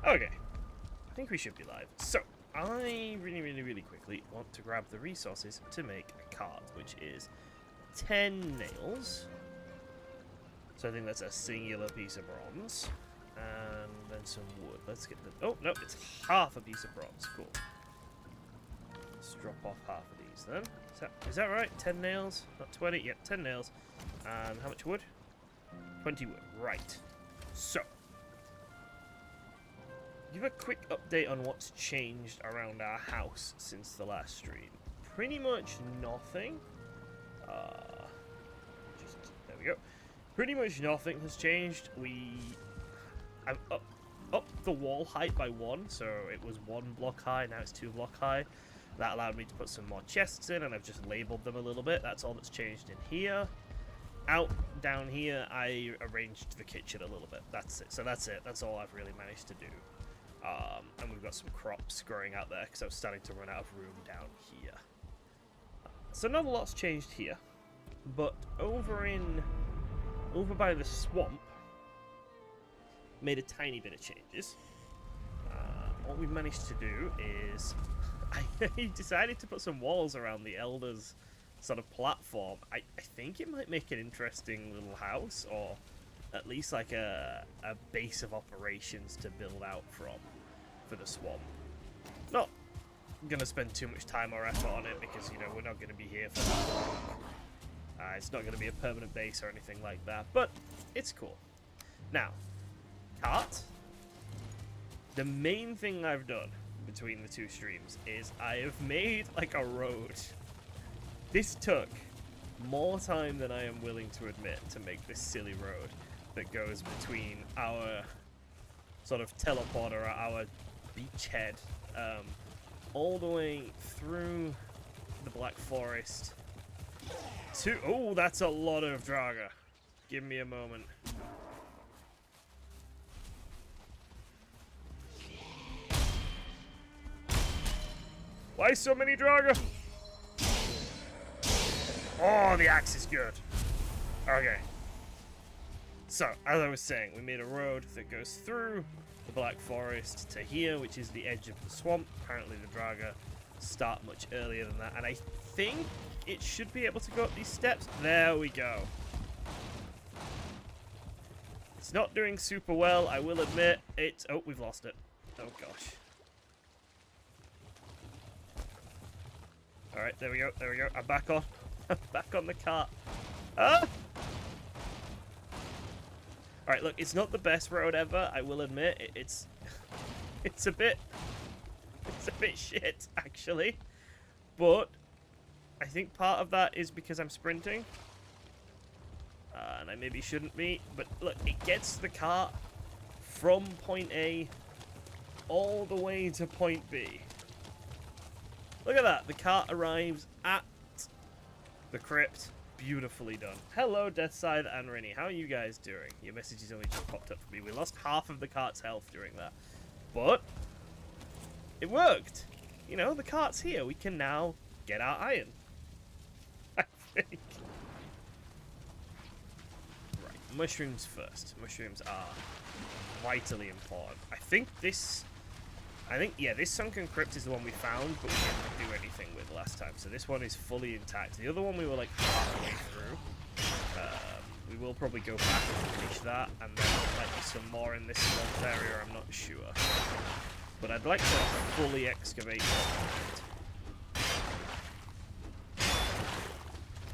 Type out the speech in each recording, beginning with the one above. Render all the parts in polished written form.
Okay. I think we should be live. So, I really quickly want to grab the resources to make a cart, which is 10 nails. So I think that's a singular piece of bronze. And then some wood. Let's get the... Oh, no, it's half a piece of bronze. Cool. Let's drop off half of these then. Is that right? 10 nails? Not 20? Yep, 10 nails. And how much wood? 20 wood. Right. So. Give a quick update on what's changed around our house since the last stream. Pretty much nothing. There we go. Pretty much nothing has changed. I've upped the wall height by 1, so it was 1 block high, now it's 2 block high. That allowed me to put some more chests in, and I've just labeled them a little bit. That's all that's changed in here. Down here, I arranged the kitchen a little bit. That's it. So that's it. That's all I've really managed to do. And we've got some crops growing out there because I was starting to run out of room down here. So not a lot's changed here, but over by the swamp, made a tiny bit of changes. What we've managed to do is I decided to put some walls around the Elder's sort of platform. I think it might make an interesting little house, or at least like a base of operations to build out from for the swamp. Not gonna spend too much time or effort on it because, you know, we're not gonna be here for that long. It's not gonna be a permanent base or anything like that, but it's cool. Now, cart. The main thing I've done between the two streams is I have made like a road. This took more time than I am willing to admit to make this silly road that goes between our sort of teleporter, our beachhead, all the way through the Black Forest to... Oh, that's a lot of Draga. Give me a moment. Why so many Draga? Oh, the axe is good. Okay. So, as I was saying, we made a road that goes through the Black Forest to here, which is the edge of the swamp. Apparently the Draga start much earlier than that, and I think it should be able to go up these steps. There we go. It's not doing super well, I will admit. Oh, we've lost it. Oh, gosh. Alright, there we go, there we go. I'm back on. I'm back on the cart. Ah! Alright, look, it's not the best road ever, I will admit. It's a bit shit, actually. But I think part of that is because I'm sprinting. And I maybe shouldn't be. But look, it gets the cart from point A all the way to point B. Look at that. The cart arrives at the crypt. Beautifully done. Hello, Deathscythe and Rennie. How are you guys doing? Your messages only just popped up for me. We lost half of the cart's health during that. But it worked. You know, the cart's here. We can now get our iron. I think. Right. Mushrooms first. Mushrooms are vitally important. Yeah, this sunken crypt is the one we found, but we didn't do anything with last time. So this one is fully intact. The other one we were like halfway through. We will probably go back and finish that, and then there might be some more in this swamp area, I'm not sure. But I'd like to fully excavate it.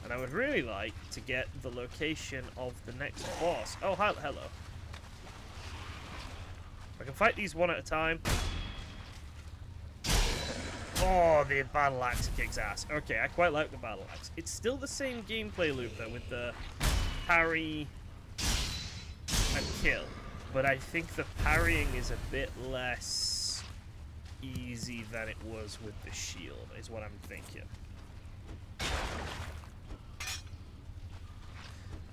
And I would really like to get the location of the next boss. Oh, hello. I can fight these one at a time. Oh, the battle axe kicks ass. Okay, I quite like the battle axe. It's still the same gameplay loop, though, with the parry and kill. But I think the parrying is a bit less easy than it was with the shield, is what I'm thinking.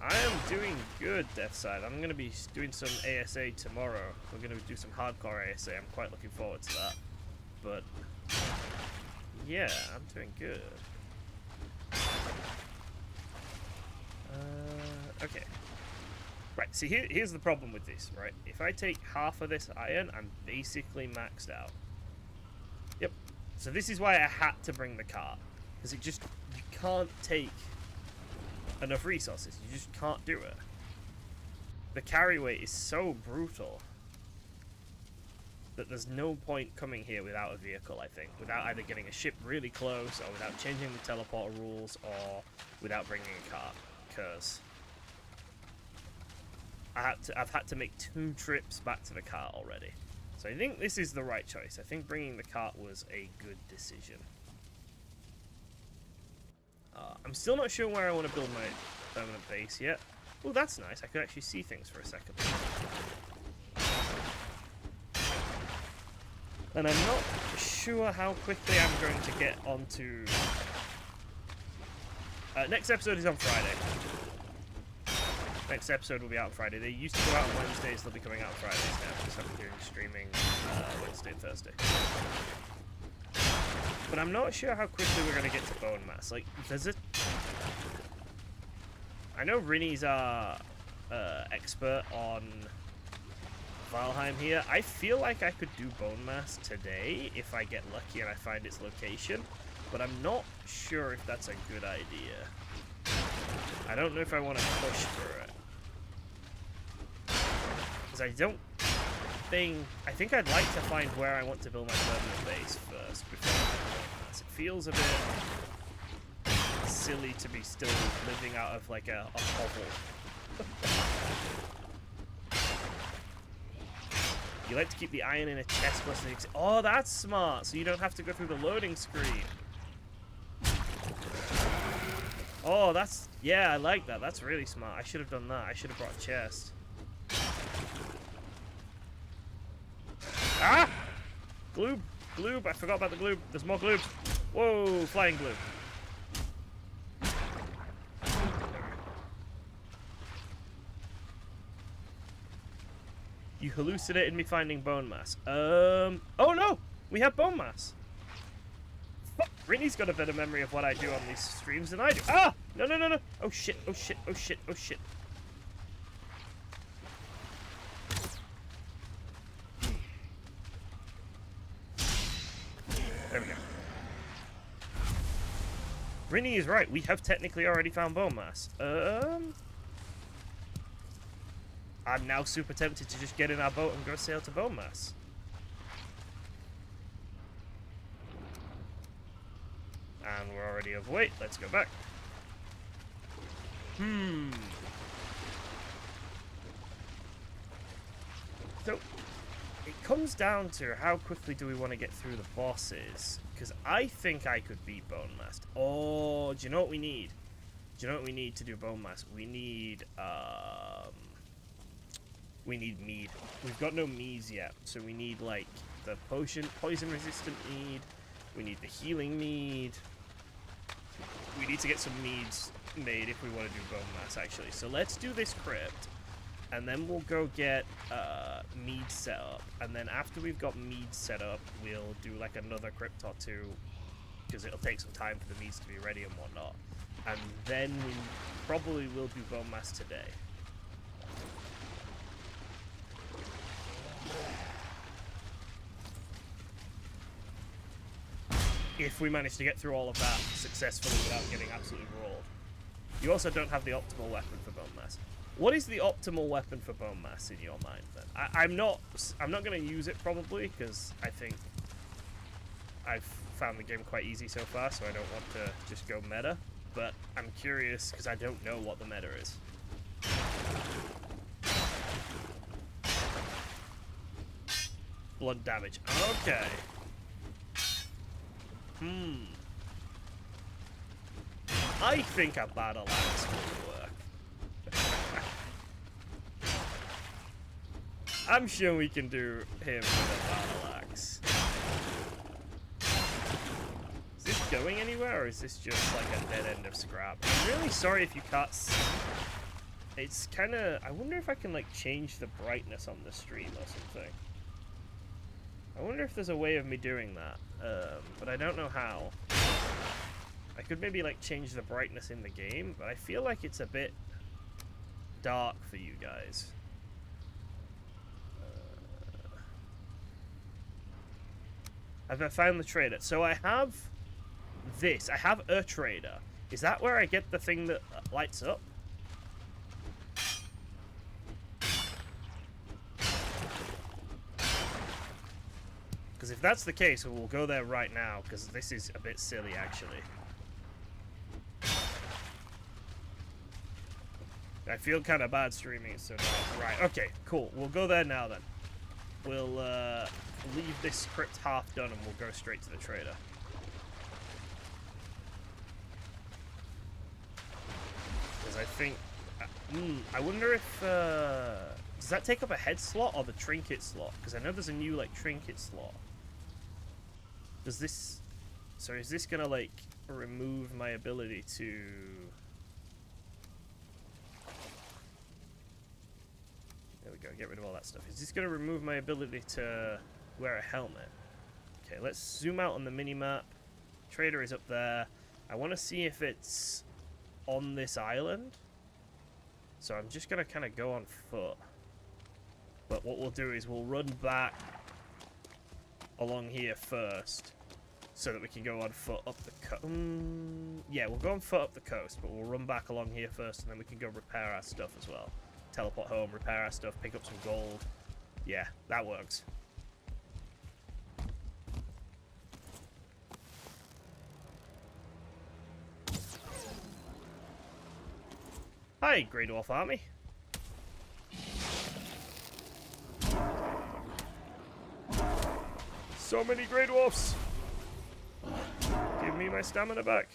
I am doing good, Deathscythe. I'm going to be doing some ASA tomorrow. We're going to do some hardcore ASA. I'm quite looking forward to that. But yeah, I'm doing good. Okay. Right. Right, see, here's the problem with this, right? If I take half of this iron, I'm basically maxed out. Yep. So this is why I had to bring the cart. Because it just, you can't take enough resources. You just can't do it. The carry weight is so brutal that there's no point coming here without a vehicle, I think. Without either getting a ship really close, or without changing the teleporter rules, or without bringing a cart. Because I've had to make 2 trips back to the cart already. So I think this is the right choice. I think bringing the cart was a good decision. I'm still not sure where I want to build my permanent base yet. Oh, that's nice. I could actually see things for a second. And I'm not sure how quickly I'm going to get onto... next episode is on Friday. Next episode will be out on Friday. They used to go out on Wednesdays, they'll be coming out on Fridays now, because I'm doing streaming Wednesday and Thursday. But I'm not sure how quickly we're going to get to bone mass. Like, does it... I know Rinnie's our expert on Valheim here. I feel like I could do bone mass today if I get lucky and I find its location, but I'm not sure if that's a good idea. I don't know if I want to push for it. Because I don't think... I think I'd like to find where I want to build my permanent base first before I do bone mass. It feels a bit silly to be still living out of like a hovel. You like to keep the iron in a chest plus the... Oh, that's smart! So you don't have to go through the loading screen. Oh, that's... Yeah, I like that. That's really smart. I should have done that. I should have brought a chest. Ah! Gloob! Gloob! I forgot about the gloob. There's more gloobs. Whoa! Flying gloob. You hallucinated me finding bone mass. Oh no! We have bone mass! Fuck! Rinnie's got a better memory of what I do on these streams than I do. Ah! No, no, no, no! Oh shit, oh shit, oh shit, oh shit. There we go. Rinnie is right. We have technically already found bone mass. I'm now super tempted to just get in our boat and go sail to bone mass. And we're already overweight. Let's go back. So, it comes down to how quickly do we want to get through the bosses. Because I think I could beat bone mass. Oh, do you know what we need? Do you know what we need to do bone mass? We need mead. We've got no meads yet, so we need like the poison resistant mead. We need the healing mead. We need to get some meads made if we want to do bone mass, actually. So let's do this crypt, and then we'll go get mead set up. And then after we've got mead set up, we'll do like another crypt or two, because it'll take some time for the meads to be ready and whatnot. And then we probably will do bone mass today. If we manage to get through all of that successfully without getting absolutely rolled. You also don't have the optimal weapon for bone mass. What is the optimal weapon for bone mass in your mind then? I'm not going to use it probably, because I think I've found the game quite easy so far, so I don't want to just go meta. But I'm curious because I don't know what the meta is. Blood damage. Okay. I think a battle axe will work. I'm sure we can do him with a battle axe. Is this going anywhere, or is this just like a dead end of scrap? I'm really sorry if you can't see. It's kind of... I wonder if I can like change the brightness on the stream or something. I wonder if there's a way of me doing that, but I don't know how. I could maybe like change the brightness in the game, but I feel like it's a bit dark for you guys. I've found the trader. So I have this. I have a trader. Is that where I get the thing that lights up? Because if that's the case, we'll go there right now, because this is a bit silly, actually. I feel kind of bad streaming, so no. Right, okay, cool. We'll go there now, then. We'll leave this script half done, and we'll go straight to the trader. Because I think... I wonder if... does that take up a head slot or the trinket slot? Because I know there's a new, like, trinket slot. Does this... So is this gonna, like, remove my ability to... There we go, get rid of all that stuff. Is this gonna remove my ability to wear a helmet? Okay, let's zoom out on the mini-map. Trader is up there. I want to see if it's on this island. So I'm just gonna kind of go on foot. But what we'll do is we'll run back along here first, so that we can go on foot up the coast. Yeah, we'll go on foot up the coast, but we'll run back along here first, and then we can go repair our stuff as well. Teleport home, repair our stuff, pick up some gold. Yeah, that works. Hi, Grey Dwarf Army. So many Grey Dwarfs! Give me my stamina back.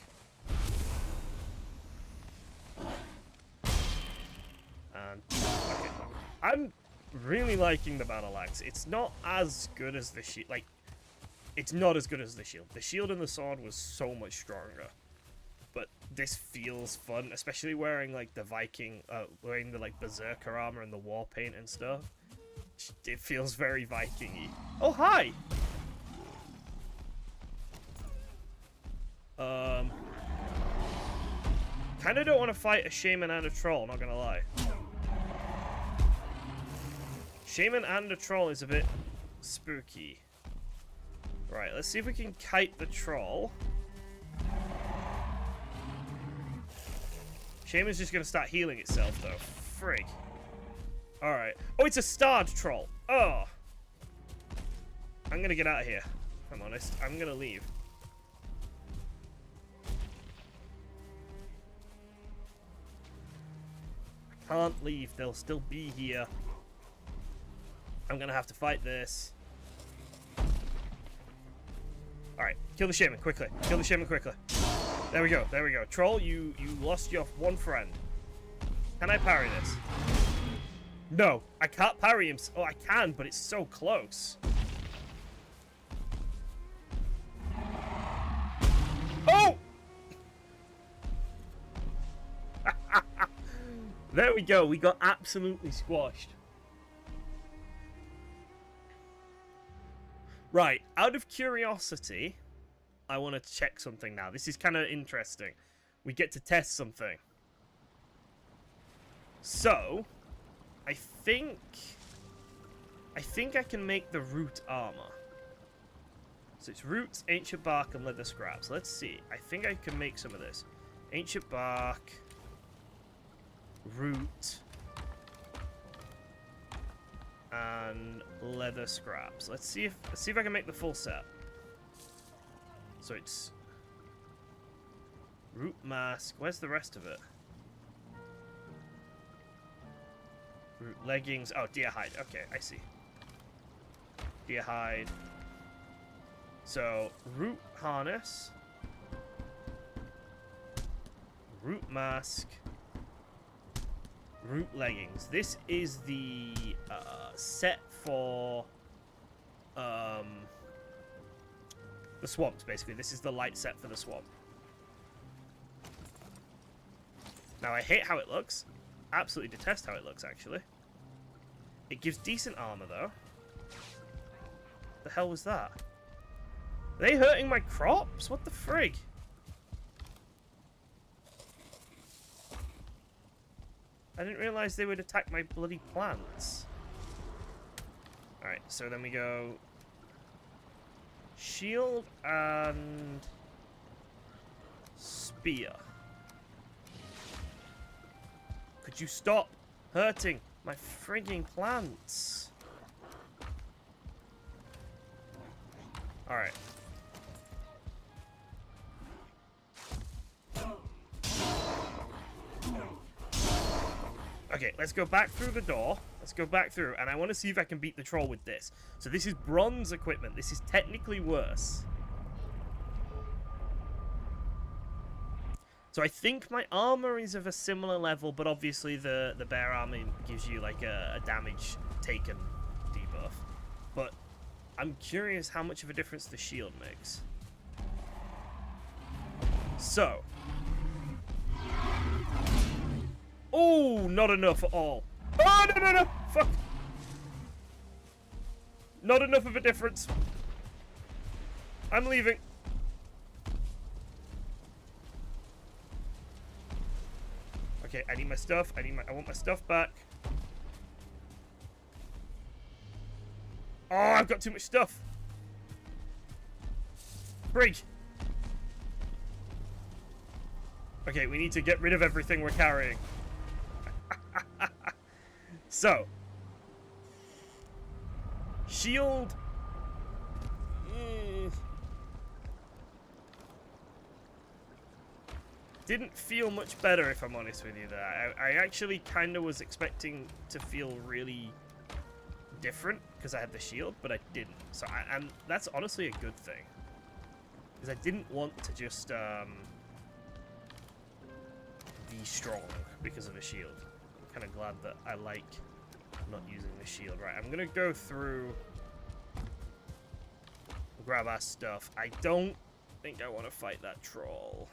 And, okay. I'm really liking the battle axe. It's not as good as the shield. Like, it's not as good as the shield. The shield and the sword was so much stronger. But this feels fun, especially wearing, like, the Viking, wearing the, like, Berserker armor and the war paint and stuff. It feels very Viking-y. Oh, hi! Kinda don't want to fight a shaman and a troll, not gonna lie. Shaman and a troll is a bit spooky. Right, let's see if we can kite the troll. Shaman's just gonna start healing itself, though. Frig. Alright. Oh, it's a starred troll. Oh! I'm gonna get out of here, if I'm honest. I'm gonna leave. Can't leave, they'll still be here. I'm gonna have to fight this. Alright, kill the shaman quickly. Kill the shaman quickly. There we go, there we go. Troll, you lost your one friend. Can I parry this? No, I can't parry him. Oh, I can, but it's so close. Oh! There we go, we got absolutely squashed. Right, out of curiosity, I want to check something now. This is kind of interesting. We get to test something. So, I think I can make the root armor. So it's roots, ancient bark, and leather scraps. Let's see. I think I can make some of this. Ancient bark... root and leather scraps. Let's see if I can make the full set. So it's root mask. Where's the rest of it? Root leggings. Oh, deer hide. Okay, I see. Deer hide. So root harness, root mask, root leggings. This is the set for the swamps, basically. This is the light set for the swamp. Now, I hate how it looks. Absolutely detest how it looks, actually. It gives decent armor, though. The hell was that? Are they hurting my crops? What the frig? I didn't realize they would attack my bloody plants. Alright, so then we go... shield and... spear. Could you stop hurting my frigging plants? Alright. Okay, let's go back through the door. Let's go back through, and I want to see if I can beat the troll with this. So this is bronze equipment. This is technically worse. So I think my armor is of a similar level, but obviously the bear armor gives you like a damage taken debuff. But I'm curious how much of a difference the shield makes. So. Oh, not enough at all. Oh, no. Fuck. Not enough of a difference. I'm leaving. Okay, I need my stuff. I want my stuff back. Oh, I've got too much stuff. Brig. Okay, we need to get rid of everything we're carrying. So. Shield. Didn't feel much better, if I'm honest with you there. I actually kind of was expecting to feel really different because I had the shield, but I didn't. So and that's honestly a good thing. Because I didn't want to just be strong because of the shield. I'm kind of glad that I like not using the shield. Right, I'm going to go through, grab our stuff. I don't think I want to fight that troll.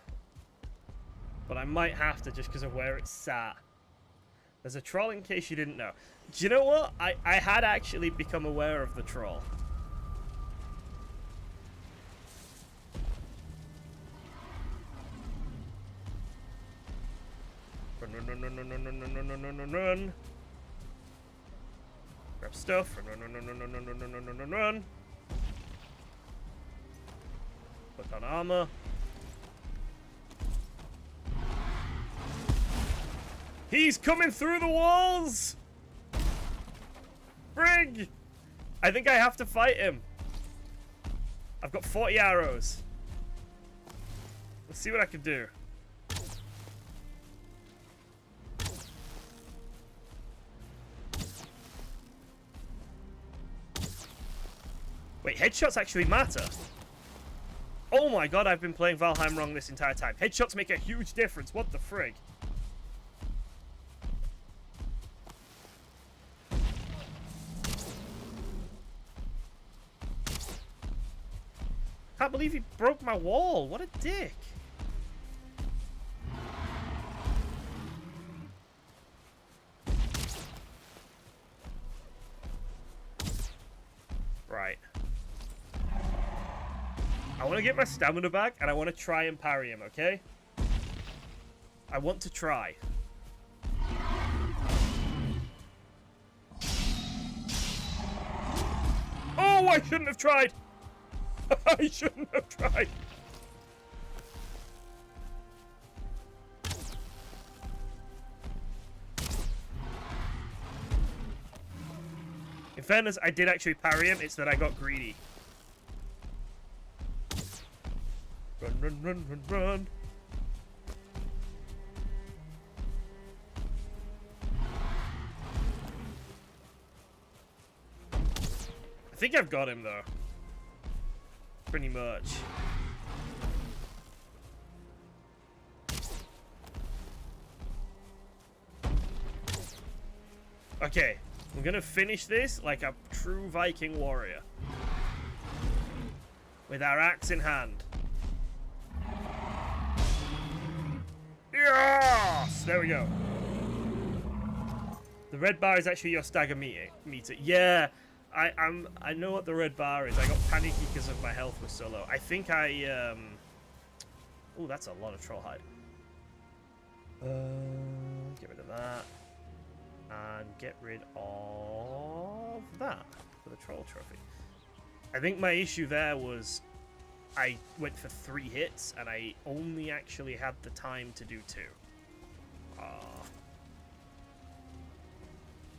But I might have to just because of where it's sat. There's a troll in case you didn't know. Do you know what? I had actually become aware of the troll. Run. Grab stuff. Run. Put on armor. He's coming through the walls! Brig! I think I have to fight him. I've got 40 arrows. Let's see what I can do. Wait, headshots actually matter. Oh my god, I've been playing Valheim wrong this entire time. Headshots make a huge difference. What the frig? Can't believe he broke my wall. What a dick. Right. I want to get my stamina back, and I want to try and parry him, okay? I want to try. Oh, I shouldn't have tried. I shouldn't have tried. In fairness, I did actually parry him. It's that I got greedy. Run. I think I've got him, though. Pretty much. Okay, I'm gonna finish this like a true Viking warrior. With our axe in hand. Yes! There we go. The red bar is actually your stagger meter. Yeah, I know what the red bar is. I got panicky because of my health was so low. I think I oh, that's a lot of troll hide. Get rid of that. get rid of that for the troll trophy. I think my issue there was I went for 3 hits and I only actually had the time to do 2.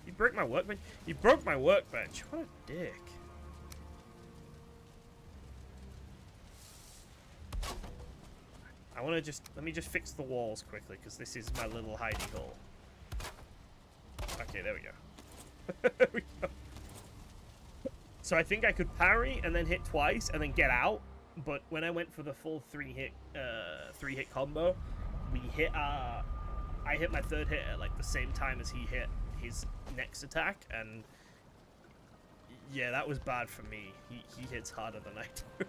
You broke my workbench? You broke my workbench. What a dick. I want to just... Let me just fix the walls quickly, because this is my little hidey hole. Okay, there we go. There we go. So I think I could parry and then hit twice and then get out. But when I went for the full 3-hit combo, we hit I hit my 3rd hit at like the same time as he hit his next attack, and yeah, that was bad for me. He hits harder than I do.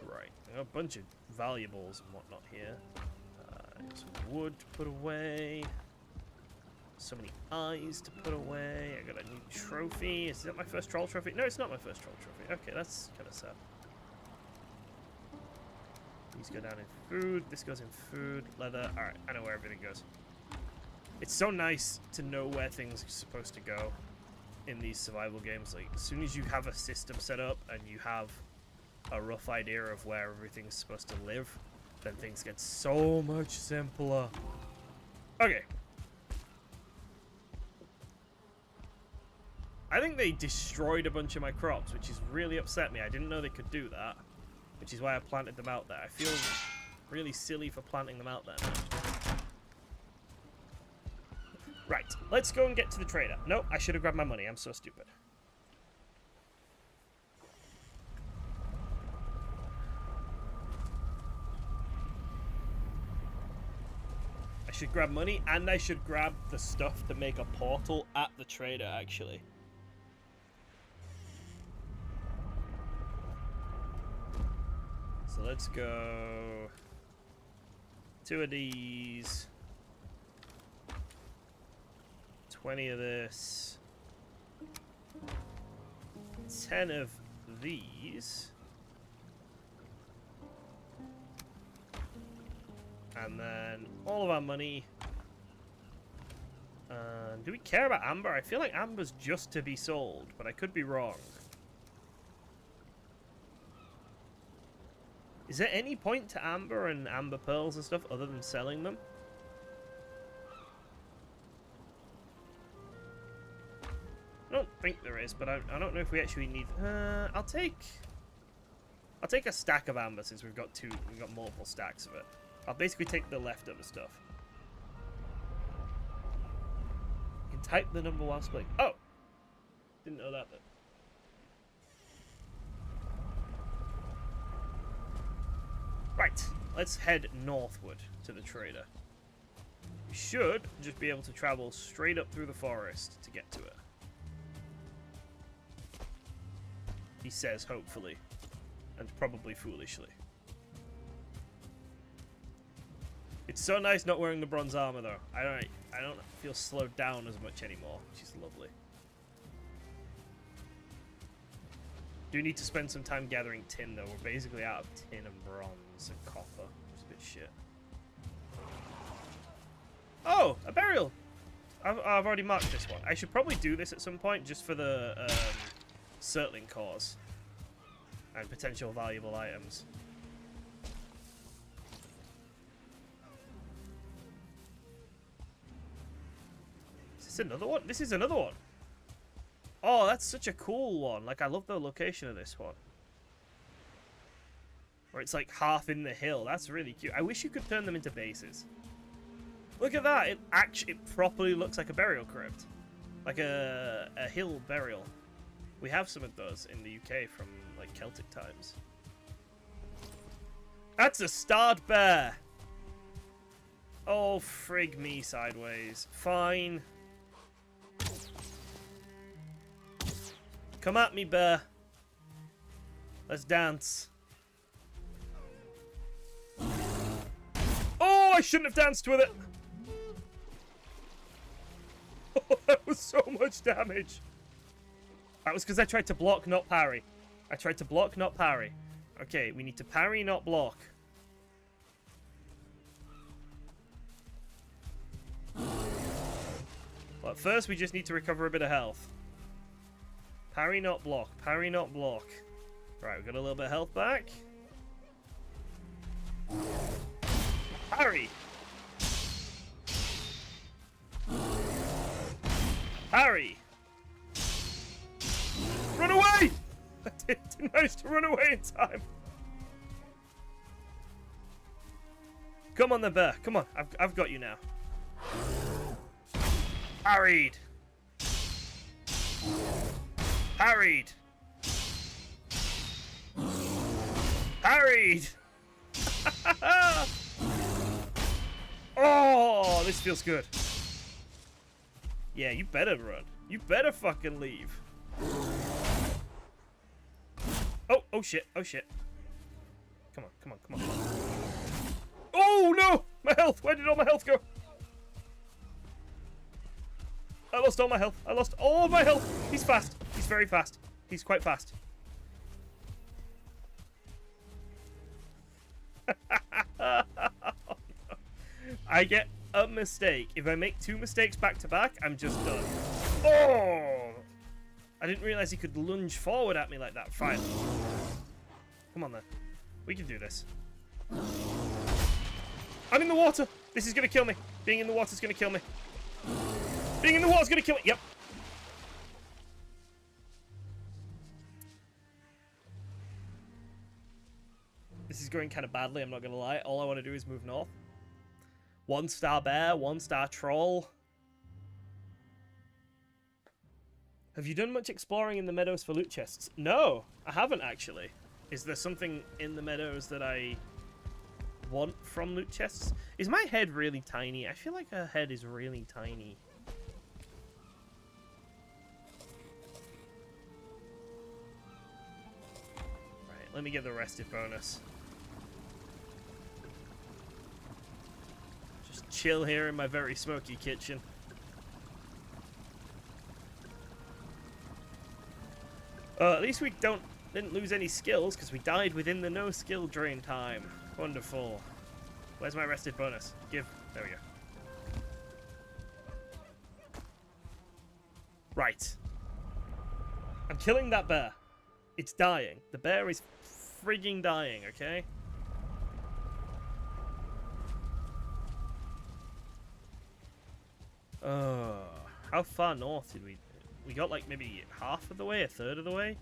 Right, I got a bunch of valuables and whatnot here. Some wood to put away. So many eyes to put away. I got a new trophy. Is that my first troll trophy? No, it's not my first troll trophy. Okay, that's kind of sad. These go down in food. This goes in food. Leather. Alright, I know where everything goes. It's so nice to know where things are supposed to go in these survival games. Like, as soon as you have a system set up and you have a rough idea of where everything's supposed to live, then things get so much simpler. Okay. I think they destroyed a bunch of my crops, which has really upset me. I didn't know they could do that, which is why I planted them out there. I feel really silly for planting them out there now. Right, let's go and get to the trader. Nope, I should have grabbed my money. I'm so stupid. I should grab money, and I should grab the stuff to make a portal at the trader, actually. So let's go 2 of these, 20 of this, 10 of these, and then all of our money. Do we care about amber? I feel like amber's just to be sold, but I could be wrong. Is there any point to amber and amber pearls and stuff other than selling them? I don't think there is, but I don't know if we actually need... I'll take a stack of amber since we've got multiple stacks of it. I'll basically take the leftover stuff. You can type the number while split. Oh! Didn't know that, but... Right, let's head northward to the trader. We should just be able to travel straight up through the forest to get to it. He says, hopefully. And probably foolishly. It's so nice not wearing the bronze armor, though. I don't feel slowed down as much anymore, which is lovely. Do need to spend some time gathering tin, though. We're basically out of tin and bronze and copper, which is a bit shit. Oh, a burial! I've already marked this one. I should probably do this at some point, just for the Surtling cores and potential valuable items. Is this another one? This is another one. Oh, that's such a cool one. Like, I love the location of this one. Where it's like half in the hill. That's really cute. I wish you could turn them into bases. Look at that. It properly looks like a burial crypt. Like a hill burial. We have some of those in the UK from, like, Celtic times. That's a starred bear! Oh, frig me sideways. Fine. Come at me, bear. Let's dance. Oh, I shouldn't have danced with it! Oh, that was so much damage. That was because I tried to block, not parry. I tried to block, not parry. Okay, we need to parry, not block. But first, we just need to recover a bit of health. Parry, not block. Parry, not block. Right, we got a little bit of health back. Parry! Parry! Run away! I didn't manage to run away in time. Come on then, bear. Come on. I've got you now. Parried. Parried. Parried. Oh, this feels good. Yeah, you better run. You better fucking leave. Oh shit. Oh shit. Come on, come on, come on. Oh no! My health! Where did all my health go? I lost all my health. I lost all my health. He's fast. He's very fast. He's quite fast. I get a mistake. If I make 2 mistakes back to back, I'm just done. Oh! I didn't realize he could lunge forward at me like that. Fine. Come on then. We can do this. I'm in the water. This is going to kill me. Being in the water is going to kill me. Being in the water is going to kill me. Yep. This is going kind of badly, I'm not going to lie. All I want to do is move north. 1-star bear, 1-star troll. Have you done much exploring in the meadows for loot chests? No, I haven't actually. Is there something in the meadows that I want from loot chests? Is my head really tiny? I feel like her head is really tiny. Right, let me get the rested bonus. Just chill here in my very smoky kitchen. At least we didn't lose any skills because we died within the no skill drain time. Wonderful. Where's my rested bonus? Give. There we go. Right. I'm killing that bear. It's dying. The bear is frigging dying, okay? How far north did we... We got like maybe half of the way, a third of the way?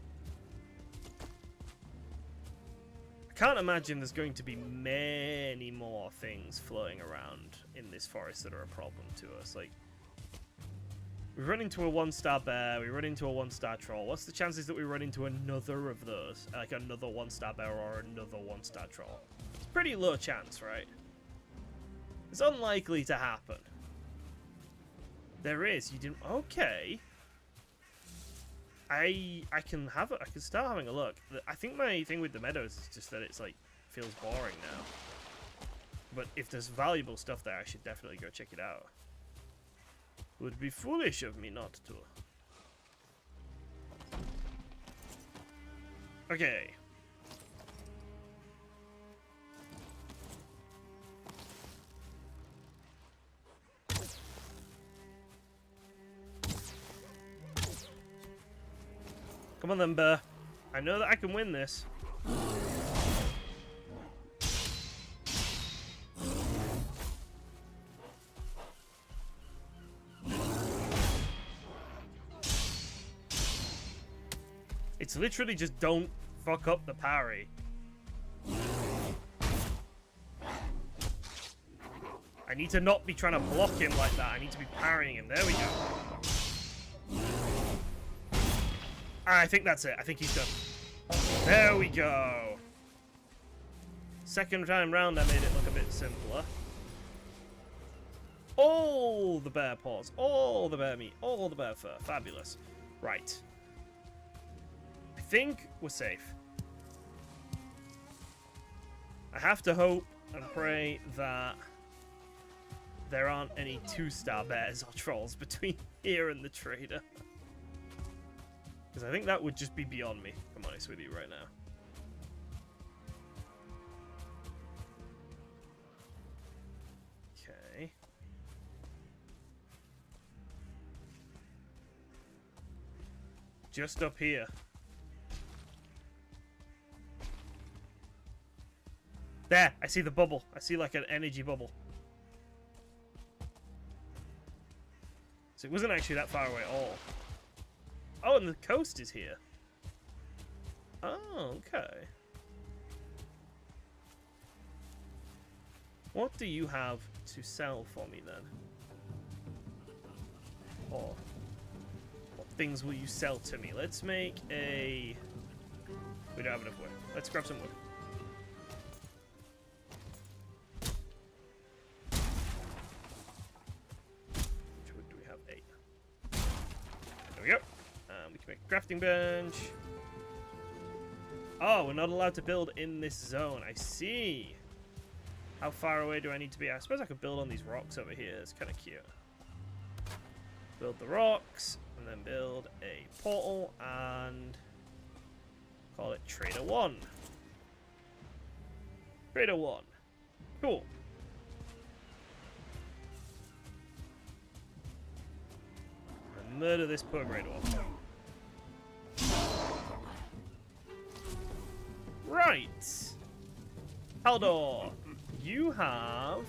I can't imagine there's going to be many more things floating around in this forest that are a problem to us. Like, we run into a 1-star bear, we run into a 1-star troll. What's the chances that we run into another of those? Like another 1-star bear or another 1-star troll? It's pretty low chance, right? It's unlikely to happen. There is. You didn't... Okay. I can have it. I can start having a look. I think my thing with the meadows is just that it's like feels boring now. But if there's valuable stuff there, I should definitely go check it out. Would be foolish of me not to. Okay. Come on then, bear. I know that I can win this. It's literally just don't fuck up the parry. I need to not be trying to block him like that. I need to be parrying him. There we go. I think that's it. I think he's done. There we go. Second time round, I made it look a bit simpler. All the bear paws, all the bear meat, all the bear fur. Fabulous. Right. I think we're safe. I have to hope and pray that there aren't any 2-star bears or trolls between here and the trader. Because I think that would just be beyond me, if I'm honest with you right now. Okay. Just up here. There, I see the bubble. I see like an energy bubble. So it wasn't actually that far away at all. Oh, and the coast is here. Oh, okay. What do you have to sell for me then? Or what things will you sell to me? Let's make a... We don't have enough wood. Let's grab some wood. Which wood do we have? 8. There we go. We can make a crafting bench. Oh, we're not allowed to build in this zone. I see. How far away do I need to be? I suppose I could build on these rocks over here. It's kind of cute. Build the rocks, and then build a portal, and call it Trader 1. Trader 1. Cool. And murder this poor Grey Dwarf. Right. Haldor, you have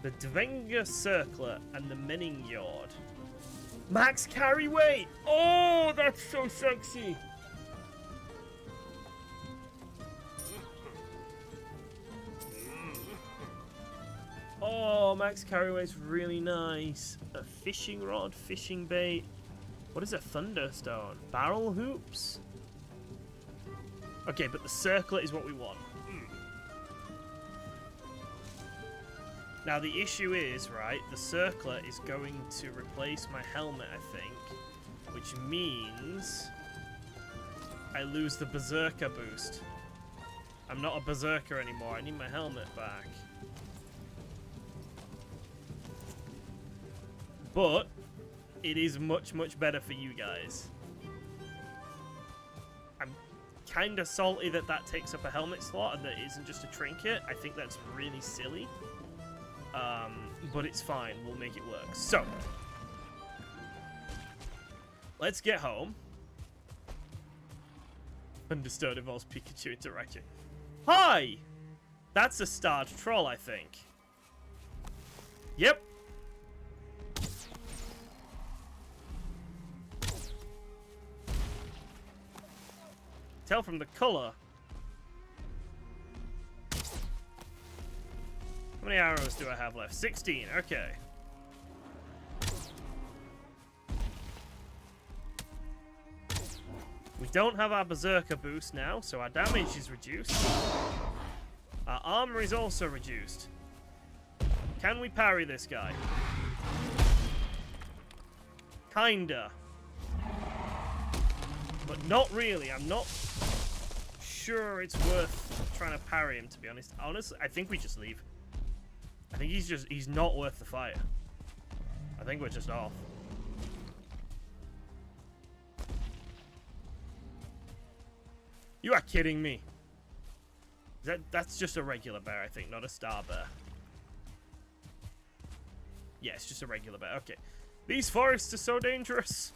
the Dwenger Circlet and the Menningyard. Max carry weight! Oh, that's so sexy! Oh, max carry weight's really nice. A fishing rod, fishing bait. What is a thunderstone? Barrel hoops? Okay, but the circlet is what we want. Now the issue is, right, the circlet is going to replace my helmet, I think. Which means I lose the berserker boost. I'm not a berserker anymore, I need my helmet back. But it is much, much better for you guys. I'm kind of salty that that takes up a helmet slot and that it isn't just a trinket. I think that's really silly. But it's fine. We'll make it work. So, let's get home. Understood involves Pikachu interaction. Hi! That's a starred troll, I think. Yep. Tell from the color. How many arrows do I have left? 16. Okay. We don't have our berserker boost now, so our damage is reduced. Our armor is also reduced. Can we parry this guy? Kinda. But not really. I'm not sure it's worth trying to parry him, to be honest. Honestly, I think we just leave. I think he's not worth the fight. I think we're just off. You are kidding me. That's just a regular bear, I think, not a star bear. Yeah, it's just a regular bear. Okay. These forests are so dangerous.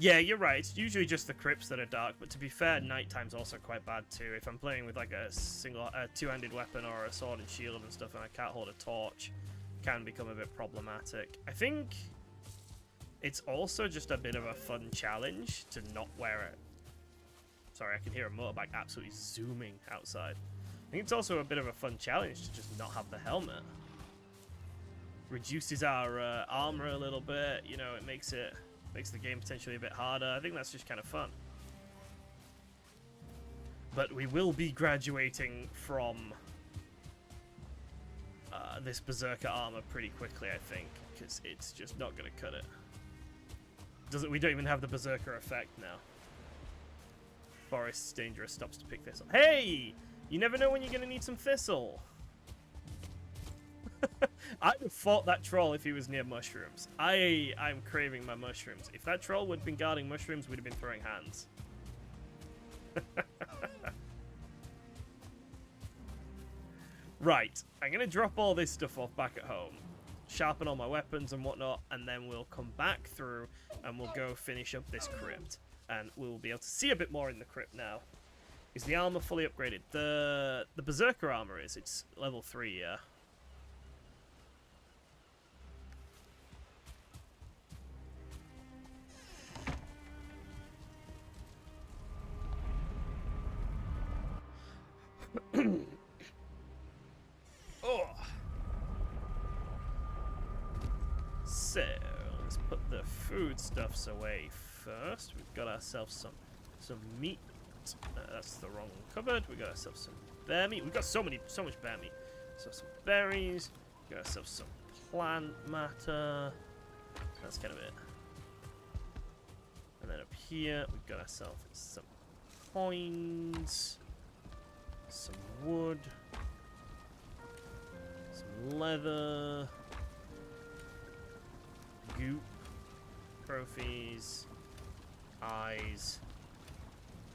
Yeah, you're right. It's usually just the crypts that are dark, but to be fair, nighttime's also quite bad too. If I'm playing with like a two-handed weapon or a sword and shield and stuff and I can't hold a torch, it can become a bit problematic. I think it's also just a bit of a fun challenge to not wear it. Sorry, I can hear a motorbike absolutely zooming outside. I think it's also a bit of a fun challenge to just not have the helmet. Reduces our armor a little bit, you know, it makes the game potentially a bit harder. I think that's just kind of fun. But we will be graduating from this berserker armor pretty quickly, I think, because it's just not going to cut it. We don't even have the berserker effect now. Forest's dangerous, stops to pick thistle. Hey! You never know when you're going to need some thistle. I'd have fought that troll if he was near mushrooms. I'm craving my mushrooms. If that troll would have been guarding mushrooms, we'd have been throwing hands. Right, I'm going to drop all this stuff off back at home, sharpen all my weapons and whatnot, and then we'll come back through and we'll go finish up this crypt. And we'll be able to see a bit more in the crypt now. Is the armor fully upgraded? The Berserker armor is. It's level 3, yeah. Oh. So, let's put the foodstuffs away first. We've got ourselves some meat. That's the wrong cupboard. We got ourselves some bear meat. We've got so much bear meat. So some berries. We got ourselves some plant matter. That's kind of it. And then up here, we've got ourselves some coins, some wood, some leather, goop, trophies, eyes,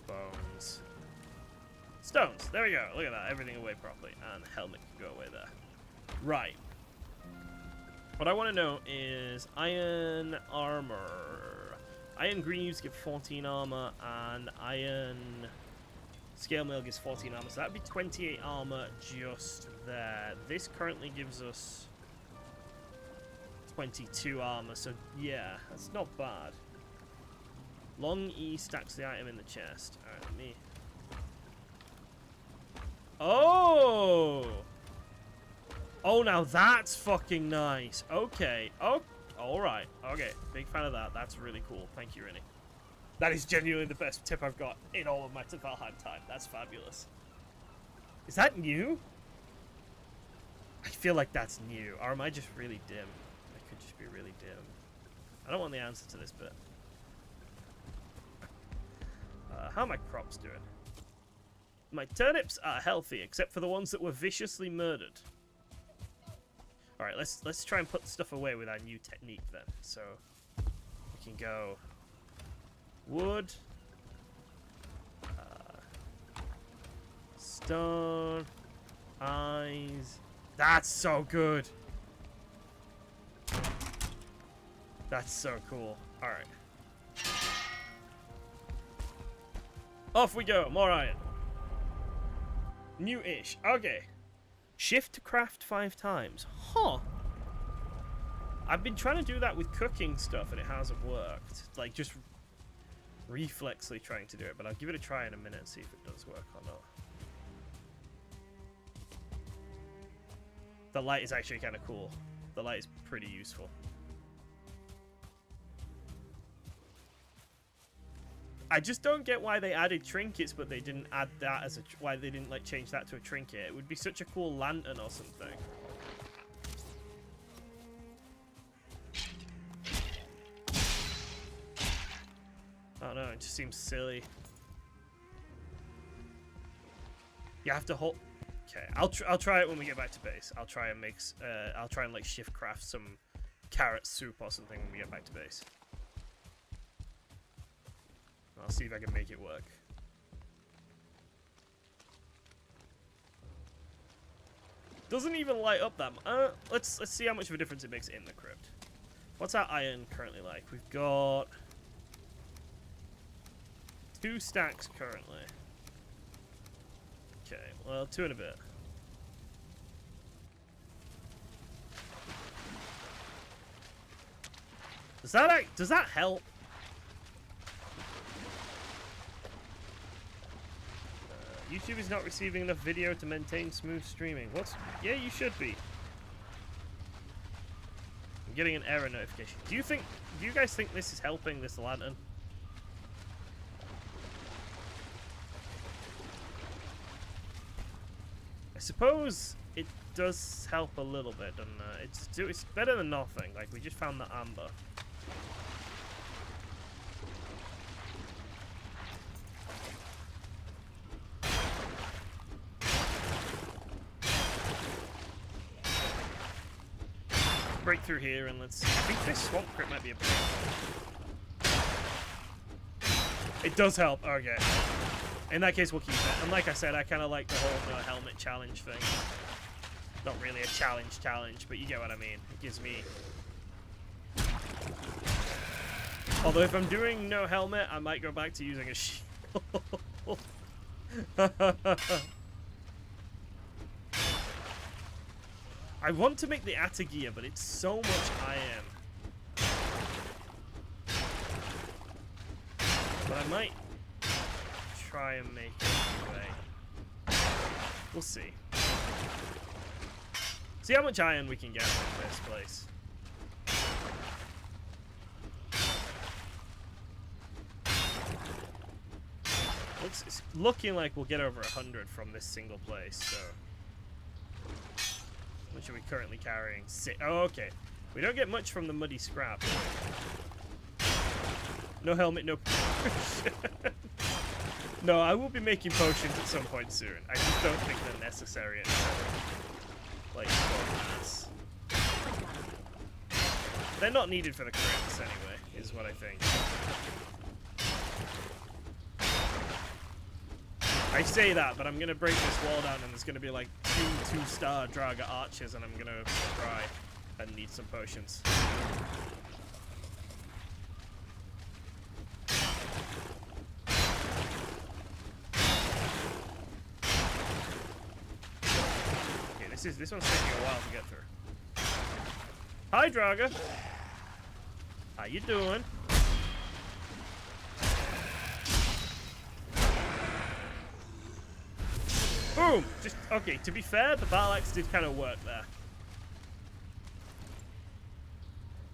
bones, stones. There we go. Look at that. Everything away properly. And the helmet can go away there. Right. What I want to know is iron armor. Iron greaves give 14 armor, and iron scale mail gives 14 armor. So that'd be 28 armor just there. This currently gives us 22 armor. So yeah, that's not bad. Long E stacks the item in the chest. Alright, let me... Oh! Oh, now that's fucking nice. Okay. Oh, alright. Okay. Big fan of that. That's really cool. Thank you, Rennie. That is genuinely the best tip I've got in all of my Valheim time. That's fabulous. Is that new? I feel like that's new. Or am I just really dim? I could just be really dim. I don't want the answer to this bit. How are my crops doing? My turnips are healthy, except for the ones that were viciously murdered. Alright, let's try and put stuff away with our new technique then. So we can go wood, stone, eyes. That's so good. That's so cool. Alright. Off we go. More iron. New-ish. Okay. Shift to craft 5 times. Huh. I've been trying to do that with cooking stuff and it hasn't worked. Like, just reflexly trying to do it. But I'll give it a try in a minute and see if it does work or not. The light is actually kind of cool. The light is pretty useful. I just don't get why they added trinkets, but they didn't add that as a... Why they didn't, like, change that to a trinket. It would be such a cool lantern or something. Oh no, it just seems silly. You have to hold... Okay, I'll try it when we get back to base. I'll try and make... I'll try and, like, shift craft some carrot soup or something when we get back to base. I'll see if I can make it work. Doesn't even light up that much. Let's see how much of a difference it makes in the crypt. What's our iron currently like? We've got 2 stacks currently. Okay, well, 2 and a bit. Does that help? YouTube is not receiving enough video to maintain smooth streaming. What's... Yeah, you should be. I'm getting an error notification. Do you guys think this is helping, this lantern? I suppose it does help a little bit, doesn't it? It's better than nothing. Like, we just found the amber. Break through here and let's... I think this swamp crypt might be a bit... It does help. Okay. In that case, we'll keep it. And like I said, I kind of like the whole helmet challenge thing. Not really a challenge, but you get what I mean. It gives me... Although if I'm doing no helmet, I might go back to using a shield. I want to make the Atagear, but it's so much iron. But I might try and make it anyway. We'll see. See how much iron we can get from this place. It's looking like we'll get over 100 from this single place, so... How much are we currently carrying? Oh, okay. We don't get much from the muddy scrap. No helmet, no potion. No, I will be making potions at some point soon. I just don't think they're necessary anymore. Like, mass. They're not needed for the crits anyway, is what I think. I say that, but I'm gonna break this wall down and there's gonna be like two-star Draga archers and I'm gonna cry and need some potions. Okay, this one's taking a while to get through. Hi, Draga. How you doing? Boom! Just, okay, to be fair, the battle axe did kind of work there.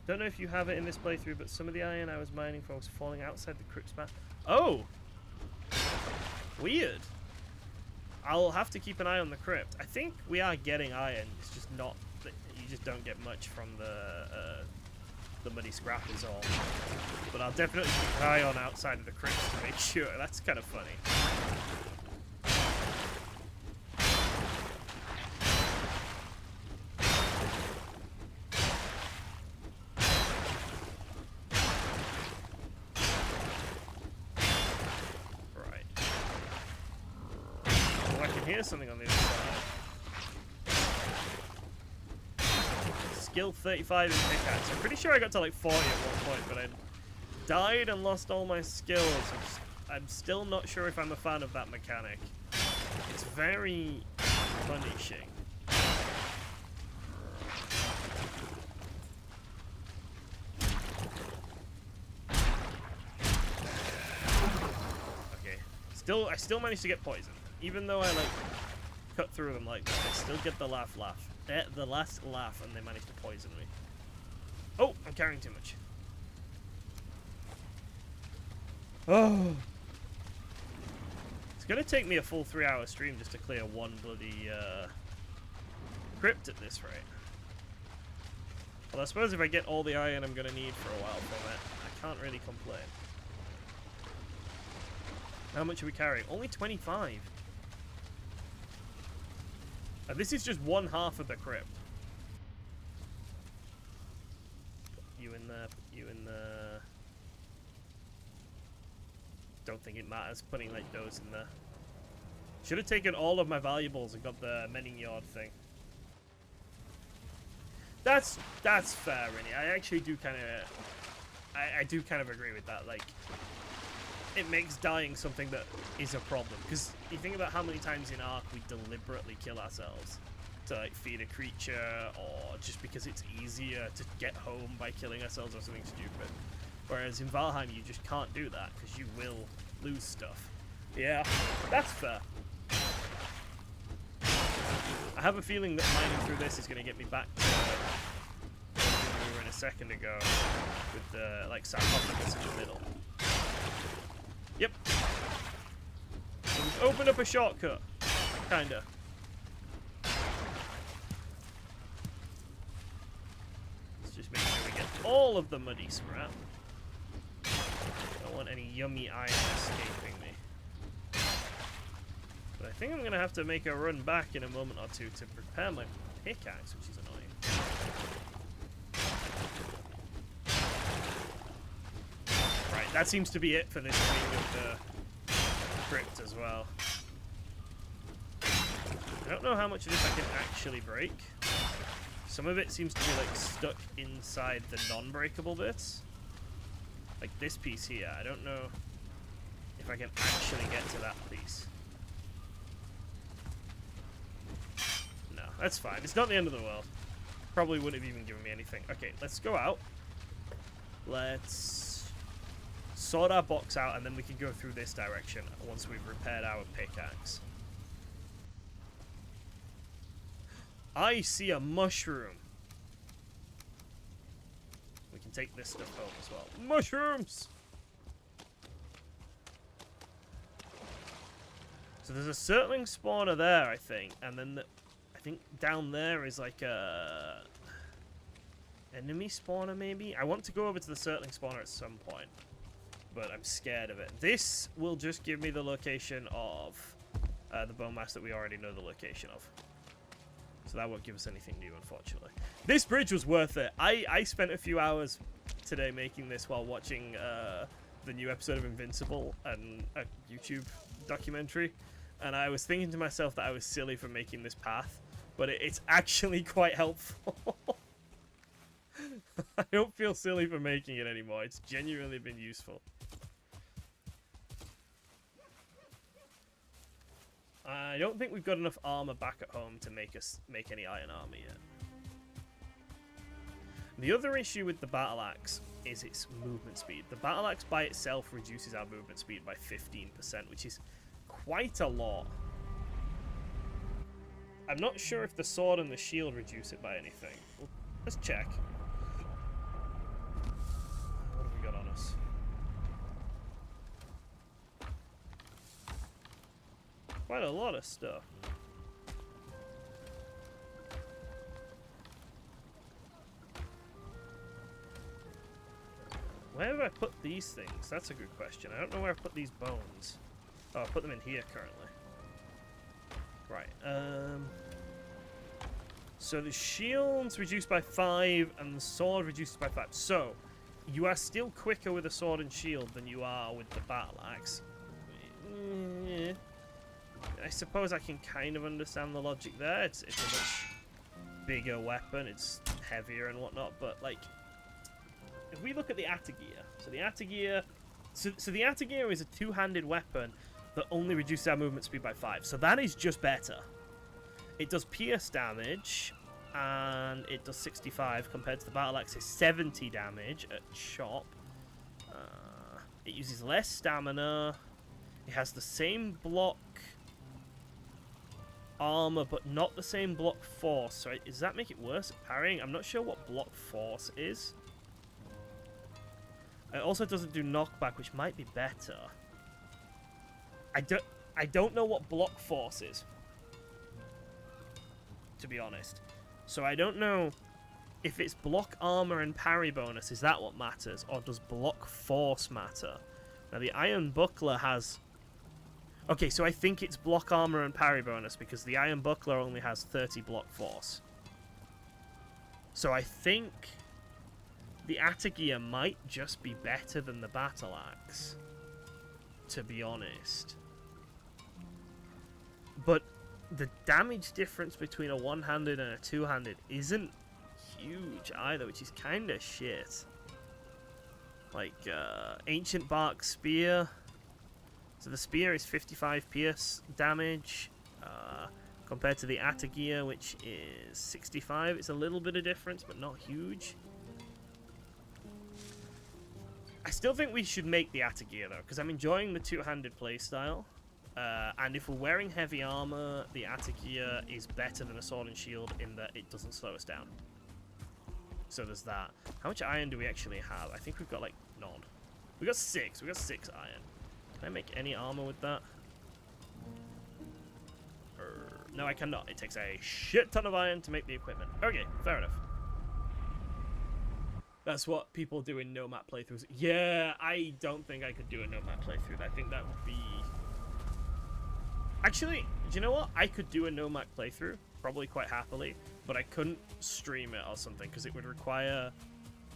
Don't know if you have it in this playthrough, but some of the iron I was mining for was falling outside the crypt's map. Oh! Weird. I'll have to keep an eye on the crypt. I think we are getting iron. It's just not... You just don't get much from the muddy scrap is all. But I'll definitely keep an eye on outside of the crypt to make sure. That's kind of funny. Here's something on the other side. Skill 35 in pickaxe. I'm pretty sure I got to like 40 at one point, but I died and lost all my skills. I'm still not sure if I'm a fan of that mechanic. It's very punishing. Okay. I still managed to get poisoned. Even though I like cut through them like that, I still get the last laugh, and they manage to poison me. Oh, I'm carrying too much. Oh, it's gonna take me a full 3-hour stream just to clear one bloody crypt at this rate. Well, I suppose if I get all the iron I'm gonna need for a while from it, I can't really complain. How much are we carrying? Only 25. This is just one half of the crypt. You in there, you in there. Don't think it matters putting like those in there. Should have taken all of my valuables and got the mending yard thing. That's fair, really. I actually do kind of, I do kind of agree with that. Like, it makes dying something that is a problem, because you think about how many times in Ark we deliberately kill ourselves to like feed a creature, or just because it's easier to get home by killing ourselves or something stupid. Whereas in Valheim you just can't do that because you will lose stuff. Yeah, that's fair. I have a feeling that mining through this is going to get me back to where we were in a second ago with the like sarcophagus in the middle. Yep. So we've opened up a shortcut. Kinda. Let's just make sure we get all of the muddy scrap. I don't want any yummy iron escaping me. But I think I'm gonna have to make a run back in a moment or two to prepare my pickaxe, which is annoying. Right, that seems to be it for this week of the crypt as well. I don't know how much of this I can actually break. Some of it seems to be like stuck inside the non-breakable bits. Like this piece here, I don't know if I can actually get to that piece. No, that's fine. It's not the end of the world. Probably wouldn't have even given me anything. Okay, let's go out. Let's sort our box out, and then we can go through this direction once we've repaired our pickaxe. I see a mushroom. We can take this stuff home as well. Mushrooms! So there's a Surtling spawner there, I think. And then I think down there is like a enemy spawner, maybe? I want to go over to the Surtling spawner at some point, but I'm scared of it. This will just give me the location of the bone mass that we already know the location of. So that won't give us anything new, unfortunately. This bridge was worth it. I spent a few hours today making this while watching the new episode of Invincible and a YouTube documentary. And I was thinking to myself that I was silly for making this path, but it's actually quite helpful. I don't feel silly for making it anymore. It's genuinely been useful. I don't think we've got enough armor back at home to make any iron armor yet. The other issue with the battle axe is its movement speed. The battle axe by itself reduces our movement speed by 15%, which is quite a lot. I'm not sure if the sword and the shield reduce it by anything. Well, let's check. What have we got on us? Quite a lot of stuff. Where have I put these things? That's a good question. I don't know where I put these bones. Oh, I put them in here currently. Right, so the shield's reduced by 5 and the sword reduced by 5. So, you are still quicker with a sword and shield than you are with the battle axe. I suppose I can kind of understand the logic there. It's a much bigger weapon, it's heavier and whatnot, but like, if we look at the Atagear, so the Atagear, so the Atagear is a two-handed weapon that only reduces our movement speed by 5, so that is just better. It does pierce damage, and it does 65 compared to the battle axe's 70 damage at chop. It uses less stamina. It has the same block armor, but not the same block force. So does that make it worse at parrying? I'm not sure what block force is. It also doesn't do knockback, which might be better. I don't know what block force is, to be honest. So I don't know if it's block armor and parry bonus, is that what matters? Or does block force matter? Now the Iron Buckler has... Okay, so I think it's block armor and parry bonus because the Iron Buckler only has 30 block force. So I think the Atagear might just be better than the Battle Axe, to be honest. But the damage difference between a one-handed and a two-handed isn't huge either, which is kind of shit. Like, Ancient Bark Spear. So the spear is 55 pierce damage, compared to the Atagear, which is 65. It's a little bit of difference, but not huge. I still think we should make the Atagear, though, because I'm enjoying the two-handed playstyle. And if we're wearing heavy armor, the Atagear is better than a sword and shield in that it doesn't slow us down. So there's that. How much iron do we actually have? I think we've got, like, none. We got 6. We got 6 iron. Can I make any armor with that? No, I cannot. It takes a shit ton of iron to make the equipment. Okay, fair enough. That's what people do in no-map playthroughs. Yeah, I don't think I could do a no-map playthrough. I think that would be... Actually, do you know what? I could do a no-map playthrough, probably quite happily, but I couldn't stream it or something, because it would require...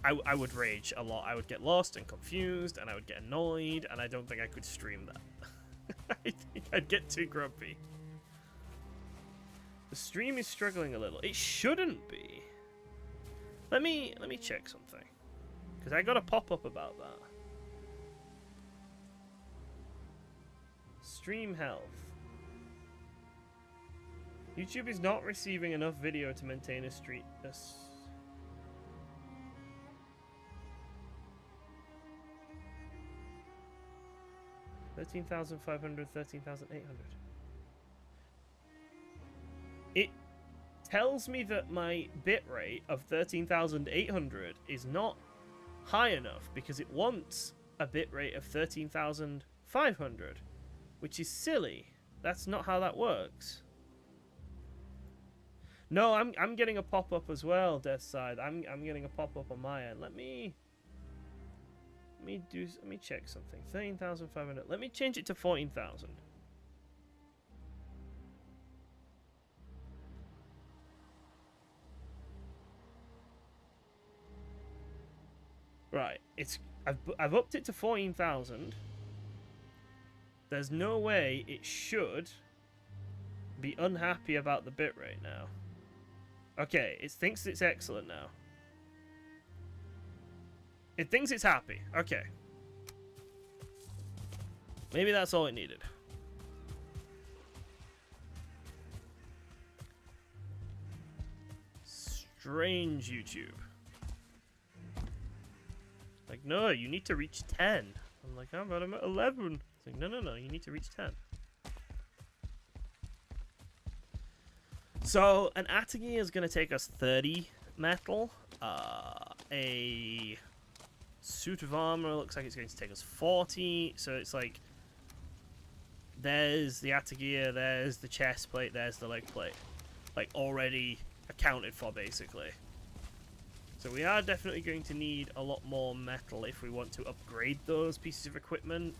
I would rage a lot. I would get lost and confused, and I would get annoyed, and I don't think I could stream that. I think I'd get too grumpy. The stream is struggling a little. It shouldn't be. Let me check something. Because I got a pop-up about that. Stream health. YouTube is not receiving enough video to maintain a stream. 13,500, 13,800. It tells me that my bitrate of 13,800 is not high enough because it wants a bitrate of 13,500, which is silly. That's not how that works. No, I'm getting a pop-up as well, Deathside. I'm getting a pop-up on my end. Let me check something. 13,500. Let me change it to 14,000. Right, I've upped it to 14,000. There's no way it should be unhappy about the bitrate now. Okay, it thinks it's excellent now. It thinks it's happy. Okay. Maybe that's all it needed. Strange YouTube. Like, no, you need to reach 10. I'm like, oh, but I'm at 11. It's like, no, you need to reach 10. So, an Atagi is going to take us 30 metal. A suit of armor looks like it's going to take us 40. So it's like, there's the Atagear, there's the chest plate, there's the leg plate. Like, already accounted for, basically. So we are definitely going to need a lot more metal if we want to upgrade those pieces of equipment.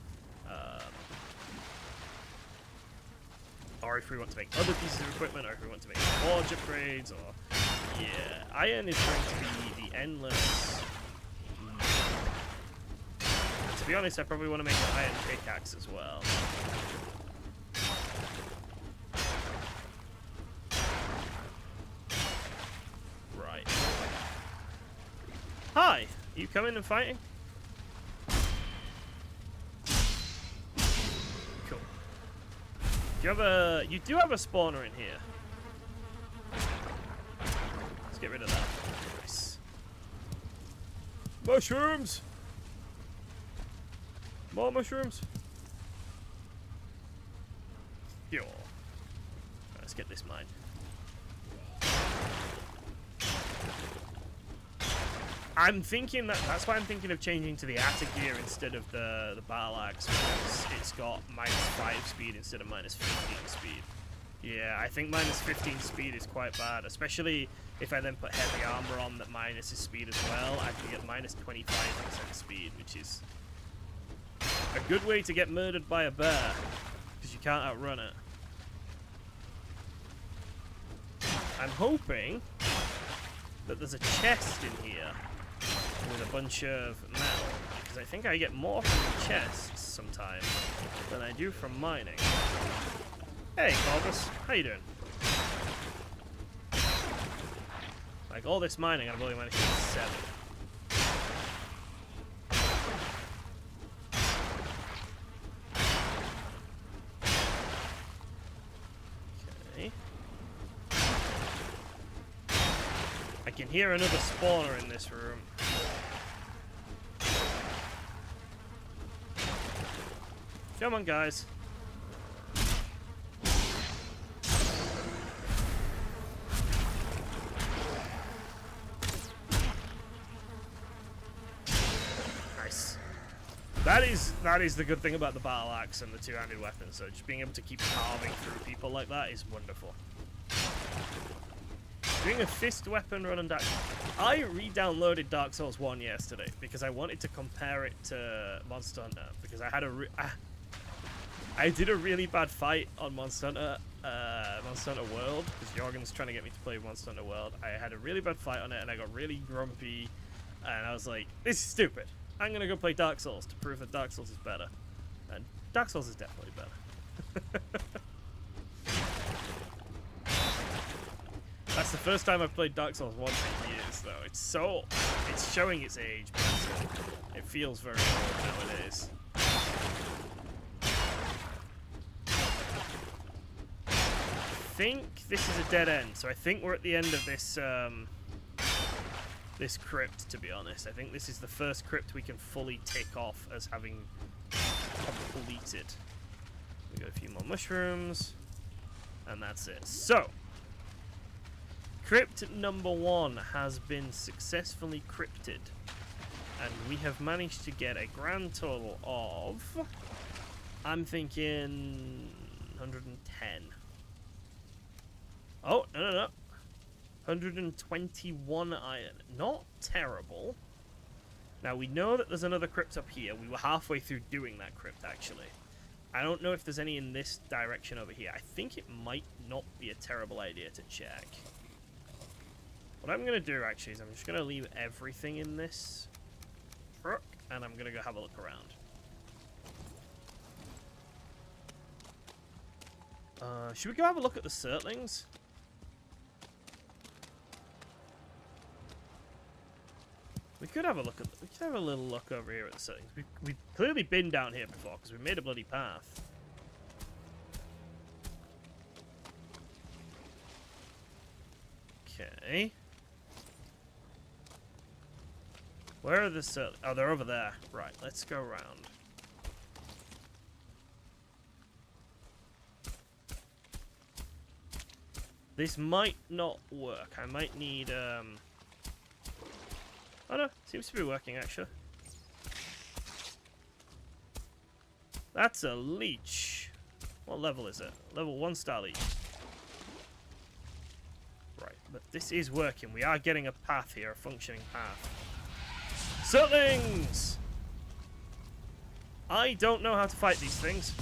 Or if we want to make other pieces of equipment, or if we want to make forge upgrades, or... Yeah, iron is going to be the endless... To be honest, I probably want to make an iron pickaxe as well. Right. Hi! Are you coming and fighting? Cool. You do have a spawner in here. Let's get rid of that. Nice. Mushrooms! More mushrooms. Yo. Let's get this mine. I'm thinking that's why I'm thinking of changing to the Atagear instead of the battle axe, because it's got -5 speed instead of -15 speed. Yeah, I think -15 speed is quite bad, especially if I then put heavy armor on that minuses speed as well. I can get -25% speed, which is a good way to get murdered by a bear, because you can't outrun it. I'm hoping that there's a chest in here with a bunch of metal, because I think I get more from the chests sometimes than I do from mining. Hey, Corvus, how you doing? Like, all this mining, I've only managed to get 7. Okay. I can hear another spawner in this room. Come on, guys. Nice. That is the good thing about the battle axe and the two-handed weapon. So just being able to keep carving through people like that is wonderful. Doing a fist weapon run on Dark... I re-downloaded Dark Souls 1 yesterday because I wanted to compare it to Monster Hunter, because I had I did a really bad fight on Monster Hunter World, because Jorgen's trying to get me to play Monster Hunter World. I had a really bad fight on it, and I got really grumpy, and I was like, this is stupid. I'm going to go play Dark Souls to prove that Dark Souls is better. And Dark Souls is definitely better. That's the first time I've played Dark Souls 1 in years, though. It's showing its age, but it feels very old nowadays. I think this is a dead end, so I think we're at the end of this, this crypt, to be honest. I think this is the first crypt we can fully tick off as having completed. We got a few more mushrooms, and that's it. So, crypt number 1 has been successfully crypted, and we have managed to get a grand total of, I'm thinking, 110. Oh, no. 121 iron. Not terrible. Now, we know that there's another crypt up here. We were halfway through doing that crypt, actually. I don't know if there's any in this direction over here. I think it might not be a terrible idea to check. What I'm going to do, actually, is I'm just going to leave everything in this truck, and I'm going to go have a look around. Should we go have a look at the Surtlings? We could have a look at. We could have a little look over here at the settings. We've clearly been down here before because we made a bloody path. Okay. Where are the Surtlings? Oh, they're over there. Right. Let's go around. This might not work. I might need Oh no, seems to be working actually. That's a leech. What level is it? Level 1 star leech. Right, but this is working. We are getting a path here, a functioning path. Surtlings! I don't know how to fight these things.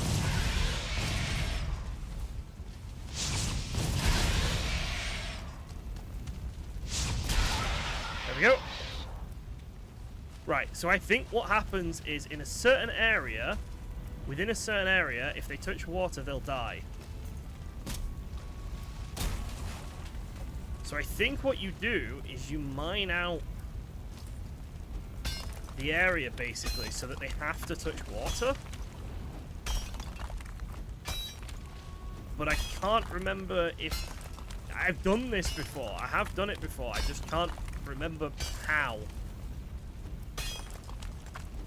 There we go. Right, so I think what happens is in a certain area, within a certain area, if they touch water, they'll die. So I think what you do is you mine out the area, basically, so that they have to touch water. But I can't remember if... I've done this before. I have done it before. I just can't remember how.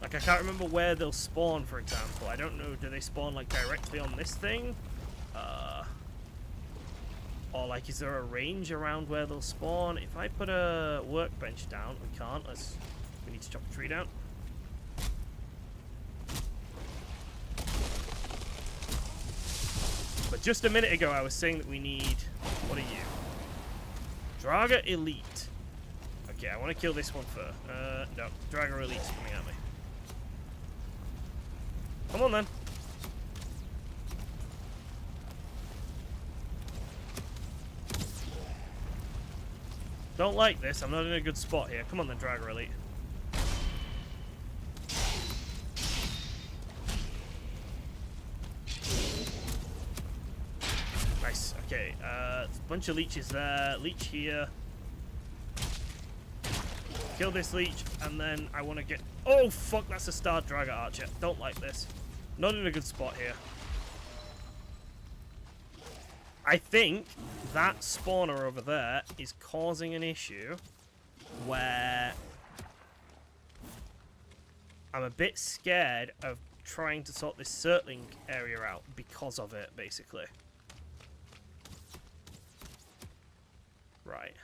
Like, I can't remember where they'll spawn, for example. I don't know, do they spawn, like, directly on this thing? Or, like, is there a range around where they'll spawn? If I put a workbench down, we can't. We need to chop a tree down. But just a minute ago, I was saying that we need... What are you? Draga Elite. Okay, I want to kill this one first. No. Draga Elite's coming at me. Come on, then. Don't like this. I'm not in a good spot here. Come on, then, Draga Elite. Nice. Okay, there's a bunch of leeches there. Leech here. Kill this leech, and then I want to get... Oh, fuck, that's a star Draga Archer. Don't like this. Not in a good spot here. I think that spawner over there is causing an issue where I'm a bit scared of trying to sort this Surtling area out because of it, basically. Right.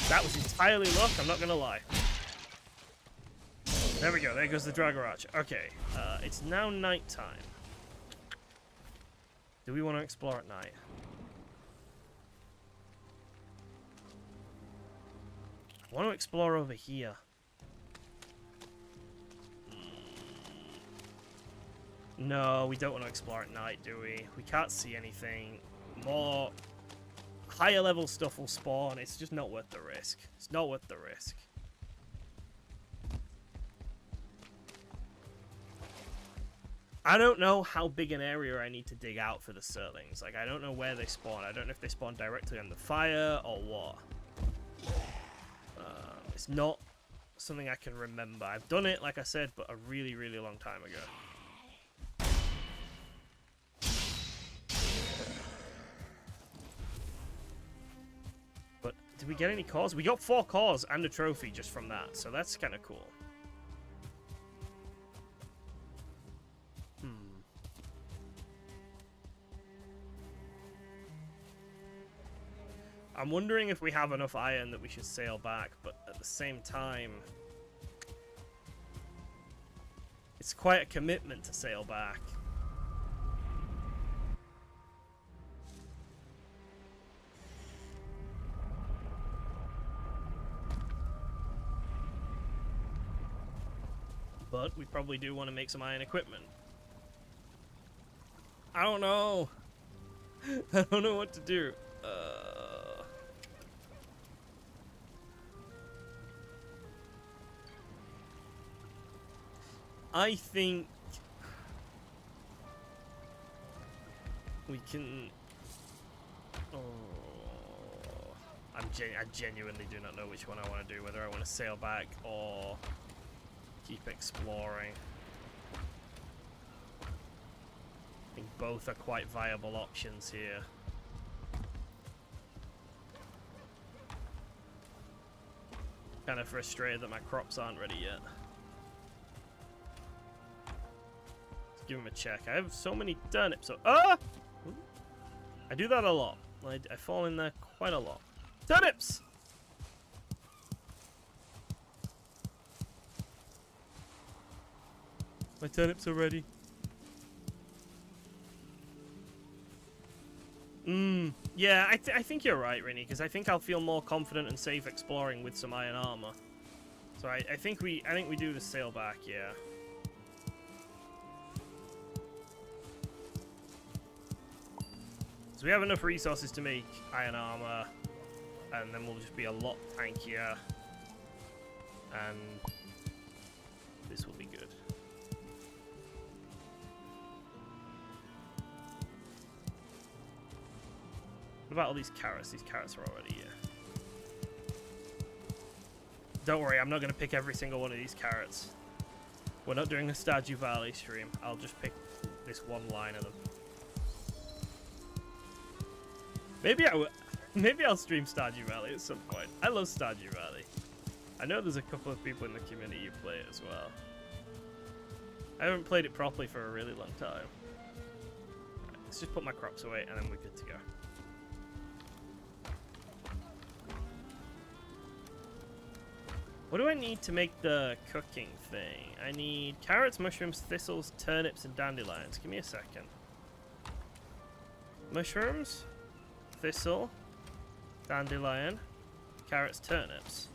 That was entirely luck, I'm not going to lie. There we go, there goes the Draga Archer. Okay, it's now night time. Do we want to explore at night? I want to explore over here. No, we don't want to explore at night, do we? We can't see anything. More higher level stuff will spawn. It's just not worth the risk. It's not worth the risk. I don't know how big an area I need to dig out for the Surlings. Like, I don't know where they spawn. I don't know if they spawn directly on the fire or what. It's not something I can remember. I've done it, like I said, but a really, really long time ago. But did we get any cores? We got 4 cores and a trophy just from that, so that's kind of cool. I'm wondering if we have enough iron that we should sail back, but at the same time, it's quite a commitment to sail back. But we probably do want to make some iron equipment. I don't know. I don't know what to do. I think we can. Oh, I genuinely do not know which one I want to do. Whether I want to sail back or keep exploring. I think both are quite viable options here. Kind of frustrated that my crops aren't ready yet. Give him a check. I have so many turnips. So, I do that a lot. I fall in there quite a lot. Turnips! My turnips are ready. Yeah, I think you're right, Rinny, because I think I'll feel more confident and safe exploring with some iron armor. So I think we do the sail back, yeah. So we have enough resources to make iron armor, and then we'll just be a lot tankier, and this will be good. What about all these carrots? These carrots are already here. Don't worry, I'm not going to pick every single one of these carrots. We're not doing a Stardew Valley stream. I'll just pick this one line of them. Maybe I'll stream Stardew Valley at some point. I love Stardew Valley. I know there's a couple of people in the community who play it as well. I haven't played it properly for a really long time. Right, let's just put my crops away and then we're good to go. What do I need to make the cooking thing? I need carrots, mushrooms, thistles, turnips, and dandelions. Give me a second. Mushrooms, thistle, dandelion, carrots, turnips. Is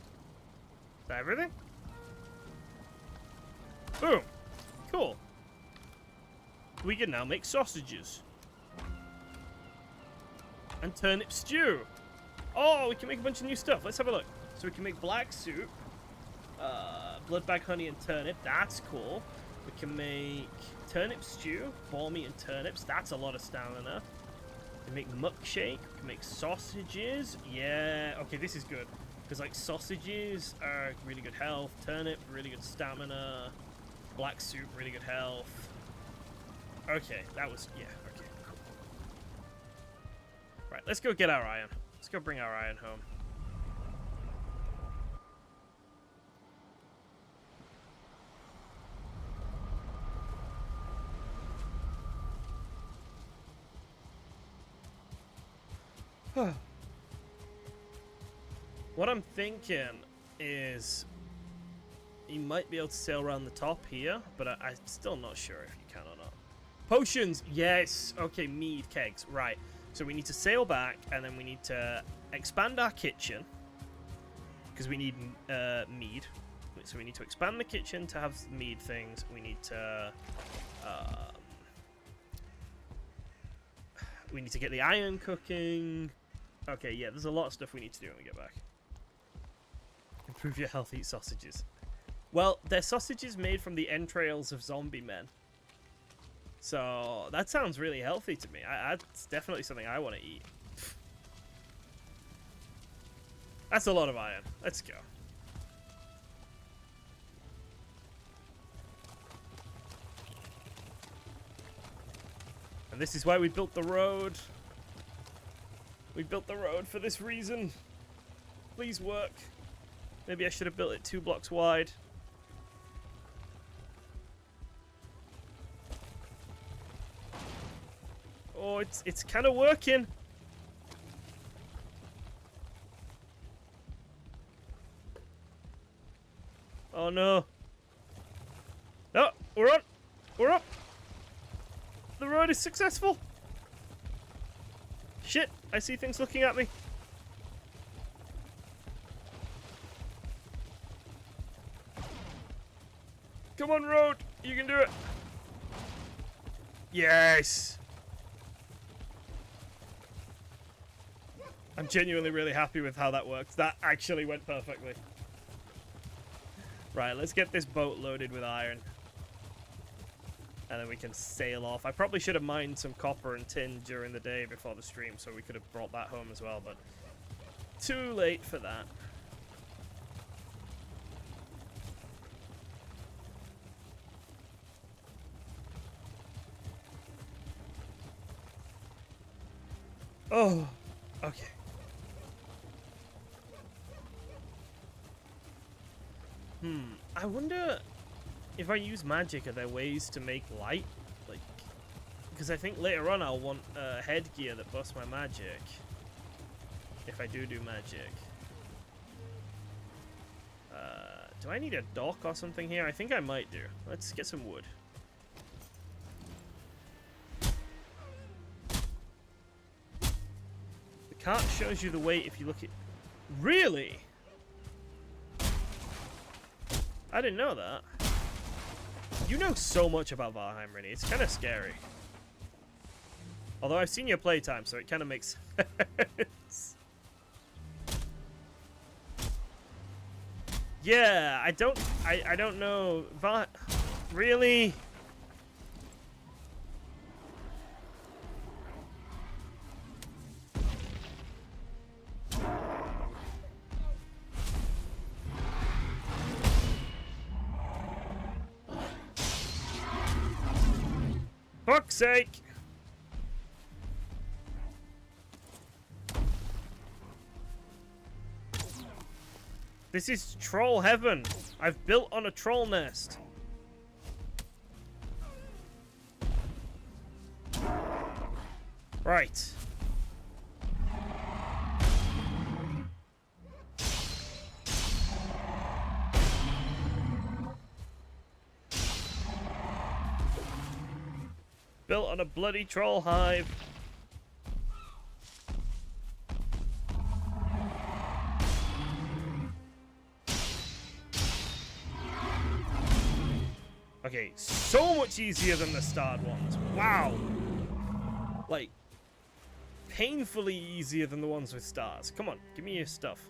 that everything? Boom! Cool. We can now make sausages. And turnip stew. Oh, we can make a bunch of new stuff. Let's have a look. So we can make black soup. Bloodbag, honey, and turnip. That's cool. We can make turnip stew, boar meat and turnips. That's a lot of stamina. We can make muck shake. We can make sausages. Yeah. Okay, this is good. Because, like, sausages are really good health. Turnip, really good stamina. Black soup, really good health. Okay, that was... Yeah, okay, cool. Right, let's go get our iron. Let's go bring our iron home. What I'm thinking is you might be able to sail around the top here, but I'm still not sure if you can or not. Potions! Yes! Okay, mead kegs. Right. So we need to sail back, and then we need to expand our kitchen, because we need mead. So we need to expand the kitchen to have mead things. We need to... we need to get the iron cooking. Okay, yeah, there's a lot of stuff we need to do when we get back. Improve your health, eat sausages. Well, they're sausages made from the entrails of zombie men. So that sounds really healthy to me. That's definitely something I want to eat. That's a lot of iron. Let's go. And this is why we built the road. We built the road for this reason. Please work. Maybe I should have built it 2 blocks wide. Oh, it's kind of working. Oh no. No, we're on. We're up. The road is successful. Shit, I see things looking at me. Come on, road. You can do it. Yes. I'm genuinely really happy with how that works. That actually went perfectly. Right, let's get this boat loaded with iron. And then we can sail off. I probably should have mined some copper and tin during the day before the stream, so we could have brought that home as well, but too late for that. Oh, okay. I wonder if I use magic, are there ways to make light? Like, because I think later on I'll want headgear that busts my magic. If I do magic. Do I need a dock or something here? I think I might do. Let's get some wood. The cart shows you the way if you look at... Really? I didn't know that. You know so much about Valheim, Rennie. It's kind of scary. Although I've seen your playtime, so it kind of makes sense. Yeah, I don't know. Really? Fuck's sake! This is troll heaven. I've built on a troll nest. Right. Built on a bloody troll hive. Okay, so much easier than the starred ones. Wow. Like, painfully easier than the ones with stars. Come on, give me your stuff.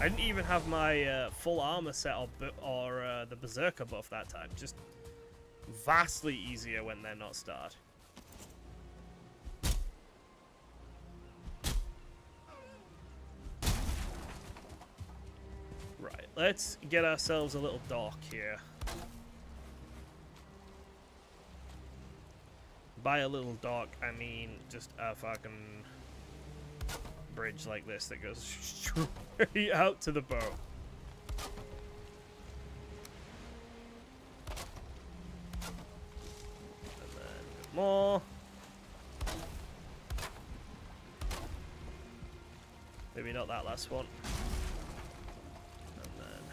I didn't even have my full armor set or the berserker buff that time. Just vastly easier when they're not starred. Right, let's get ourselves a little dock here. By a little dock, I mean just a fucking bridge like this that goes straight out to the boat. And then a bit more. Maybe not that last one. And then...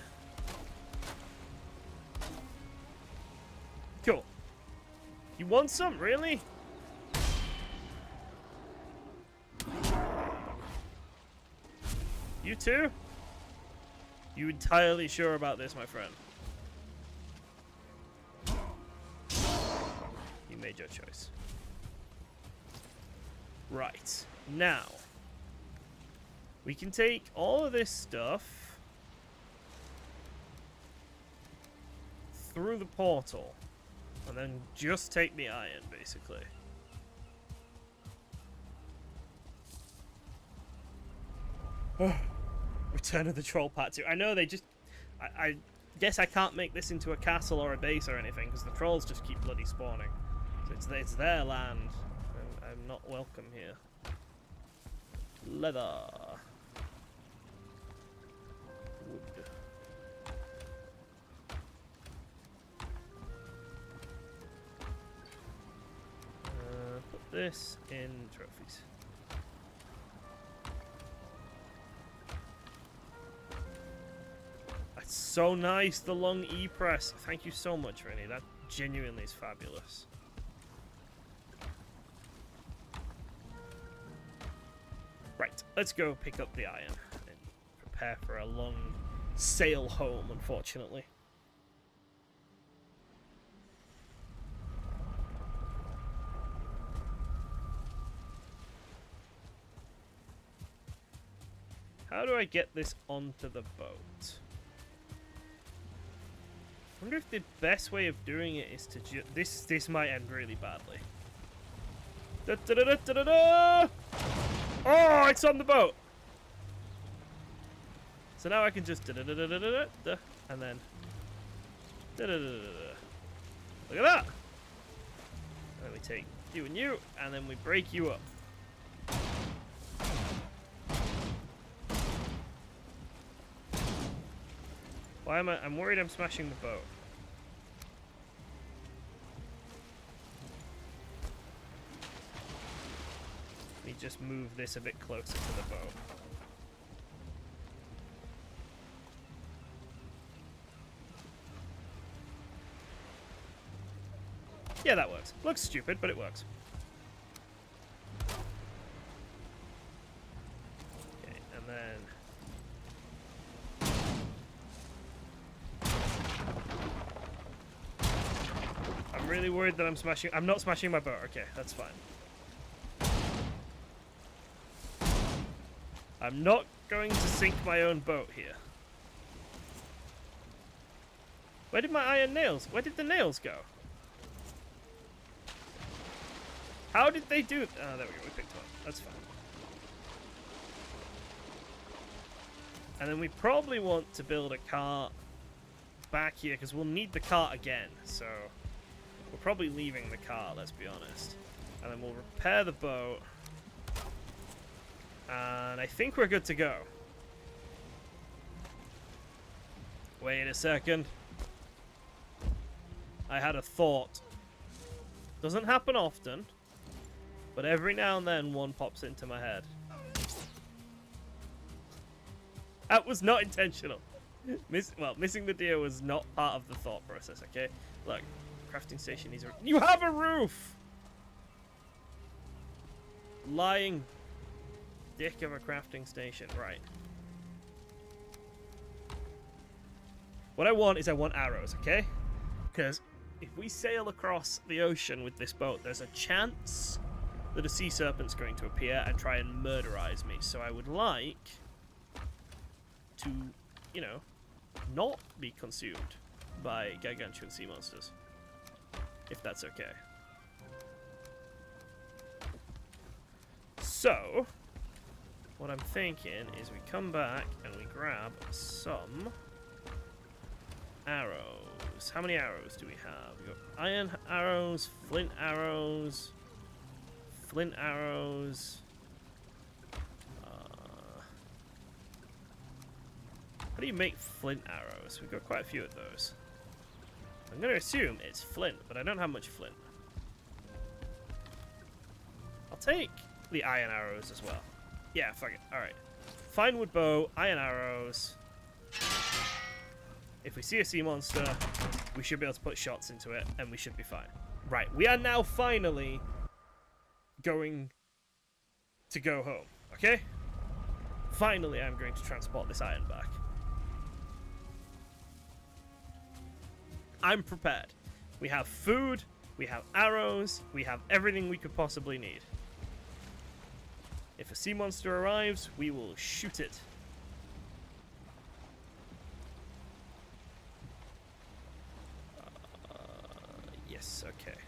Cool. You want some, really? You too? You entirely sure about this, my friend? You made your choice. Right. Now, we can take all of this stuff through the portal. And then just take the iron, basically. Return of the Troll Part 2. I know they just... I guess I can't make this into a castle or a base or anything, because the trolls just keep bloody spawning. So it's their land. I'm not welcome here. Leather. Wood. Put this in trophies. That's so nice, the long E press. Thank you so much, Rennie. That genuinely is fabulous. Right, let's go pick up the iron and prepare for a long sail home, unfortunately. How do I get this onto the boat? I wonder if the best way of doing it is to this might end really badly. Da, da, da, da, da, da. Oh, it's on the boat. So now I can just da, da, da, da, da, da, da, and then da, da, da, da, da. Look at that. And then we take you and you, and then we break you up. Why am I'm worried I'm smashing the boat. Let me just move this a bit closer to the boat. Yeah, that works. Looks stupid, but it works. Okay, and then... I'm really worried that I'm smashing... I'm not smashing my boat. Okay, that's fine. I'm not going to sink my own boat here. Where did my iron nails... Where did the nails go? How did they do... Oh, there we go. We picked them up. That's fine. And then we probably want to build a cart back here, because we'll need the cart again. So we're probably leaving the cart, let's be honest. And then we'll repair the boat. And I think we're good to go. Wait a second. I had a thought. Doesn't happen often, but every now and then one pops into my head. That was not intentional. Missing the deer was not part of the thought process, okay? Look, crafting station needs a... You have a roof! Lying dick of a crafting station. Right. What I want is I want arrows, okay? Because if we sail across the ocean with this boat, there's a chance that a sea serpent's going to appear and try and murderize me. So I would like to, you know, not be consumed by gargantuan sea monsters. If that's okay. So, what I'm thinking is we come back and we grab some arrows. How many arrows do we have? We got iron arrows, flint arrows, how do you make flint arrows? We've got quite a few of those. I'm going to assume it's flint, but I don't have much flint. I'll take the iron arrows as well. Yeah, fuck it. Alright. Fine wood bow, iron arrows. If we see a sea monster, we should be able to put shots into it, and we should be fine. Right, we are now finally going to go home, okay? Finally, I'm going to transport this iron back. I'm prepared. We have food, we have arrows, we have everything we could possibly need. If a sea monster arrives, we will shoot it. Yes, okay.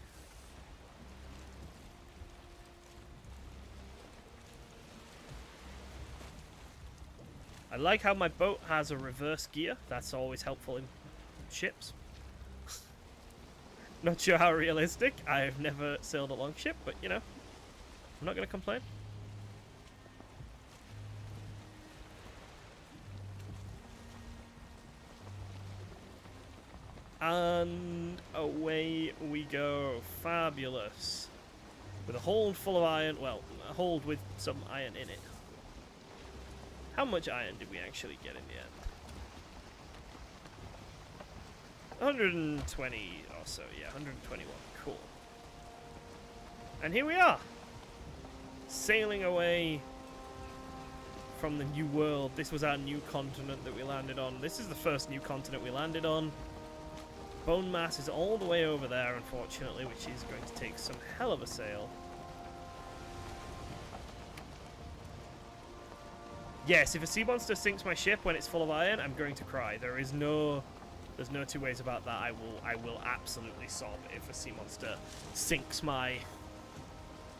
I like how my boat has a reverse gear. That's always helpful in ships. Not sure how realistic. I've never sailed a longship, but you know, I'm not going to complain. And away we go. Fabulous. With a hold full of iron. Well, a hold with some iron in it. How much iron did we actually get in the end? 120 or so. Yeah, 121. Cool. And here we are. Sailing away from the new world. This was our new continent that we landed on. This is the first new continent we landed on. Bone mass is all the way over there, unfortunately, which is going to take some hell of a sail. Yes, if a sea monster sinks my ship when it's full of iron, I'm going to cry. There's no two ways about that. I will absolutely sob if a sea monster sinks my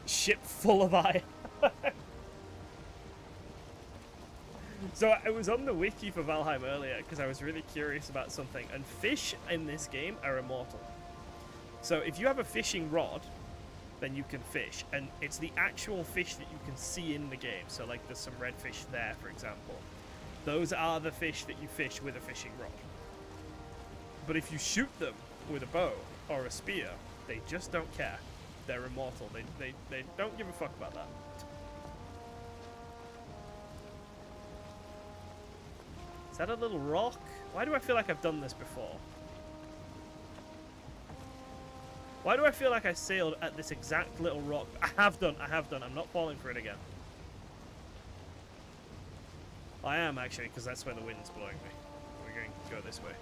ship full of iron. So I was on the wiki for Valheim earlier because I was really curious about something, and fish in this game are immortal. So if you have a fishing rod, then you can fish, and it's the actual fish that you can see in the game. So like there's some redfish there, for example. Those are the fish that you fish with a fishing rod. But if you shoot them with a bow or a spear, they just don't care. They're immortal. They don't give a fuck about that. Is that a little rock? Why do I feel like I've done this before? Why do I feel like I sailed at this exact little rock? I have done. I'm not falling for it again. I am, actually, because that's where the wind's blowing me. We're going to go this way.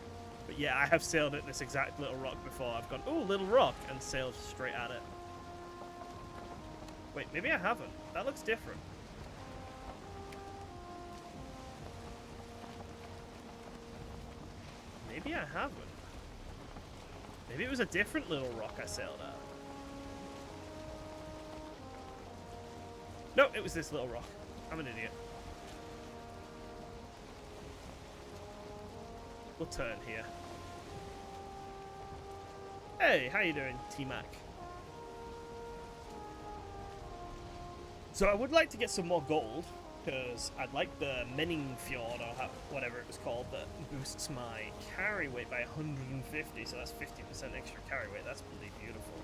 But yeah, I have sailed at this exact little rock before. I've gone, ooh, little rock, and sailed straight at it. Wait, maybe I haven't. That looks different. Maybe I haven't. Maybe it was a different little rock I sailed at. No, it was this little rock. I'm an idiot. We'll turn here. Hey, how you doing, T-Mac? So I would like to get some more gold, because I'd like the Meningfjord, or whatever it was called, that boosts my carry weight by 150, so that's 50% extra carry weight. That's really beautiful.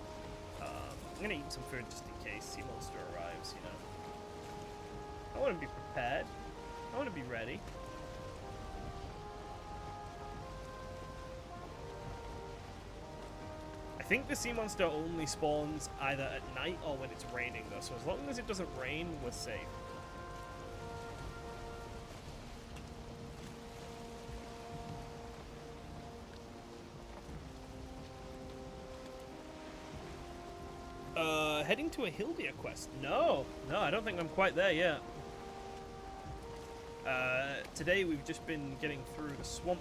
I'm going to eat some food just in case Sea Monster arrives, you know. I want to be prepared. I want to be ready. I think the Sea Monster only spawns either at night or when it's raining, though, so as long as it doesn't rain, we're safe. Heading to a Hildia quest? No, I don't think I'm quite there yet. Today we've just been getting through the swamp,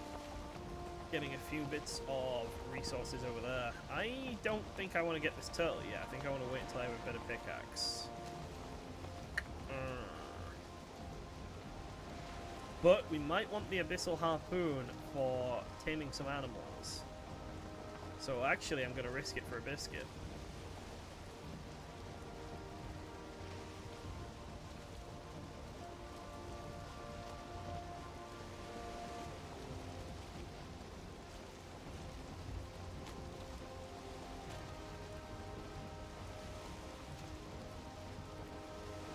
getting a few bits of resources over there. I don't think I want to get this turtle yet. I think I want to wait until I have a better pickaxe. But we might want the Abyssal Harpoon for taming some animals. So actually I'm going to risk it for a biscuit.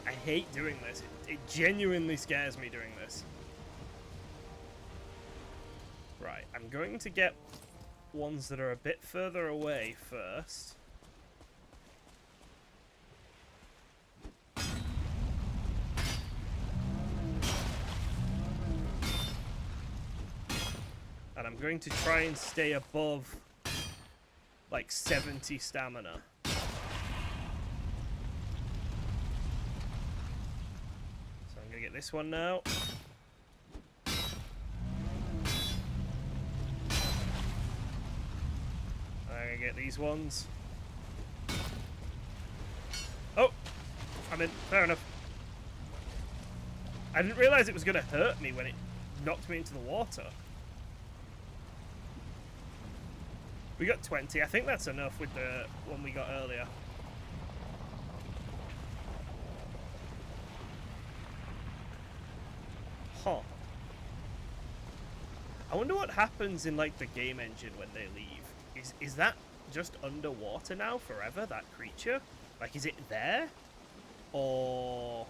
I hate doing this. It genuinely scares me doing this. Right, I'm going to get ones that are a bit further away first. And I'm going to try and stay above like 70 stamina. Get this one now. I'm gonna get these ones. Oh! I'm in. Fair enough. I didn't realise it was going to hurt me when it knocked me into the water. We got 20. I think that's enough with the one we got earlier. Huh. I wonder what happens in like the game engine when they leave. Is that just underwater now forever, that creature? Like, is it there? Or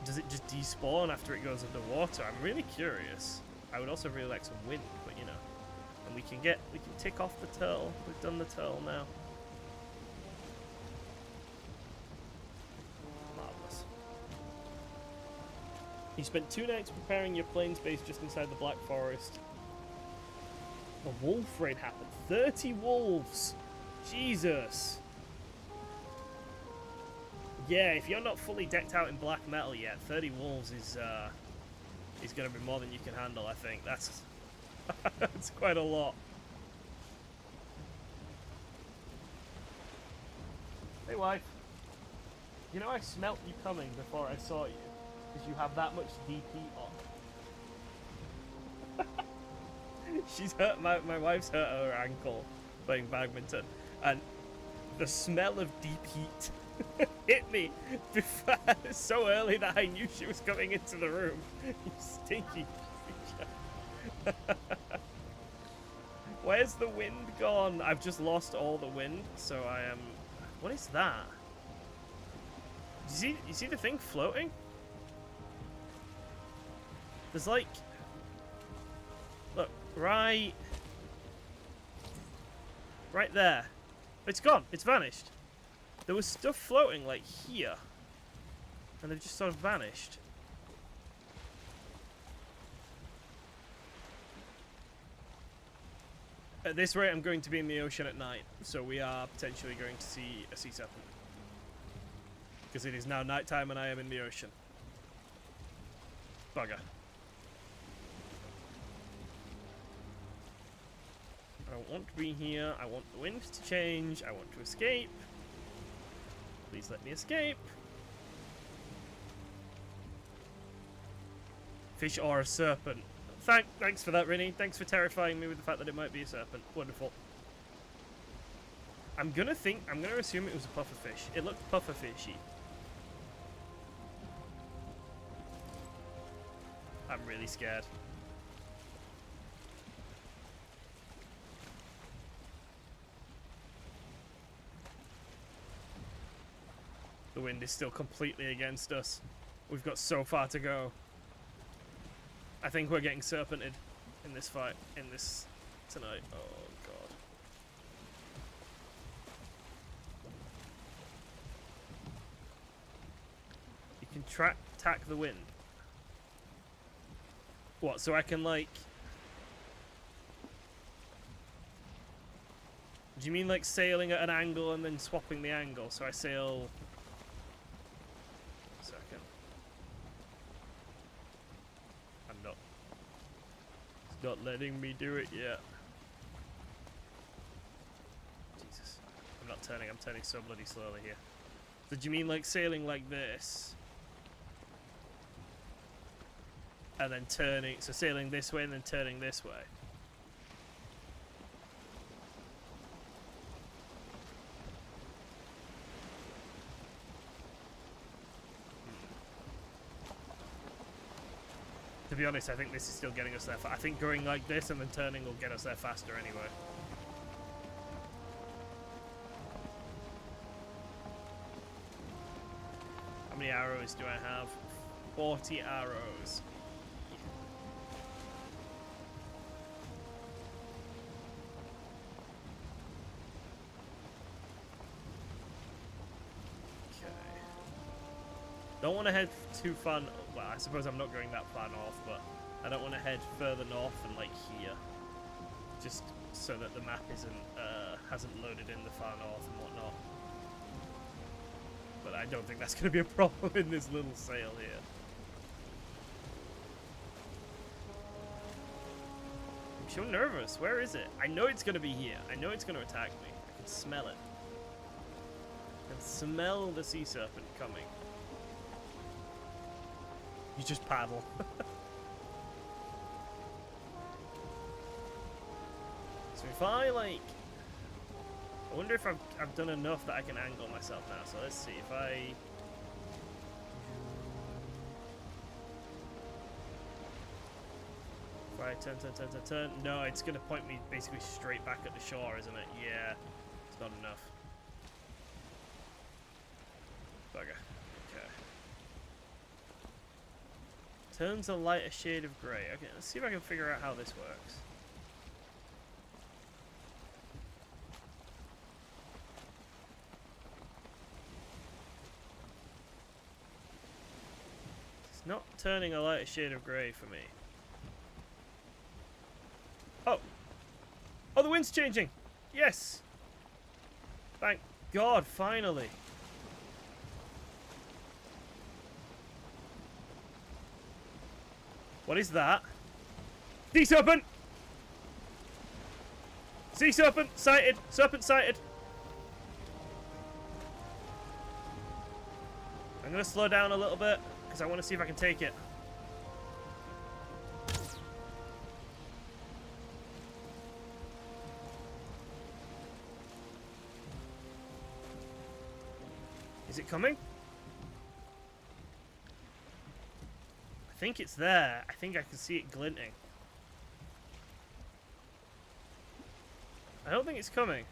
does it just despawn after it goes underwater? I'm really curious. I would also really like some wind, but you know. And we can tick off the turtle. We've done the turtle now. Marvelous. You spent 2 nights preparing your plains base just inside the Black Forest. A wolf raid happened. 30 wolves! Jesus! Yeah, if you're not fully decked out in black metal yet, 30 wolves is going to be more than you can handle, I think. That's that's quite a lot. Hey, wife. You know I smelt you coming before I saw you, because you have that much DP on. She's hurt, my wife's hurt her ankle playing badminton, and the smell of deep heat hit me before, so early that I knew she was coming into the room. You stinky creature. Where's the wind gone? I've just lost all the wind, so I am... What is that? You see the thing floating? There's like... Look, right there. It's gone. It's vanished. There was stuff floating like here, and they've just sort of vanished. At this rate, I'm going to be in the ocean at night, so we are potentially going to see a sea serpent. Because it is now nighttime and I am in the ocean. Bugger. I don't want to be here. I want the wind to change. I want to escape. Please let me escape. Fish or a serpent. Thanks for that, Rinny. Thanks for terrifying me with the fact that it might be a serpent. Wonderful. I'm gonna assume it was a pufferfish. It looked pufferfishy. I'm really scared. The wind is still completely against us. We've got so far to go. I think we're getting serpented in this fight, tonight. Oh god. You can tack the wind. What, so I can like... Do you mean like sailing at an angle and then swapping the angle? So I sail... Not letting me do it yet. Jesus. I'm not turning, I'm turning so bloody slowly here. So do you mean like sailing like this? And then turning, so sailing this way and then turning this way? To be honest, I think this is still getting us there. I think going like this and then turning will get us there faster anyway. How many arrows do I have? 40 arrows. Okay. Don't want to head too far. Well, I suppose I'm not going that far north, but I don't want to head further north than like here, just so that the map hasn't loaded in the far north and whatnot. But I don't think that's going to be a problem in this little sail here. I'm so nervous. Where is it? I know it's gonna be here. I know it's gonna attack me. I can smell it. I can smell the sea serpent coming. You just paddle. So if I like, I wonder if I've done enough that I can angle myself now. So let's see if I. Right, turn. No, it's gonna point me basically straight back at the shore, isn't it? Yeah, it's not enough. Bugger. Okay. Turns a lighter shade of grey. Okay, let's see if I can figure out how this works. It's not turning a lighter shade of grey for me. Oh! Oh, the wind's changing! Yes! Thank God, finally! What is that? Sea serpent! Sea serpent sighted! Serpent sighted! I'm gonna slow down a little bit, because I want to see if I can take it. Is it coming? I think it's there. I think I can see it glinting. I don't think it's coming.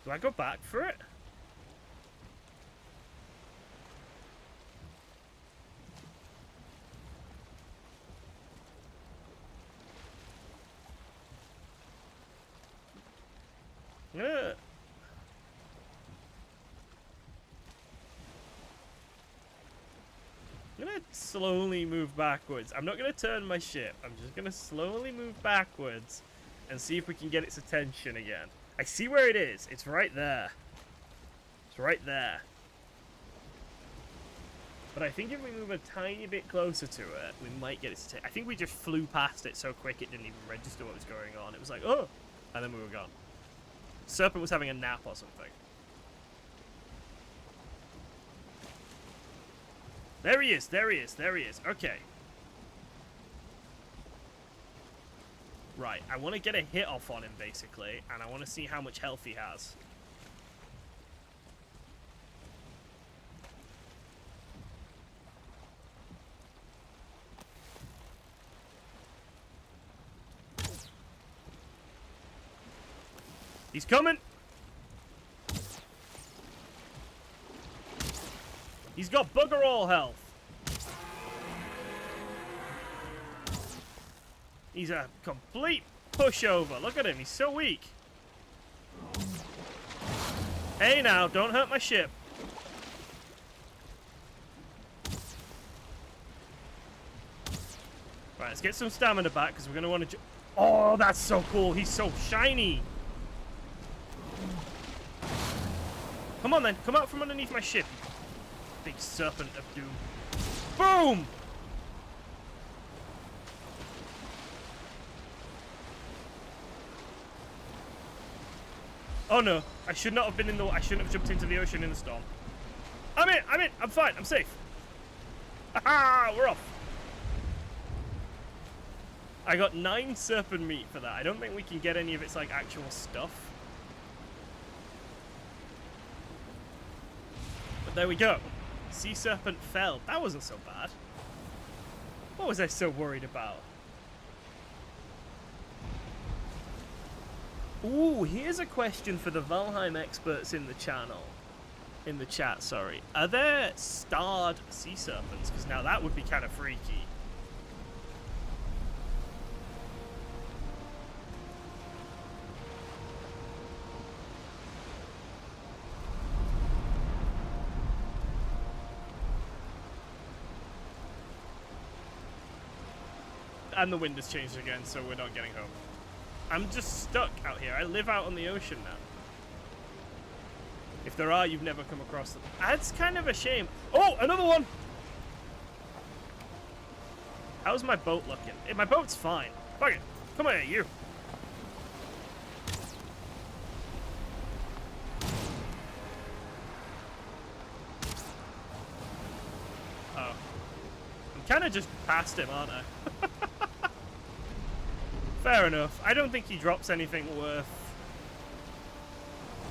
Do I go back for it? I'm gonna slowly move backwards. I'm not gonna turn my ship. I'm just gonna slowly move backwards and see if we can get its attention again. I see where it is. It's right there. It's right there. But I think if we move a tiny bit closer to it, we might get its attention. I think we just flew past it so quick it didn't even register what was going on. It was like, oh! And then we were gone. Serpent was having a nap or something. There he is, there he is, there he is. Okay. Right, I want to get a hit off on him, basically, and I want to see how much health he has. He's coming! He's got bugger all health. He's a complete pushover. Look at him. He's so weak. Hey now, don't hurt my ship. Right, let's get some stamina back because we're going to want to... Oh, that's so cool. He's so shiny. Come on then. Come out from underneath my ship. Big serpent of doom. Boom! Oh no, I should not have been in the... I shouldn't have jumped into the ocean in the storm. I'm in, I'm fine, I'm safe. Haha, we're off. I got 9 serpent meat for that. I don't think we can get any of its, like, actual stuff. But there we go. Sea serpent fell. That wasn't so bad. What was I so worried about? Ooh, here's a question for the Valheim experts in the channel. In the chat, sorry. Are there starred sea serpents? Because now that would be kind of freaky. And the wind has changed again, so we're not getting home. I'm just stuck out here. I live out on the ocean now. If there are, you've never come across them. That's kind of a shame. Oh, another one! How's my boat looking? Hey, my boat's fine. Fuck it. Come on, you. Oh. I'm kind of just past him, aren't I? Fair enough. I don't think he drops anything worth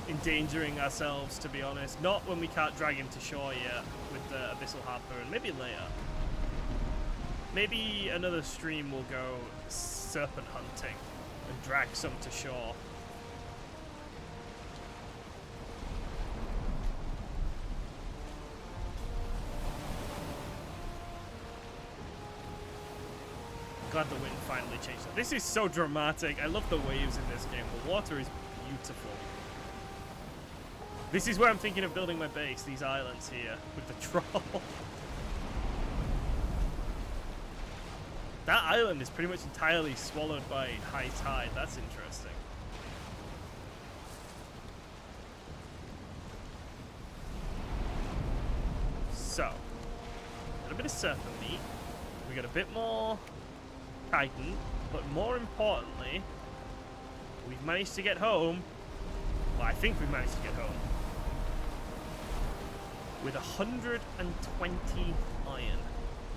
endangering ourselves, to be honest. Not when we can't drag him to shore yet with the Abyssal Harpoon. Maybe later. Maybe another stream will go serpent hunting and drag some to shore. Glad the wind finally changed. This is so dramatic. I love the waves in this game. The water is beautiful. This is where I'm thinking of building my base, these islands here, with the troll. That island is pretty much entirely swallowed by high tide. That's interesting. So, got a bit of serpent meat. We got a bit more chitin, but more importantly, we've managed to get home. Well, I think we've managed to get home with 120 iron.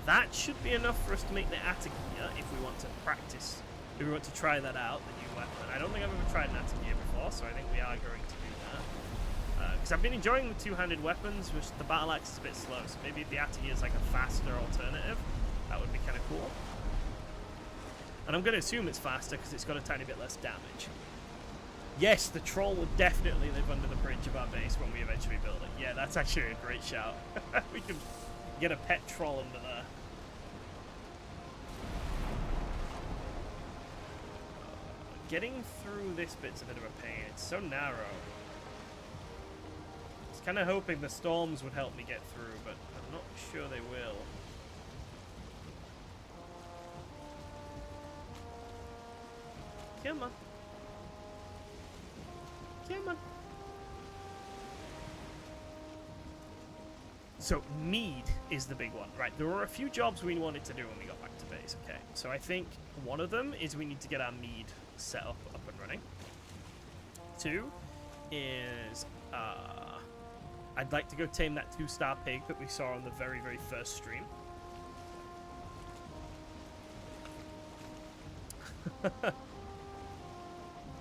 That should be enough for us to make the Atakia if we want to practice, if we want to try that out, the new weapon. I don't think I've ever tried an Atakia before, so I think we are going to do that. Because I've been enjoying the two-handed weapons, which the battle axe is a bit slow, so maybe if the Atakia is like a faster alternative, that would be kind of cool. And I'm going to assume it's faster because it's got a tiny bit less damage. Yes, the troll would definitely live under the bridge of our base when we eventually build it. Yeah, that's actually a great shout. We can get a pet troll under there. Getting through this bit's a bit of a pain. It's so narrow. I was kind of hoping the storms would help me get through, but I'm not sure they will. Come on. Come on. So, mead is the big one. Right, there were a few jobs we wanted to do when we got back to base, okay? So I think one of them is we need to get our mead set up and running. Two is, I'd like to go tame that 2-star pig that we saw on the very, very first stream.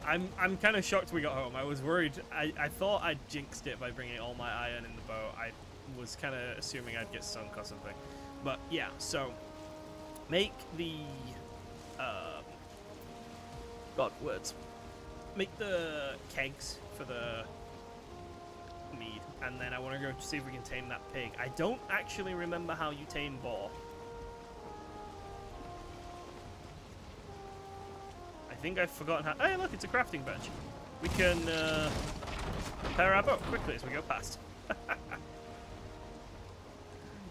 I'm kind of shocked we got home. I was worried. I thought I'd jinxed it by bringing all my iron in the boat. I was kind of assuming I'd get sunk or something. But yeah, so make the God words. Make the kegs for the mead, and then I want to go see if we can tame that pig. I don't actually remember how you tame boar. I think I've forgotten how. Hey, look, it's a crafting bench. We can repair our boat quickly as we go past.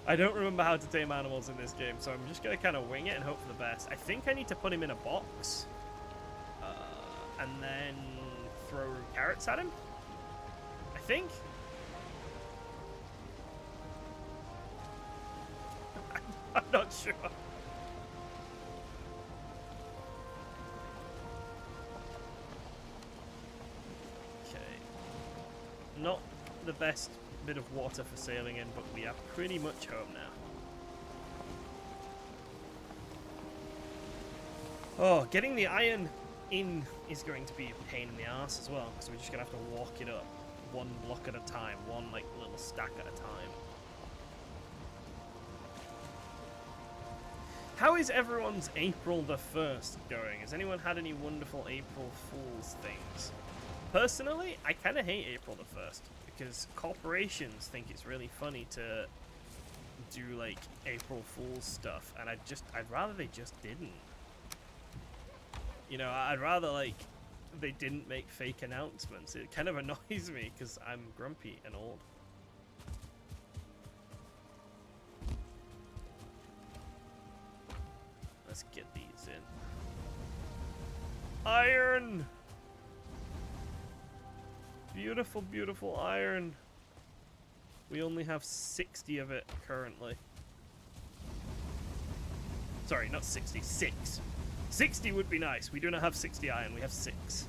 I don't remember how to tame animals in this game, so I'm just going to kind of wing it and hope for the best. I think I need to put him in a box and then throw carrots at him. I think. I'm not sure. Not the best bit of water for sailing in, but we are pretty much home now. Oh, getting the iron in is going to be a pain in the ass as well, because we're just going to have to walk it up one block at a time, one like little stack at a time. How is everyone's April the 1st going? Has anyone had any wonderful April Fool's things? Personally, I kind of hate April the 1st because corporations think it's really funny to do like April Fool's stuff, and I'd rather they just didn't. You know, I'd rather like they didn't make fake announcements. It kind of annoys me because I'm grumpy and old. Let's get these in. Iron! Beautiful, beautiful iron. We only have 60 of it currently. Sorry, not 60, 6. 60 would be nice. We do not have 60 iron, we have 6.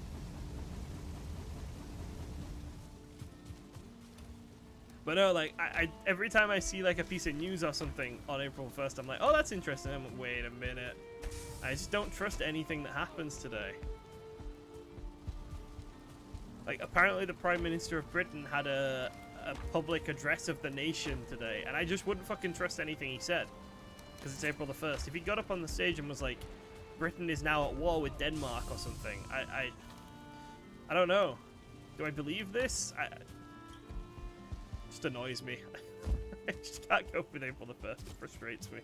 But no, like, I every time I see like a piece of news or something on April 1st, I'm like, oh, that's interesting. I'm like, wait a minute. I just don't trust anything that happens today. Like, apparently the Prime Minister of Britain had a public address of the nation today, and I just wouldn't fucking trust anything he said. Because it's April the 1st. If he got up on the stage and was like, Britain is now at war with Denmark or something, I don't know. Do I believe this? Just annoys me. I just can't cope with April the 1st. It frustrates me.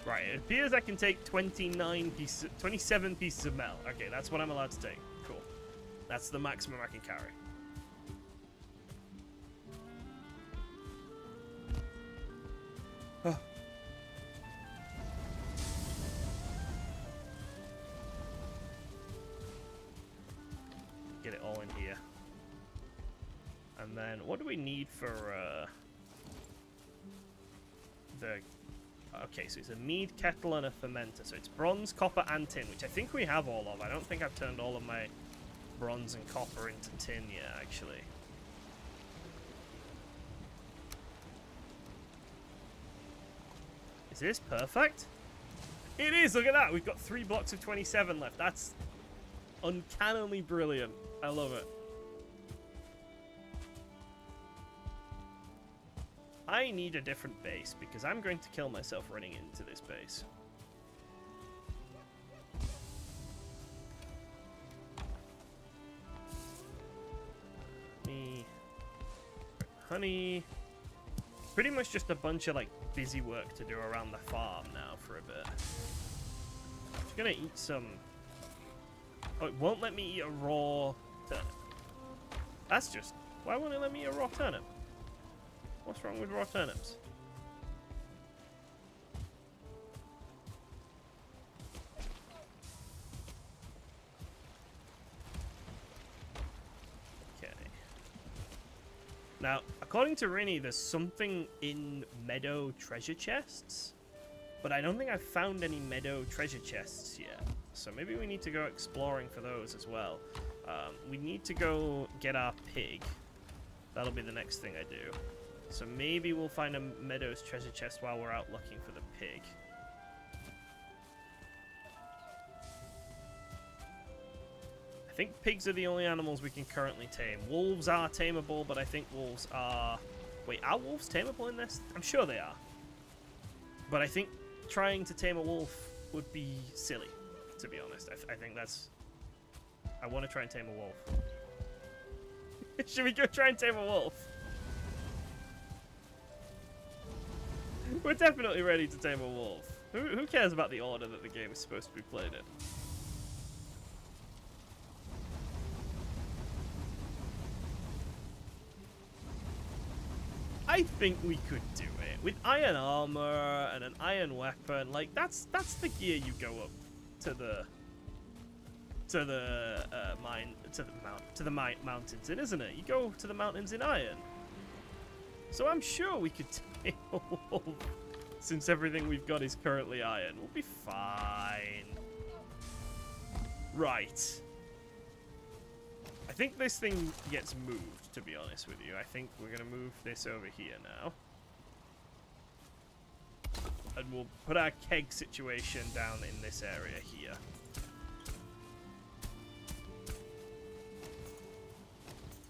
Right, it appears I can take 27 pieces of metal. Okay, that's what I'm allowed to take. Cool. That's the maximum I can carry. Oh. Get it all in here. And then, what do we need for the... Okay, so it's a mead kettle and a fermenter. So it's bronze, copper, and tin, which I think we have all of. I don't think I've turned all of my bronze and copper into tin yet, actually. Is this perfect? It is! Look at that! We've got 3 blocks of 27 left. That's uncannily brilliant. I love it. I need a different base because I'm going to kill myself running into this base. Honey. Pretty much just a bunch of like busy work to do around the farm now for a bit. I'm just gonna eat some. Oh, it won't let me eat a raw turnip. That's just. Why won't it let me eat a raw turnip? What's wrong with raw turnips? Okay. Now, according to Rini, there's something in meadow treasure chests, but I don't think I've found any meadow treasure chests yet. So maybe we need to go exploring for those as well. We need to go get our pig. That'll be the next thing I do. So maybe we'll find a Meadows treasure chest while we're out looking for the pig. I think pigs are the only animals we can currently tame. Wolves are tameable, but I think wolves are... Wait, are wolves tameable in this? I'm sure they are. But I think trying to tame a wolf would be silly, to be honest. I think that's... I want to try and tame a wolf. Should we go try and tame a wolf? We're definitely ready to tame a wolf. Who cares about the order that the game is supposed to be played in? I think we could do it with iron armor and an iron weapon. Like that's the gear you go up to the mountains in, isn't it? You go to the mountains in iron. So I'm sure we could tame a wolf. Since everything we've got is currently iron, we'll be fine. Right. I think this thing gets moved, to be honest with you. I think we're going to move this over here now. And we'll put our keg situation down in this area here.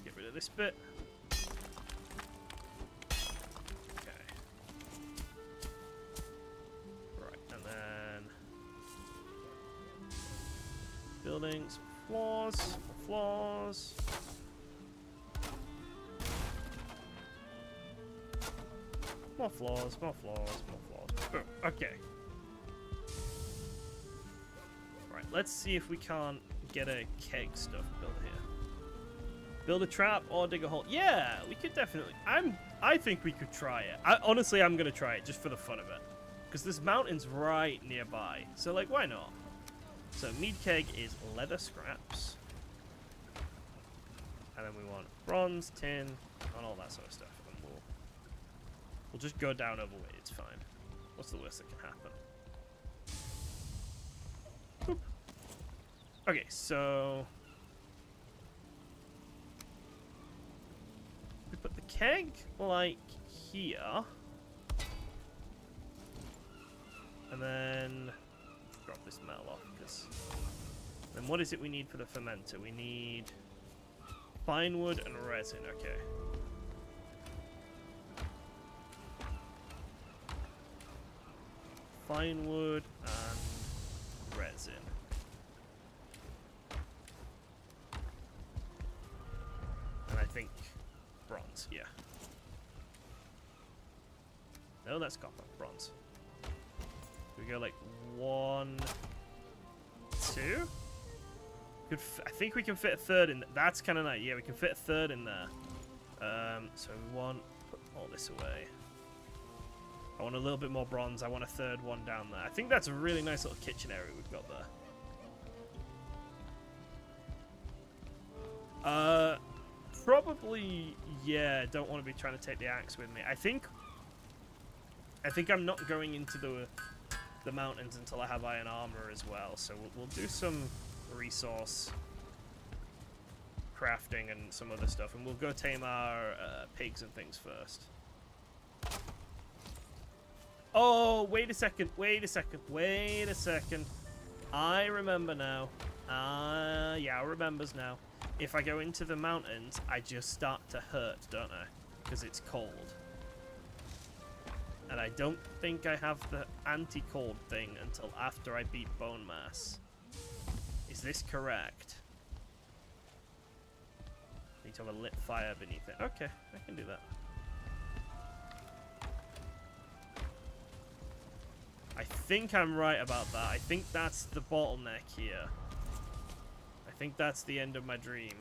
Get rid of this bit. Buildings, floors, floors. More floors, more floors, more floors. Boom. Okay. Right, let's see if we can't get a keg stuff built here. Build a trap or dig a hole. Yeah, we could definitely. I think we could try it. Honestly, I'm gonna try it just for the fun of it, because this mountain's right nearby. So like, why not? So mead keg is leather scraps, and then we want bronze, tin, and all that sort of stuff. And we'll just go down overweight. It's fine. What's the worst that can happen? Boop. Okay, so we put the keg like here, and then drop this metal off. Because then what is it we need for the fermenter? We need fine wood and resin. Okay. Fine wood and resin. And I think bronze, yeah. No, that's copper. Bronze. We go like 1, 2. I think we can fit a third in. That's kind of nice. Yeah, we can fit a third in there. So we want put all this away. I want a little bit more bronze. I want a third one down there. I think that's a really nice little kitchen area we've got there. Probably, yeah. Don't want to be trying to take the axe with me. I think I'm not going into the mountains until I have iron armor as well. So we'll do some resource crafting and some other stuff, and we'll go tame our pigs and things first. Oh, wait a second. I remember now. Yeah, I remembers now. If I go into the mountains, I just start to hurt, don't I? Because it's cold. And I don't think I have the anti-cold thing until after I beat bone mass. Is this correct? Need to have a lit fire beneath it. Okay, I can do that. I think I'm right about that. I think that's the bottleneck here. I think that's the end of my dream.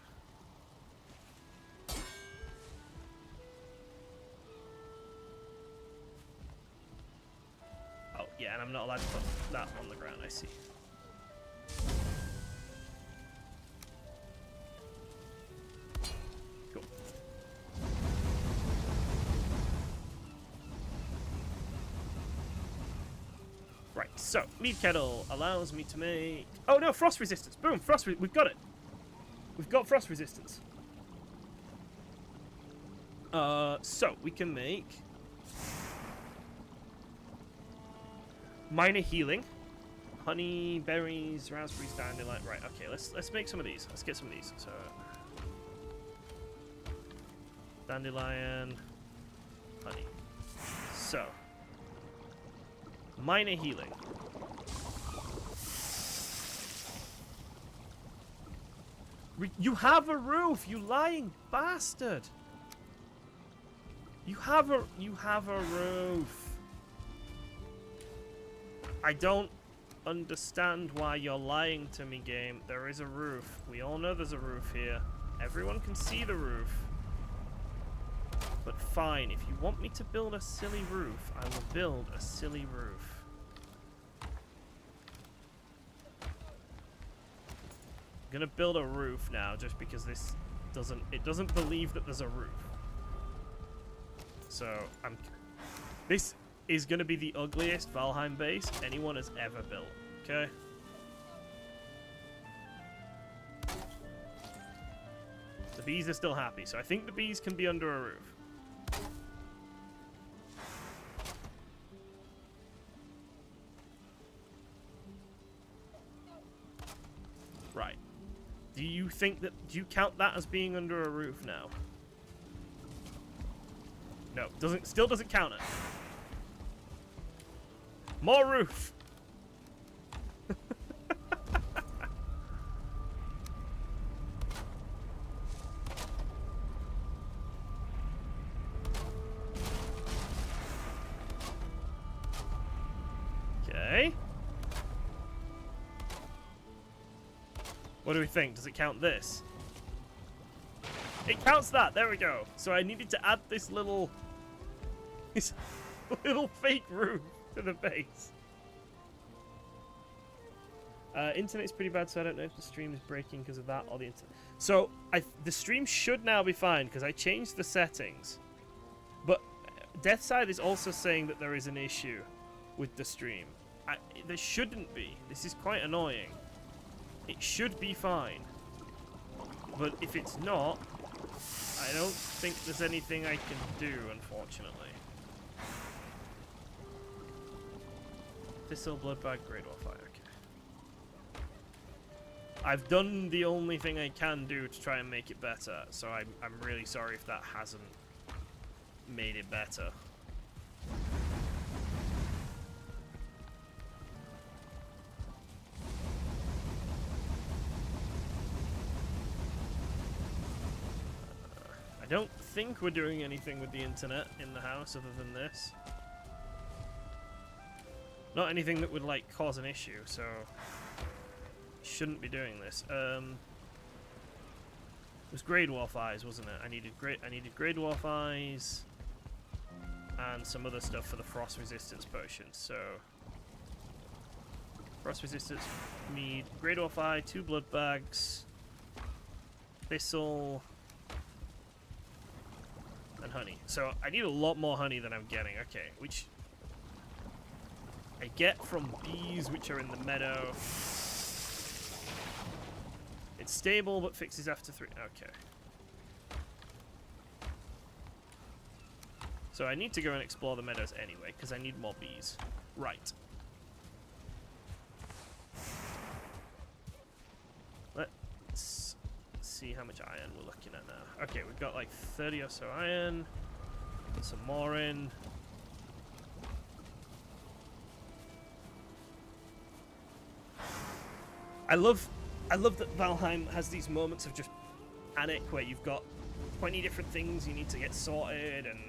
Oh, yeah, and I'm not allowed to put that on the ground, I see. Cool. Right, so, mead kettle allows me to make... Oh no, frost resistance! Boom, we've got it! We've got frost resistance. So, we can make... minor healing. Honey, berries, raspberries, dandelion. Right, okay, let's make some of these. Let's get some of these. So, dandelion, honey. So, minor healing. You have a roof, you lying bastard. You have a roof. I don't understand why you're lying to me, game. There is a roof. We all know there's a roof here. Everyone can see the roof. But fine, if you want me to build a silly roof, I will build a silly roof. I'm gonna build a roof now just because this doesn't believe that there's a roof. So this is gonna be the ugliest Valheim base anyone has ever built, okay? The bees are still happy, so I think the bees can be under a roof. Right. Do you count that as being under a roof now? No, still doesn't count it. More roof. Okay. What do we think? Does it count this? It counts that. There we go. So I needed to add this little fake roof to the base. Internet's pretty bad, so I don't know if the stream is breaking because of that or the internet. So the stream should now be fine because I changed the settings. But Deathside is also saying that there is an issue with the stream. There shouldn't be. This is quite annoying. It should be fine. But if it's not, I don't think there's anything I can do, unfortunately. Thistle, Bloodbag, Great Warfire. Okay. I've done the only thing I can do to try and make it better, so I'm really sorry if that hasn't made it better. I don't think we're doing anything with the internet in the house other than this. Not anything that would like cause an issue, so shouldn't be doing this. It was Grey Dwarf Eyes, wasn't it? I needed Grey Dwarf Eyes and some other stuff for the frost resistance potions. So frost resistance, need Grey Dwarf Eye, 2 blood bags, thistle, and honey. So I need a lot more honey than I'm getting. Okay, which I get from bees which are in the meadow. It's stable but fixes after 3. Okay. So I need to go and explore the meadows anyway because I need more bees. Right. Let's see how much iron we're looking at now. Okay, we've got like 30 or so iron. Put some more in. I love that Valheim has these moments of just panic where you've got 20 different things you need to get sorted, and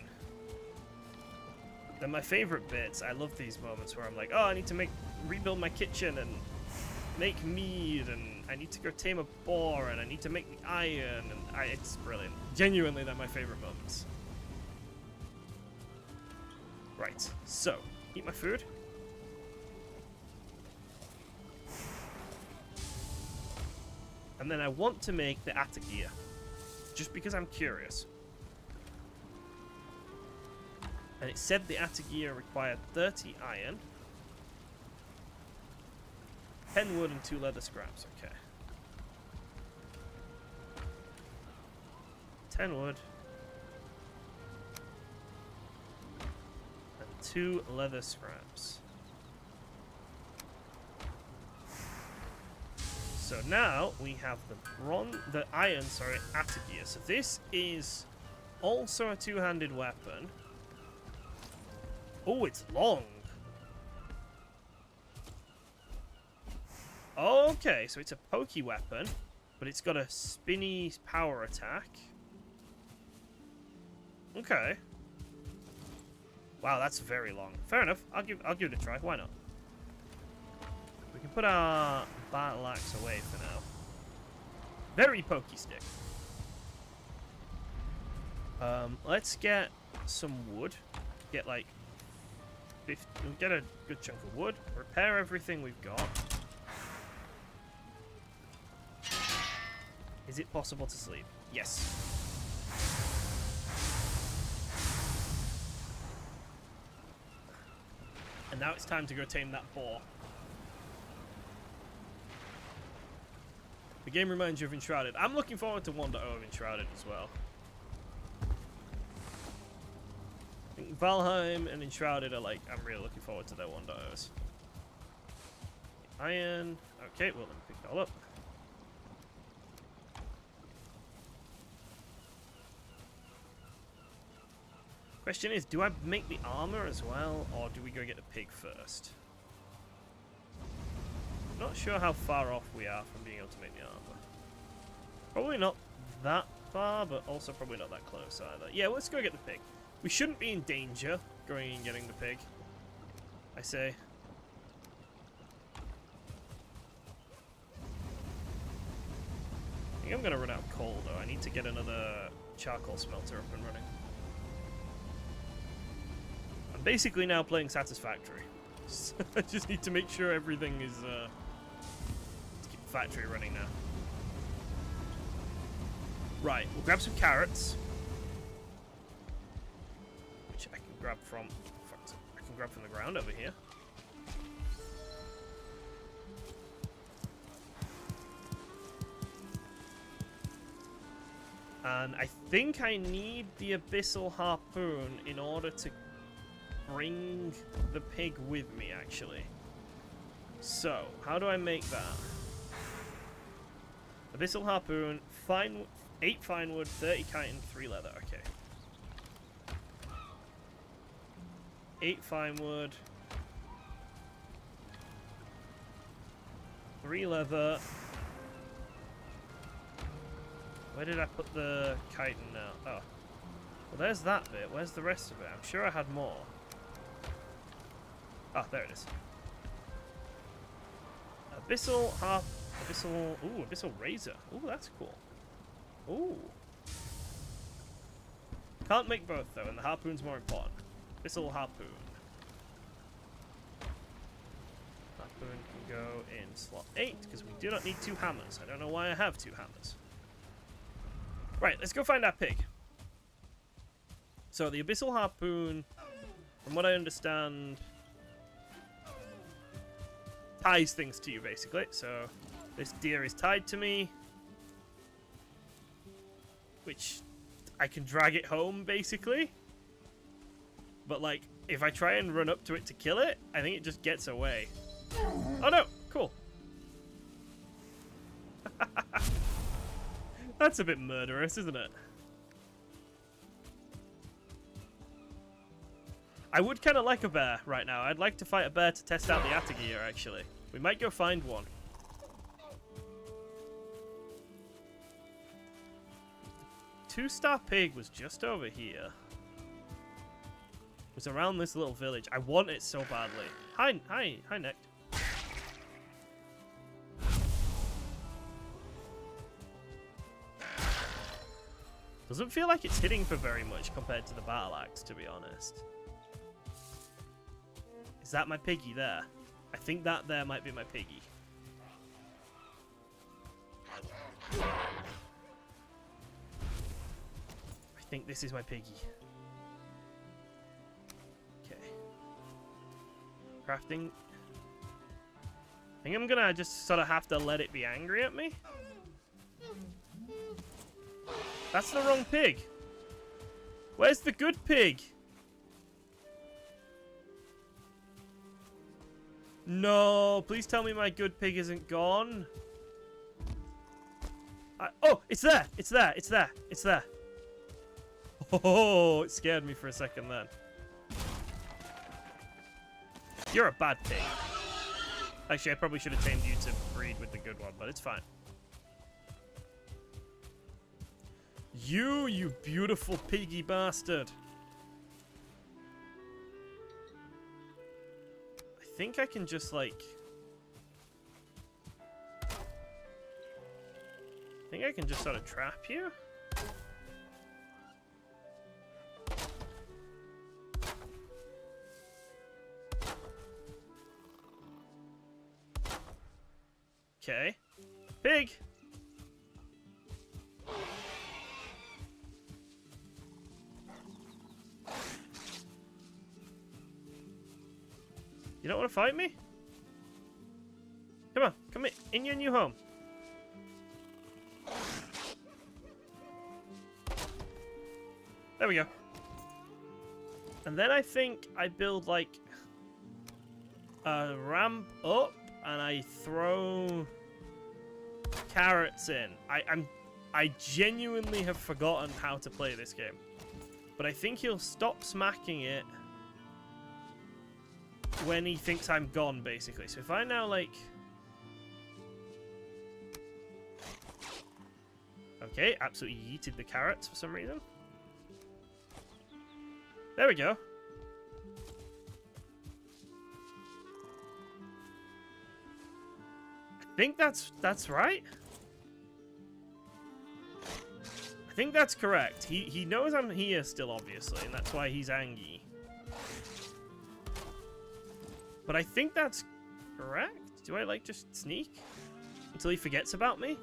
they're my favorite bits. I love these moments where I'm like, oh, I need to rebuild my kitchen and make mead, and I need to go tame a boar, and I need to make the iron, and it's brilliant. Genuinely, they're my favorite moments. Right, so, eat my food. And then I want to make the Atagear, just because I'm curious. And it said the Atagear required 30 iron, 10 wood, and 2 leather scraps. Okay. 10 wood. And 2 leather scraps. So now we have the iron, Atagear. So this is also a two-handed weapon. Oh, it's long. Okay, so it's a pokey weapon, but it's got a spinny power attack. Okay. Wow, that's very long. Fair enough. I'll give it a try. Why not? We can put our battle axe away for now. Very pokey stick. Let's get some wood. Get like 50. We'll get a good chunk of wood. Repair everything we've got. Is it possible to sleep? Yes. And now it's time to go tame that boar. The game reminds you of Enshrouded. I'm looking forward to 1.0 of Enshrouded as well. I think Valheim and Enshrouded are like, I'm really looking forward to their 1.0s. Iron. Okay, well, let me pick it all up. Question is, do I make the armor as well, or do we go get the pig first? Not sure how far off we are from being able to make the armor. Probably not that far, but also probably not that close either. Yeah, let's go get the pig. We shouldn't be in danger going and getting the pig, I say. think I'm gonna run out of coal though. I need to get another charcoal smelter up and running. I'm basically now playing Satisfactory. So I just need to make sure everything is let's keep the factory running now. Right, we'll grab some carrots. Which I can grab from the ground over here. And I think I need the abyssal harpoon in order to bring the pig with me, actually. So, how do I make that? Abyssal harpoon, 8 fine wood, 30 chitin, 3 leather. Okay. 8 fine wood, 3 leather. Where did I put the chitin now? Oh. Well, there's that bit. Where's the rest of it? I'm sure I had more. Ah, there it is. Abyssal abyssal razor. Ooh, that's cool. Ooh. Can't make both though, and the harpoon's more important. Abyssal harpoon. Harpoon can go in slot 8 because we do not need 2 hammers. I don't know why I have 2 hammers. Right, let's go find our pig. So the abyssal harpoon, from what I understand, ties things to you basically. So this deer is tied to me, which I can drag it home basically. But like, if I try and run up to it to kill it, I think it just gets away. Oh no! Cool. That's a bit murderous, isn't it? I would kind of like a bear right now. I'd like to fight a bear to test out the Atagear, actually. We might go find one. Two-star pig was just over here. It was around this little village. I want it so badly. Hi, Neck. Doesn't feel like it's hitting for very much compared to the battle axe, to be honest. Is that my piggy there? I think that there might be my piggy. I think this is my piggy. Okay. Crafting. I think I'm gonna just sort of have to let it be angry at me. That's the wrong pig. Where's the good pig? No, please tell me my good pig isn't gone. Oh, it's there. It's there. It's there. It's there. Oh, it scared me for a second then. You're a bad pig. Actually, I probably should have tamed you to breed with the good one, but it's fine. You beautiful piggy bastard. I think I can just, like... I think I can just sort of trap you. Okay. Pig! You don't want to fight me? Come on, come in your new home. There we go. And then I think I build like a ramp up and I throw carrots in. I genuinely have forgotten how to play this game. But I think he'll stop smacking it when he thinks I'm gone, basically. So if I now, like... Okay, absolutely yeeted the carrots for some reason. There we go. I think that's right. I think that's correct. He knows I'm here still, obviously, and that's why he's angry. But I think that's correct. Do I, like, just sneak until he forgets about me?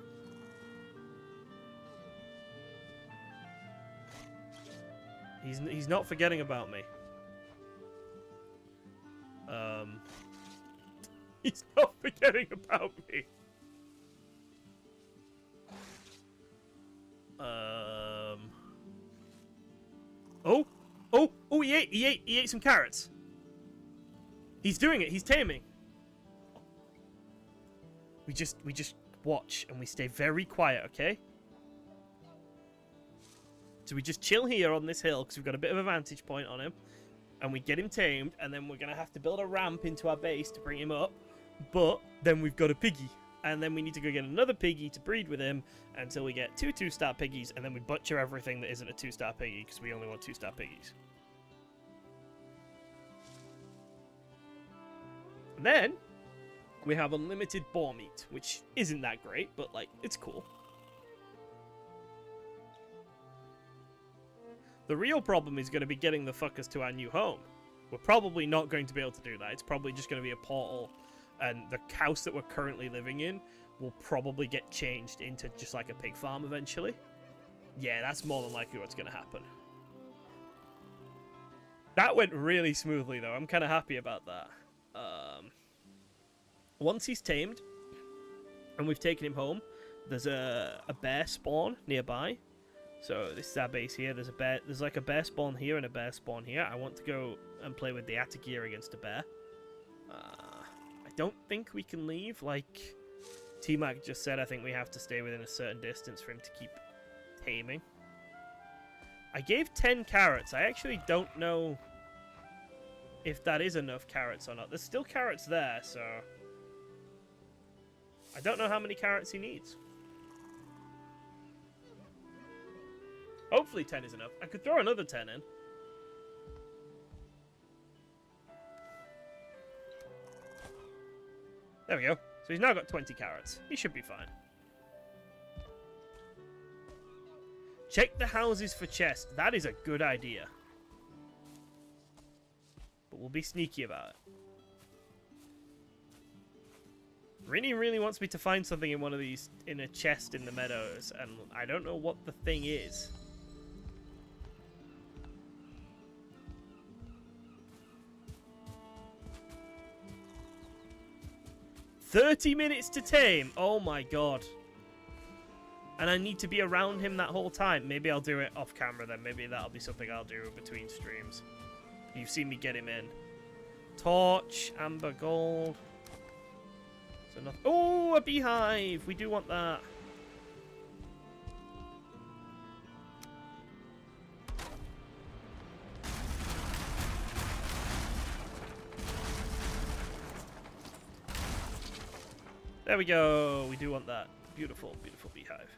He's not forgetting about me. He's not forgetting about me. Oh, he ate some carrots. He's doing it. He's taming. We just watch and we stay very quiet, okay? So we just chill here on this hill because we've got a bit of a vantage point on him, and we get him tamed, and then we're gonna have to build a ramp into our base to bring him up. But then we've got a piggy, and then we need to go get another piggy to breed with him until we get two 2-star piggies, and then we butcher everything that isn't a 2-star piggy because we only want 2-star piggies. And then we have unlimited boar meat, which isn't that great, but like it's cool. The real problem is going to be getting the fuckers to our new home. We're probably not going to be able to do that. It's probably just going to be a portal, and the house that we're currently living in will probably get changed into just like a pig farm eventually. Yeah, that's more than likely what's going to happen. That went really smoothly, though. I'm kind of happy about that. Once he's tamed, and we've taken him home, there's a bear spawn nearby. So this is our base here. There's a bear. There's like a bear spawn here and a bear spawn here. I want to go and play with the Atagear against a bear. I don't think we can leave. Like T-Mac just said, I think we have to stay within a certain distance for him to keep taming. I gave 10 carrots. I actually don't know if that is enough carrots or not. There's still carrots there, so I don't know how many carrots he needs. Hopefully 10 is enough. I could throw another 10 in. There we go. So he's now got 20 carrots. He should be fine. Check the houses for chests. That is a good idea. But we'll be sneaky about it. Rini really wants me to find something in one of these, in a chest in the meadows, and I don't know what the thing is. "30 minutes to tame." Oh my god. And I need to be around him that whole time. Maybe I'll do it off camera then. Maybe that'll be something I'll do between streams. You've seen me get him in. Torch, amber gold. So nothing. Oh, a beehive. We do want that. There we go. We do want that. Beautiful, beautiful beehive.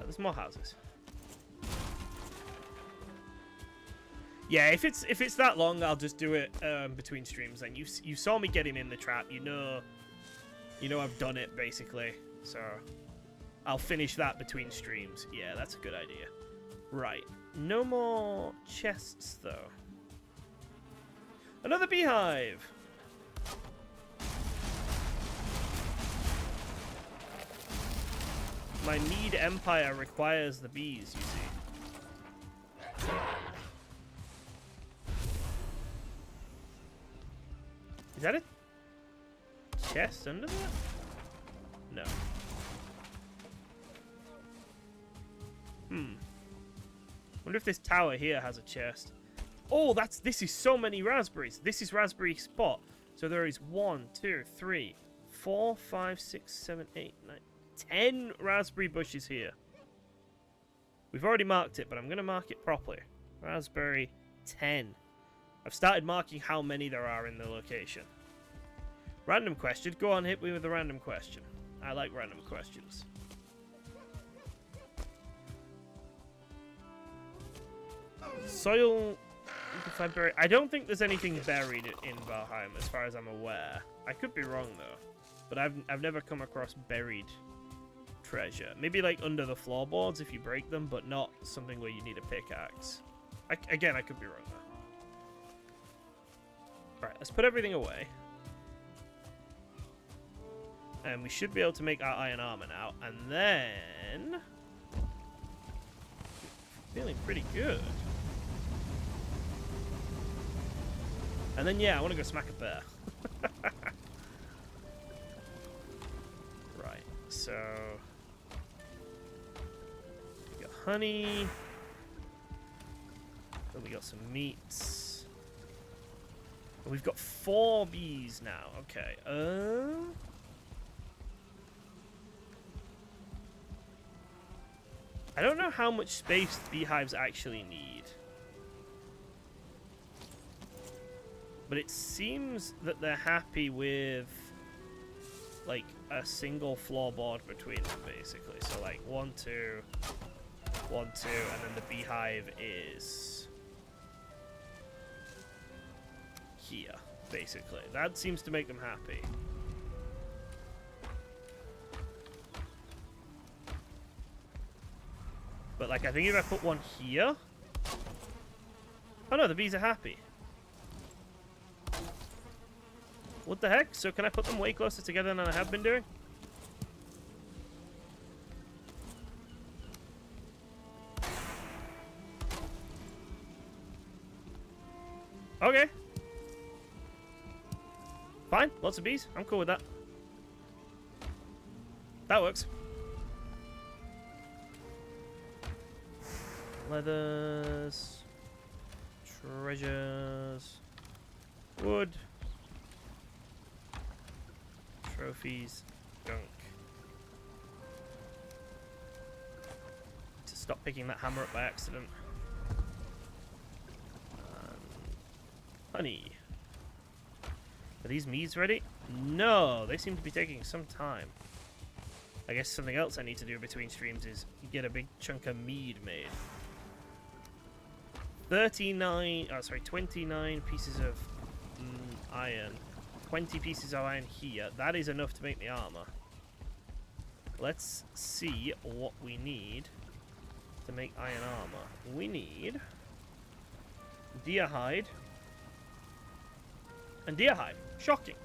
There's more houses. Yeah, if it's that long, I'll just do it between streams. Then you saw me get him in the trap. You know I've done it basically. So I'll finish that between streams. Yeah, that's a good idea. Right. No more chests though. Another beehive. My Mead Empire requires the bees, you see. Is that a chest under that? No. Wonder if this tower here has a chest. Oh, this is so many raspberries. This is raspberry spot. So there is 1, 2, 3, 4, 5, 6, 7, 8, 9, 10 raspberry bushes here. We've already marked it, but I'm going to mark it properly. Raspberry 10. I've started marking how many there are in the location. Random question. Go on, hit me with a random question. I like random questions. Soil. You can find buried. I don't think there's anything buried in Valheim, as far as I'm aware. I could be wrong though, but I've never come across buried treasure. Maybe like under the floorboards if you break them, but not something where you need a pickaxe. Again, I could be wrong there. Alright, let's put everything away. And we should be able to make our iron armor now. And then... feeling pretty good. And then, yeah, I want to go smack a bear. Right, so... we got honey. Then we got some meats. And we've got 4 bees now. Okay, I don't know how much space beehives actually need. But it seems that they're happy with, like, a single floorboard between them, basically. So, like, 1, 2, 1, 2, and then the beehive is here, basically. That seems to make them happy. But, like, I think if I put one here... oh, no, the bees are happy. What the heck? So can I put them way closer together than I have been doing? Okay. Fine. Lots of bees. I'm cool with that. That works. Leathers. Treasures. Wood. Trophies. Gunk. To stop picking that hammer up by accident. Honey. Are these meads ready? No, they seem to be taking some time. I guess something else I need to do between streams is get a big chunk of mead made. 29 pieces of iron. 20 pieces of iron here. That is enough to make the armor. Let's see what we need to make iron armor. We need deer hide and deer hide. Shocking.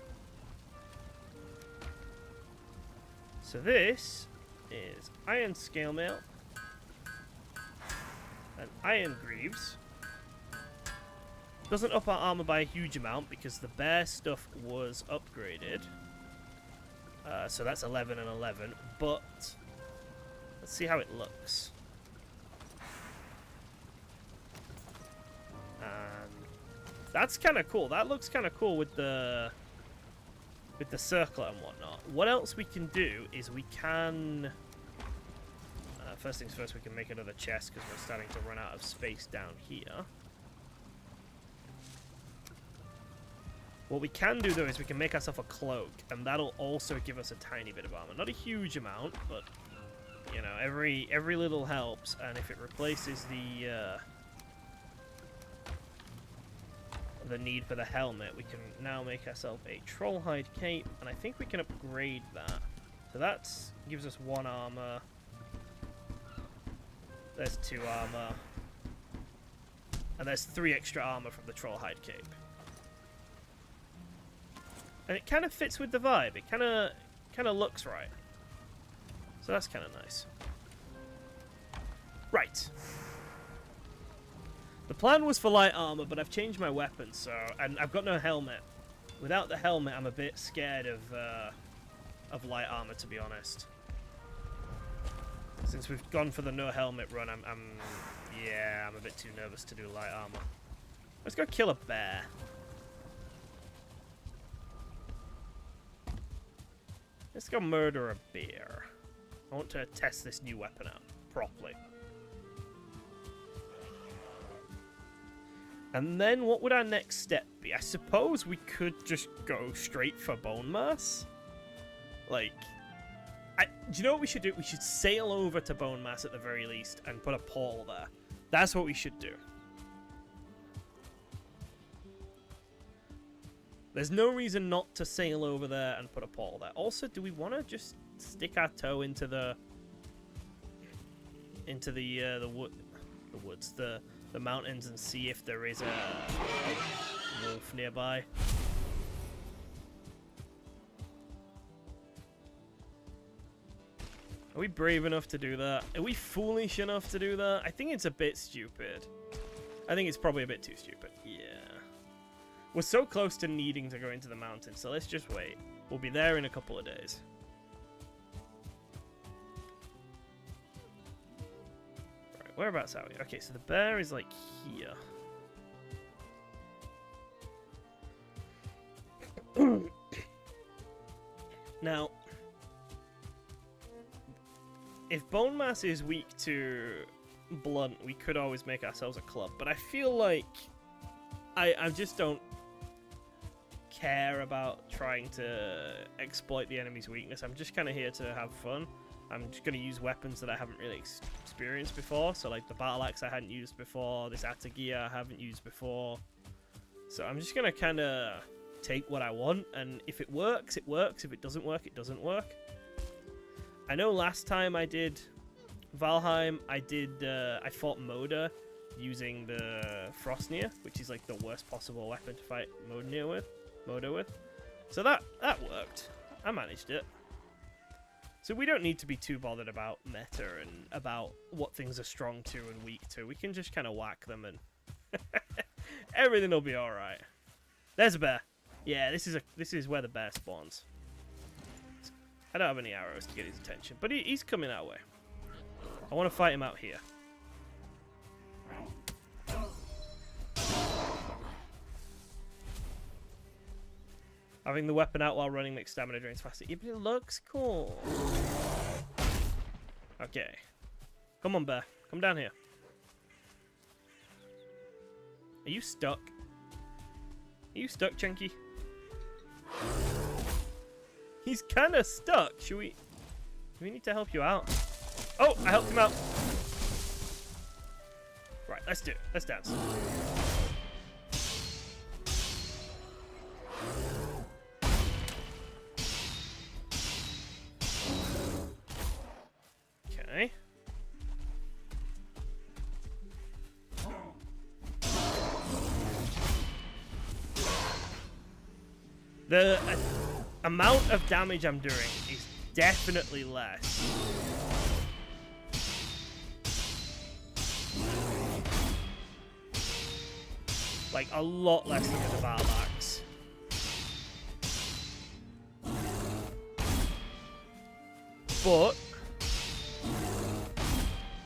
So this is iron scale mail and iron greaves. Doesn't up our armor by a huge amount because the bear stuff was upgraded. So that's 11 and 11. But let's see how it looks. That's kind of cool. That looks kind of cool with the circle and whatnot. What else we can do is we can... first things first, we can make another chest because we're starting to run out of space down here. What we can do, though, is we can make ourselves a cloak, and that'll also give us a tiny bit of armor. Not a huge amount, but, you know, every little helps, and if it replaces the need for the helmet, we can now make ourselves a trollhide cape, and I think we can upgrade that. So that gives us 1 armor. There's 2 armor. And there's 3 extra armor from the trollhide cape. And it kind of fits with the vibe. It kind of looks right. So that's kind of nice. Right. The plan was for light armor, but I've changed my weapon, so... and I've got no helmet. Without the helmet, I'm a bit scared of light armor, to be honest. Since we've gone for the no helmet run, I'm a bit too nervous to do light armor. Let's go kill a bear. Let's go murder a bear. I want to test this new weapon out properly. And then what would our next step be? I suppose we could just go straight for bone mass. Like, do you know what we should do? We should sail over to bone mass at the very least and put a portal there. That's what we should do. There's no reason not to sail over there and put a portal there. Also, do we want to just stick our toe into the into the woods, the mountains, and see if there is a wolf nearby. Are we brave enough to do that? Are we foolish enough to do that? I think it's a bit stupid. I think it's probably a bit too stupid. Yeah. We're so close to needing to go into the mountains, so let's just wait. We'll be there in a couple of days. Right, whereabouts are we? Okay, so the bear is like here. Now, if bone mass is weak to blunt, we could always make ourselves a club, but I feel like I just don't care about trying to exploit the enemy's weakness. I'm just kind of here to have fun. I'm just going to use weapons that I haven't really experienced before, so like the battle axe I hadn't used before, this atagia I haven't used before. So I'm just going to kind of take what I want, and if it works, it works. If it doesn't work, it doesn't work. I know last time I did Valheim, I fought Moda using the Frostnir, which is like the worst possible weapon to fight Moda with. So that worked. I managed it. So we don't need to be too bothered about meta and about what things are strong to and weak to. We can just kind of whack them and everything will be alright. There's a bear. Yeah, this is where the bear spawns. I don't have any arrows to get his attention, but he's coming our way. I want to fight him out here. Having the weapon out while running makes stamina drains faster. Yeah, but it looks cool. Okay. Come on, bear. Come down here. Are you stuck? Are you stuck, Chunky? He's kind of stuck. Do we need to help you out? Oh, I helped him out. Right, let's do it. Let's dance. Okay. The amount of damage I'm doing is definitely less. Like, a lot less than with the battle axe. But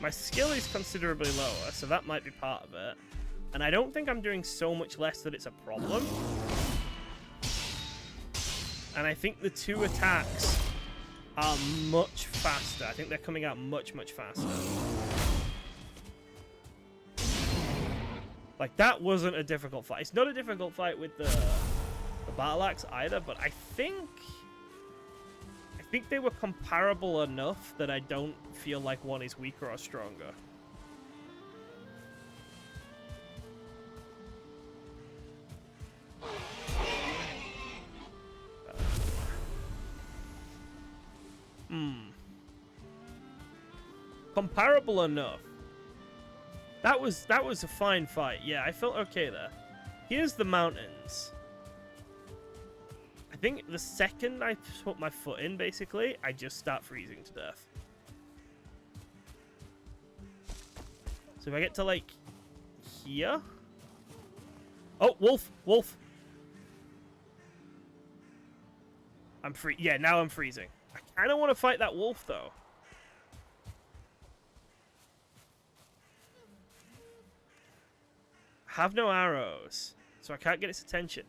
my skill is considerably lower, so that might be part of it. And I don't think I'm doing so much less that it's a problem. And I think the two attacks are much faster. I think they're coming out much, much faster. Like, that wasn't a difficult fight. It's not a difficult fight with the battle axe either, but I think they were comparable enough that I don't feel like one is weaker or stronger. Comparable enough. That was a fine fight. Yeah, I felt okay there. Here's the mountains. I think the second I put my foot in, basically, I just start freezing to death. So if I get to, like, here... Oh, wolf! Wolf! I'm free. Yeah, now I'm freezing. I kind of want to fight that wolf, though. I have no arrows, so I can't get its attention.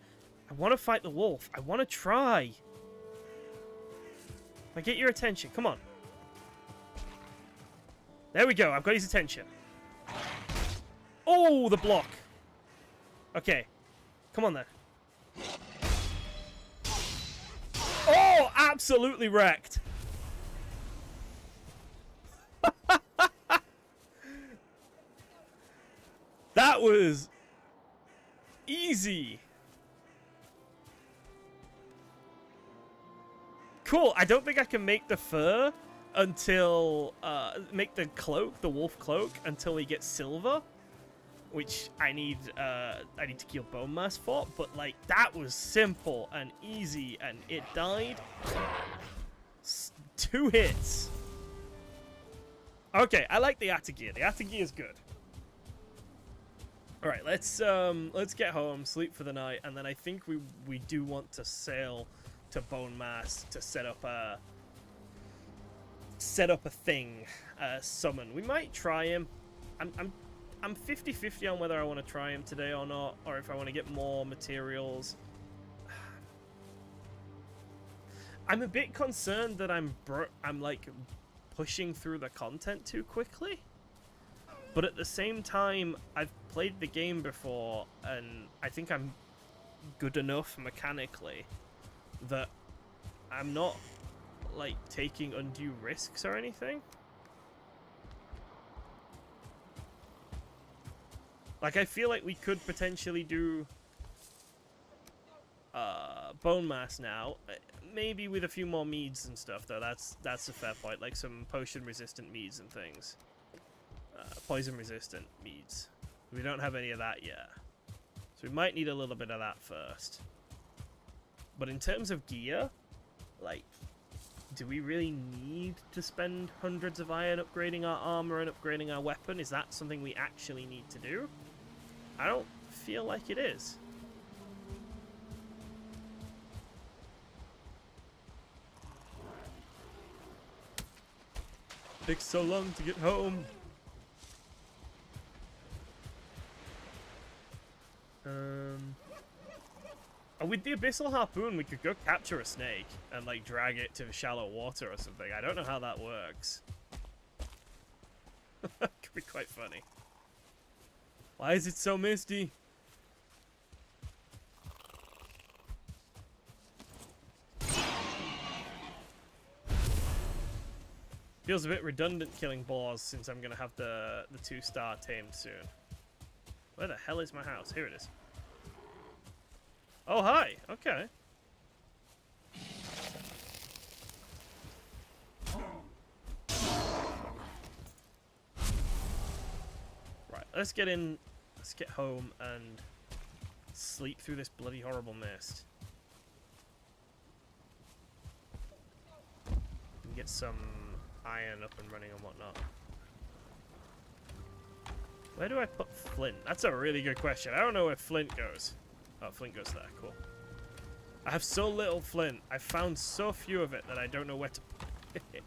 I want to fight the wolf. I want to try. I get your attention. Come on. There we go. I've got his attention. Oh, the block. Okay. Come on, then. Oh, absolutely wrecked. That was easy. Cool. I don't think I can make the fur, until make the cloak, the wolf cloak, until we get silver, which I need to kill bone mass for. But like that was simple and easy, and it died 2 hits. Okay, I like the Atagear. The Atagear is good. All right, let's get home, sleep for the night, and then I think we do want to sail to Bone Mass to set up a thing, summon. We might try him. I'm 50-50 on whether I want to try him today or not, or if I want to get more materials. I'm a bit concerned that I'm like pushing through the content too quickly. But at the same time, I've played the game before, and I think I'm good enough mechanically that I'm not, like, taking undue risks or anything. Like, I feel like we could potentially do Bone Mass now, maybe with a few more meads and stuff, though. That's a fair point, like some potion-resistant meads and things. Poison-resistant meads. We don't have any of that yet. So we might need a little bit of that first. But in terms of gear, like, do we really need to spend hundreds of iron upgrading our armor and upgrading our weapon? Is that something we actually need to do? I don't feel like it is. Takes so long to get home. With the Abyssal Harpoon, we could go capture a snake and, like, drag it to shallow water or something. I don't know how that works. Could be quite funny. Why is it so misty? Feels a bit redundant killing boars since I'm going to have the 2-star tamed soon. Where the hell is my house? Here it is. Oh, hi. Okay. Right, let's get in. Let's get home and sleep through this bloody horrible mist. And get some iron up and running and whatnot. Where do I put flint? That's a really good question. I don't know where flint goes. Oh, flint goes there. Cool. I have so little flint. I've found so few of it that I don't know where to put it.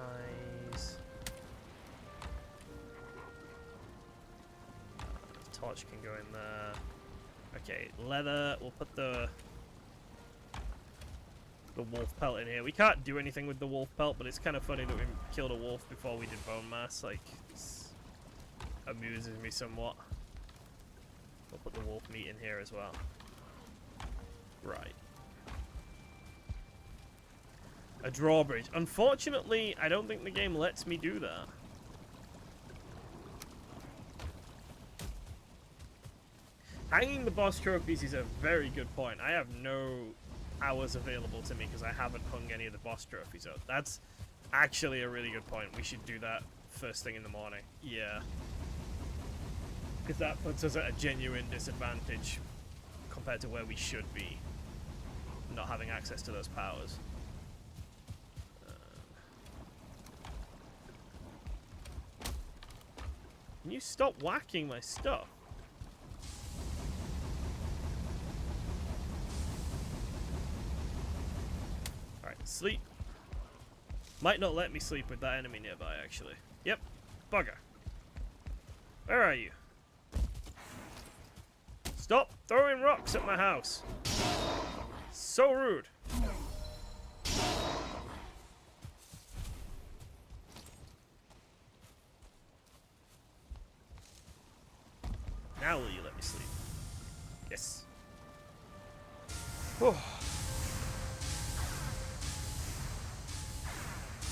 Eyes. The torch can go in there. Okay, leather. We'll put the wolf pelt in here. We can't do anything with the wolf pelt, but it's kind of funny that we killed a wolf before we did bone mass. Like, it's amuses me somewhat. We'll put the wolf meat in here as well. Right. A drawbridge. Unfortunately, I don't think the game lets me do that. Hanging the boss trophies is a very good point. I have no hours available to me because I haven't hung any of the boss trophies up. That's actually a really good point. We should do that first thing in the morning. Yeah. Because that puts us at a genuine disadvantage compared to where we should be, not having access to those powers. Can you stop whacking my stuff? Sleep. Might not let me sleep with that enemy nearby, actually. Yep. Bugger. Where are you? Stop throwing rocks at my house. So rude. Now will you let me sleep? Yes. Whew.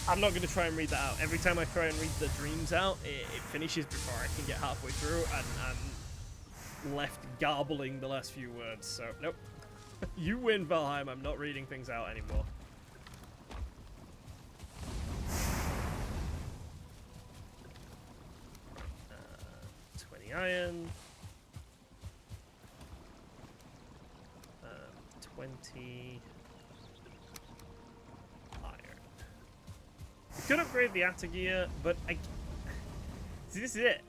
I'm not going to try and read that out. Every time I try and read the dreams out, it finishes before I can get halfway through, and I'm left garbling the last few words, so nope. You win, Valheim. I'm not reading things out anymore. 20 iron. 20 iron. We could upgrade the Atta gear, but see, this is it.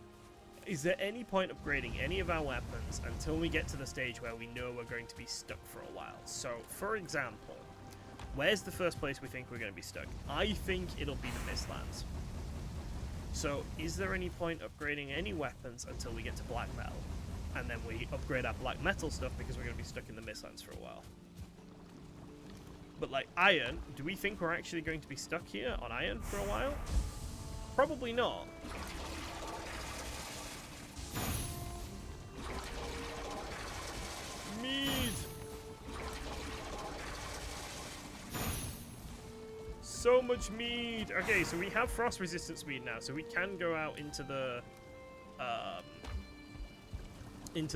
Is there any point upgrading any of our weapons until we get to the stage where we know we're going to be stuck for a while? So, for example, where's the first place we think we're going to be stuck? I think it'll be the Mistlands. So, is there any point upgrading any weapons until we get to Black Metal? And then we upgrade our Black Metal stuff because we're going to be stuck in the Mistlands for a while. But, like, Iron, do we think we're actually going to be stuck here on Iron for a while? Probably not. Mead! So much mead! Okay, so we have frost resistance mead now, so we can go out into the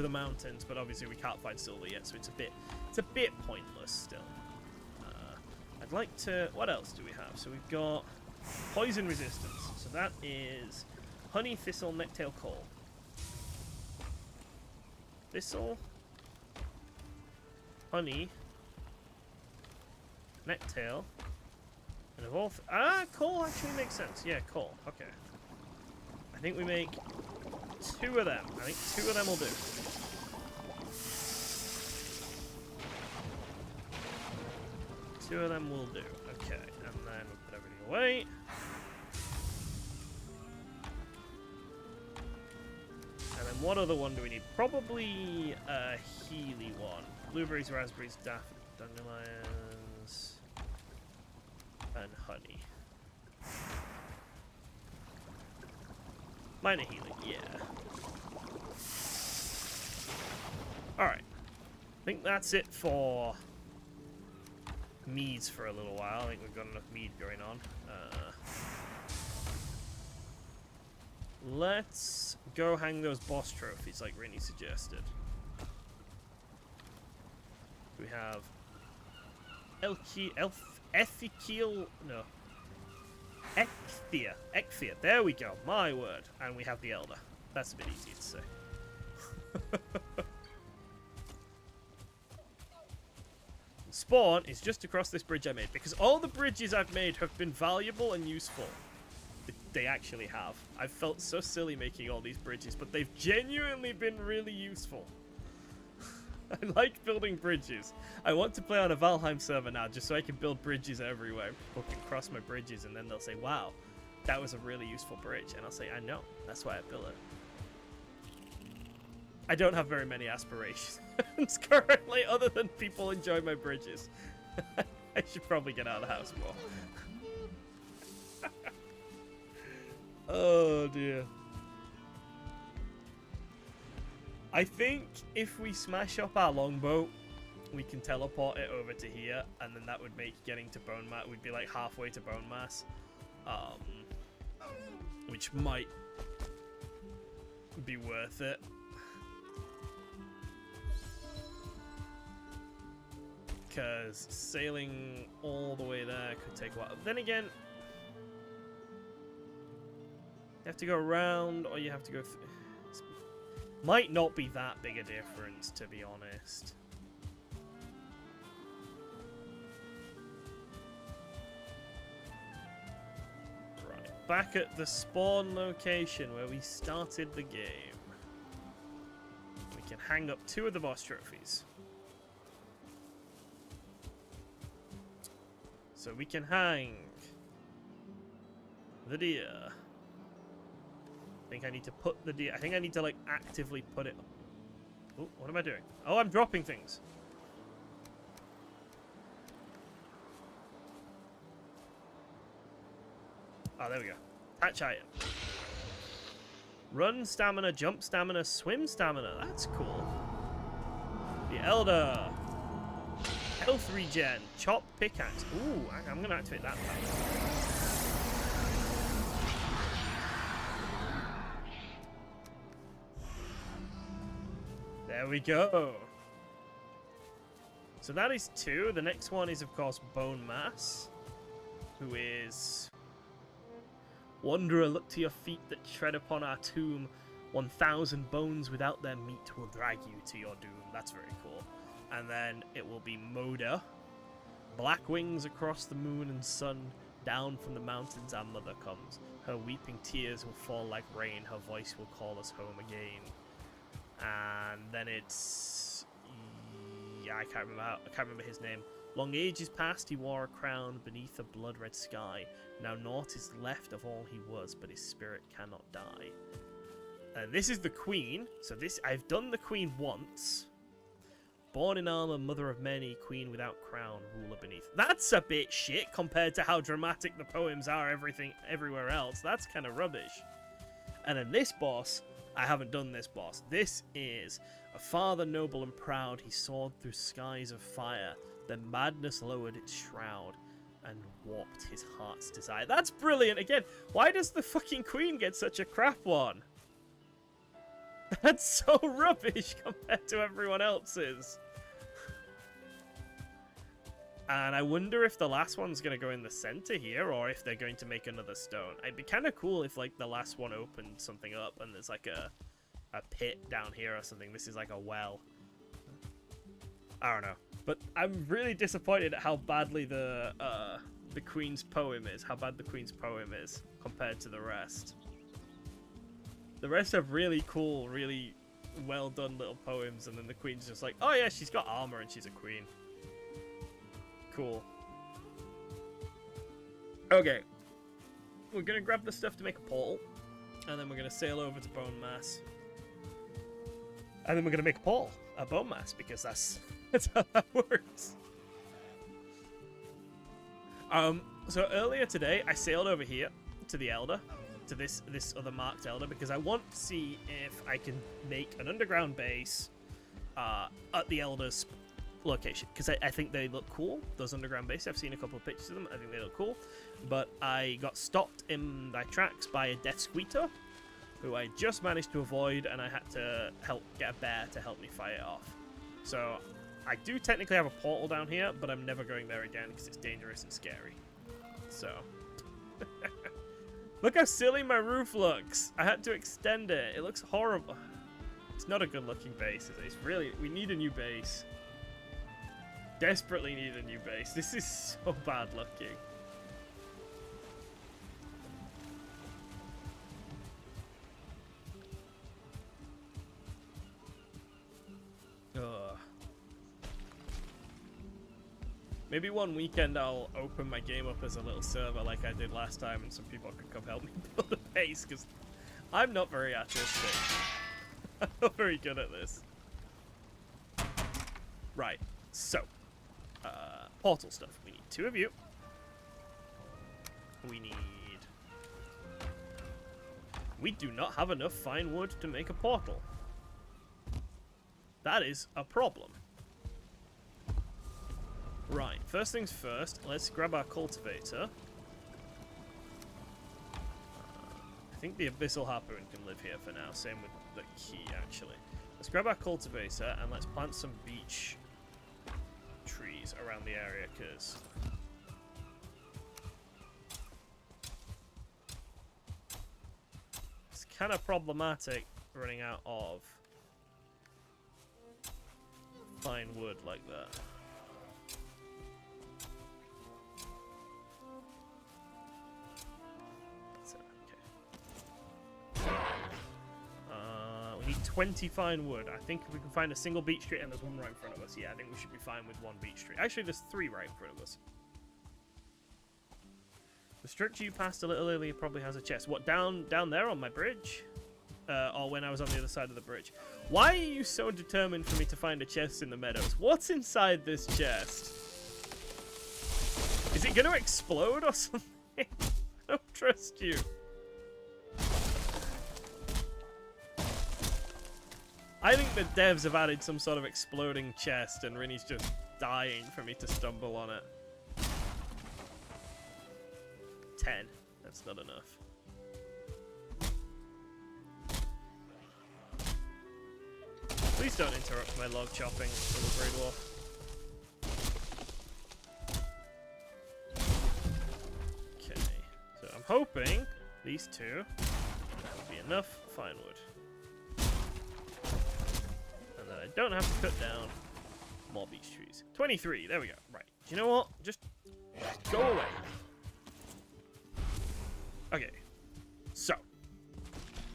mountains, but obviously we can't find silver yet, so it's a bit pointless still. I'd like to... What else do we have? So we've got poison resistance. So that is honey, thistle, necktail, coal. Thistle, honey, necktail, and of all... coal actually makes sense. Yeah, coal. Okay. I think we make 2 of them. I think 2 of them will do. Two of them will do. Okay, and then we'll put everything away. And then what other one do we need? Probably a Healy one. Blueberries, raspberries, dandelions, and honey. Minor healing, yeah. Alright. I think that's it for meads for a little while. I think we've got enough mead going on. Let's go hang those boss trophies like Rinny suggested. We have Ekthia. There we go. My word. And we have the Elder. That's a bit easier to say. Spawn is just across this bridge I made, because all the bridges I've made have been valuable and useful. They actually have. I've felt so silly making all these bridges, but they've genuinely been really useful. I like building bridges. I want to play on a Valheim server now just so I can build bridges everywhere. People can cross my bridges and then they'll say, wow, that was a really useful bridge. And I'll say, I know. That's why I built it. I don't have very many aspirations currently other than people enjoy my bridges. I should probably get out of the house more. Oh dear. I think if we smash up our longbow, we can teleport it over to here, and then that would make getting to bone mass. We'd be like halfway to bone mass, which might be worth it. Because sailing all the way there could take a while. Then again, you have to go around, or you have to go through. Might not be that big a difference, to be honest. Right, back at the spawn location where we started the game. We can hang up 2 of the boss trophies. So we can hang the deer. I think I need to put the deer. I think I need to like actively put it. Oh, what am I doing? Oh, I'm dropping things. Oh, there we go. Patch item. Run stamina, jump stamina, swim stamina. That's cool. The Elder. Health regen. Chop pickaxe. Ooh, I'm going to activate that power. There we go. So that is 2. The next one is, of course, Bone Mass, who is... Wanderer, look to your feet that tread upon our tomb. 1,000 bones without their meat will drag you to your doom. That's very cool. And then it will be Moda. Black wings across the moon and sun. Down from the mountains our mother comes. Her weeping tears will fall like rain. Her voice will call us home again. And then it's... Yeah, I can't remember his name. Long ages past he wore a crown beneath a blood-red sky. Now naught is left of all he was, but his spirit cannot die. And this is the Queen. So this, I've done the Queen once. Born in armor, mother of many, queen without crown, ruler beneath. That's a bit shit compared to how dramatic the poems are everywhere else. That's kind of rubbish. And then this boss, I haven't done this boss. This is a father noble and proud. He soared through skies of fire. Then madness lowered its shroud and warped his heart's desire. That's brilliant. Again, why does the fucking Queen get such a crap one? That's so rubbish compared to everyone else's. And I wonder if the last one's going to go in the center here, or if they're going to make another stone. It'd be kind of cool if, like, the last one opened something up and there's, like, a pit down here or something. This is, like, a well. I don't know. But I'm really disappointed at how badly the Queen's poem is. How bad the Queen's poem is compared to the rest. The rest have really cool, really well done little poems, and then the Queen's just like, oh yeah, she's got armor and she's a queen. Cool. Okay. We're gonna grab the stuff to make a portal, and then we're gonna sail over to Bone Mass. And then we're gonna make a portal at Bone Mass, because that's how that works. So earlier today, I sailed over here to the Elder. To this other marked Elder, because I want to see if I can make an underground base at the Elder's location, because I think they look cool, those underground bases. I've seen a couple of pictures of them. I think they look cool, but I got stopped in my tracks by a death squeeter who I just managed to avoid, and I had to get a bear to help me fight it off. So I do technically have a portal down here, but I'm never going there again because it's dangerous and scary. So look how silly my roof looks. I had to extend it. It looks horrible. It's not a good looking base, is it? It's really, we need a new base. Desperately need a new base. This is so bad looking. Ugh. Maybe one weekend I'll open my game up as a little server like I did last time, and some people can come help me build a base, because I'm not very artistic. I'm not very good at this. Right, so portal stuff. We need 2 of you. We do not have enough fine wood to make a portal. That is a problem. Right, first things first, let's grab our cultivator. I think the Abyssal Harpoon can live here for now, same with the key actually. Let's grab our cultivator and let's plant some beech trees around the area, because it's kind of problematic running out of fine wood like that. We need 20 fine wood. I think we can find a single beech tree, and there's one right in front of us. Yeah, I think we should be fine with 1 beech tree. Actually, there's 3 right in front of us. The structure you passed a little earlier probably has a chest. What, down there on my bridge? Or when I was on the other side of the bridge? Why are you so determined for me to find a chest in the meadows? What's inside this chest? Is it going to explode or something? I don't trust you. I think the devs have added some sort of exploding chest, and Rinny's just dying for me to stumble on it. 10. That's not enough. Please don't interrupt my log chopping, little Grey Dwarf. hoping these two will be enough fine wood. And then I don't have to cut down more beech trees. 23, there we go. Right, do you know what? Just go away. Okay, so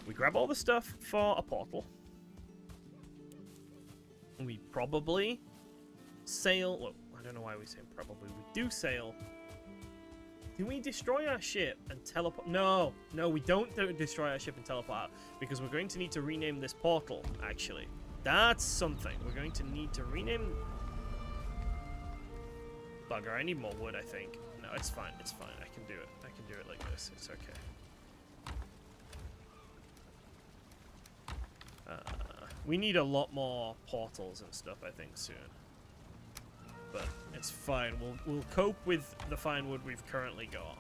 we grab all the stuff for a portal. We probably sail. Well, I don't know why we say probably. We do sail. Do we destroy our ship and teleport? No, we don't destroy our ship and teleport out, because we're going to need to rename this portal, actually. That's something. We're going to need to rename... Bugger, I need more wood, I think. No, it's fine. It's fine. I can do it. I can do it like this. It's okay. We need a lot more portals and stuff, I think, soon. But it's fine. We'll cope with the fine wood we've currently got.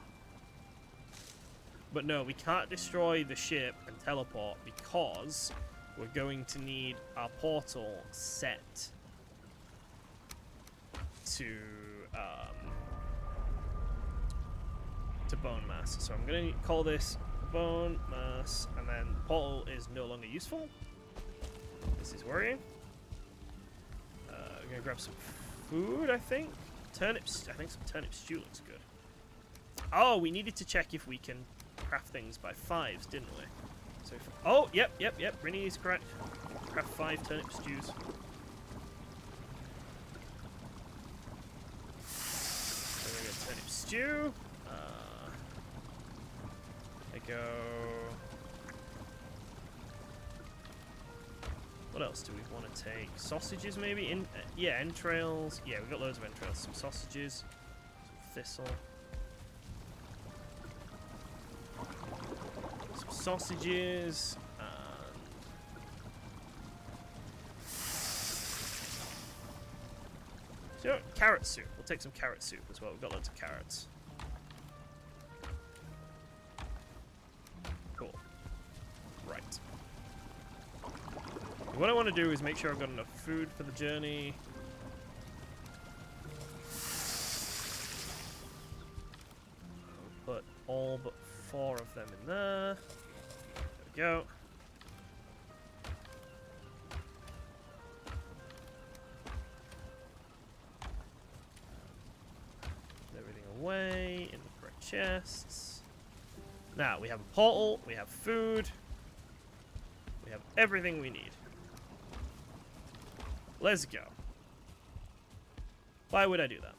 But no, we can't destroy the ship and teleport because we're going to need our portal set to bone mass. So I'm going to call this bone mass, and then portal is no longer useful. This is worrying. We're going to grab some food, I think. Turnips. I think some turnip stew looks good. Oh, we needed to check if we can craft things by 5s, didn't we? So if, oh, yep. Rinny is correct. Craft 5 turnip stews. So we're going to turnip stew. I go... What else do we want to take? Sausages, maybe? Yeah, entrails. Yeah, we've got loads of entrails. Some sausages. Some thistle. Some sausages. So, carrot soup. We'll take some carrot soup as well. We've got loads of carrots. Cool. Right. What I want to do is make sure I've got enough food for the journey. We'll put all but 4 of them in there. There we go. Put everything away in the correct chests. Now, we have a portal, we have food, we have everything we need. Let's go. Why would I do that?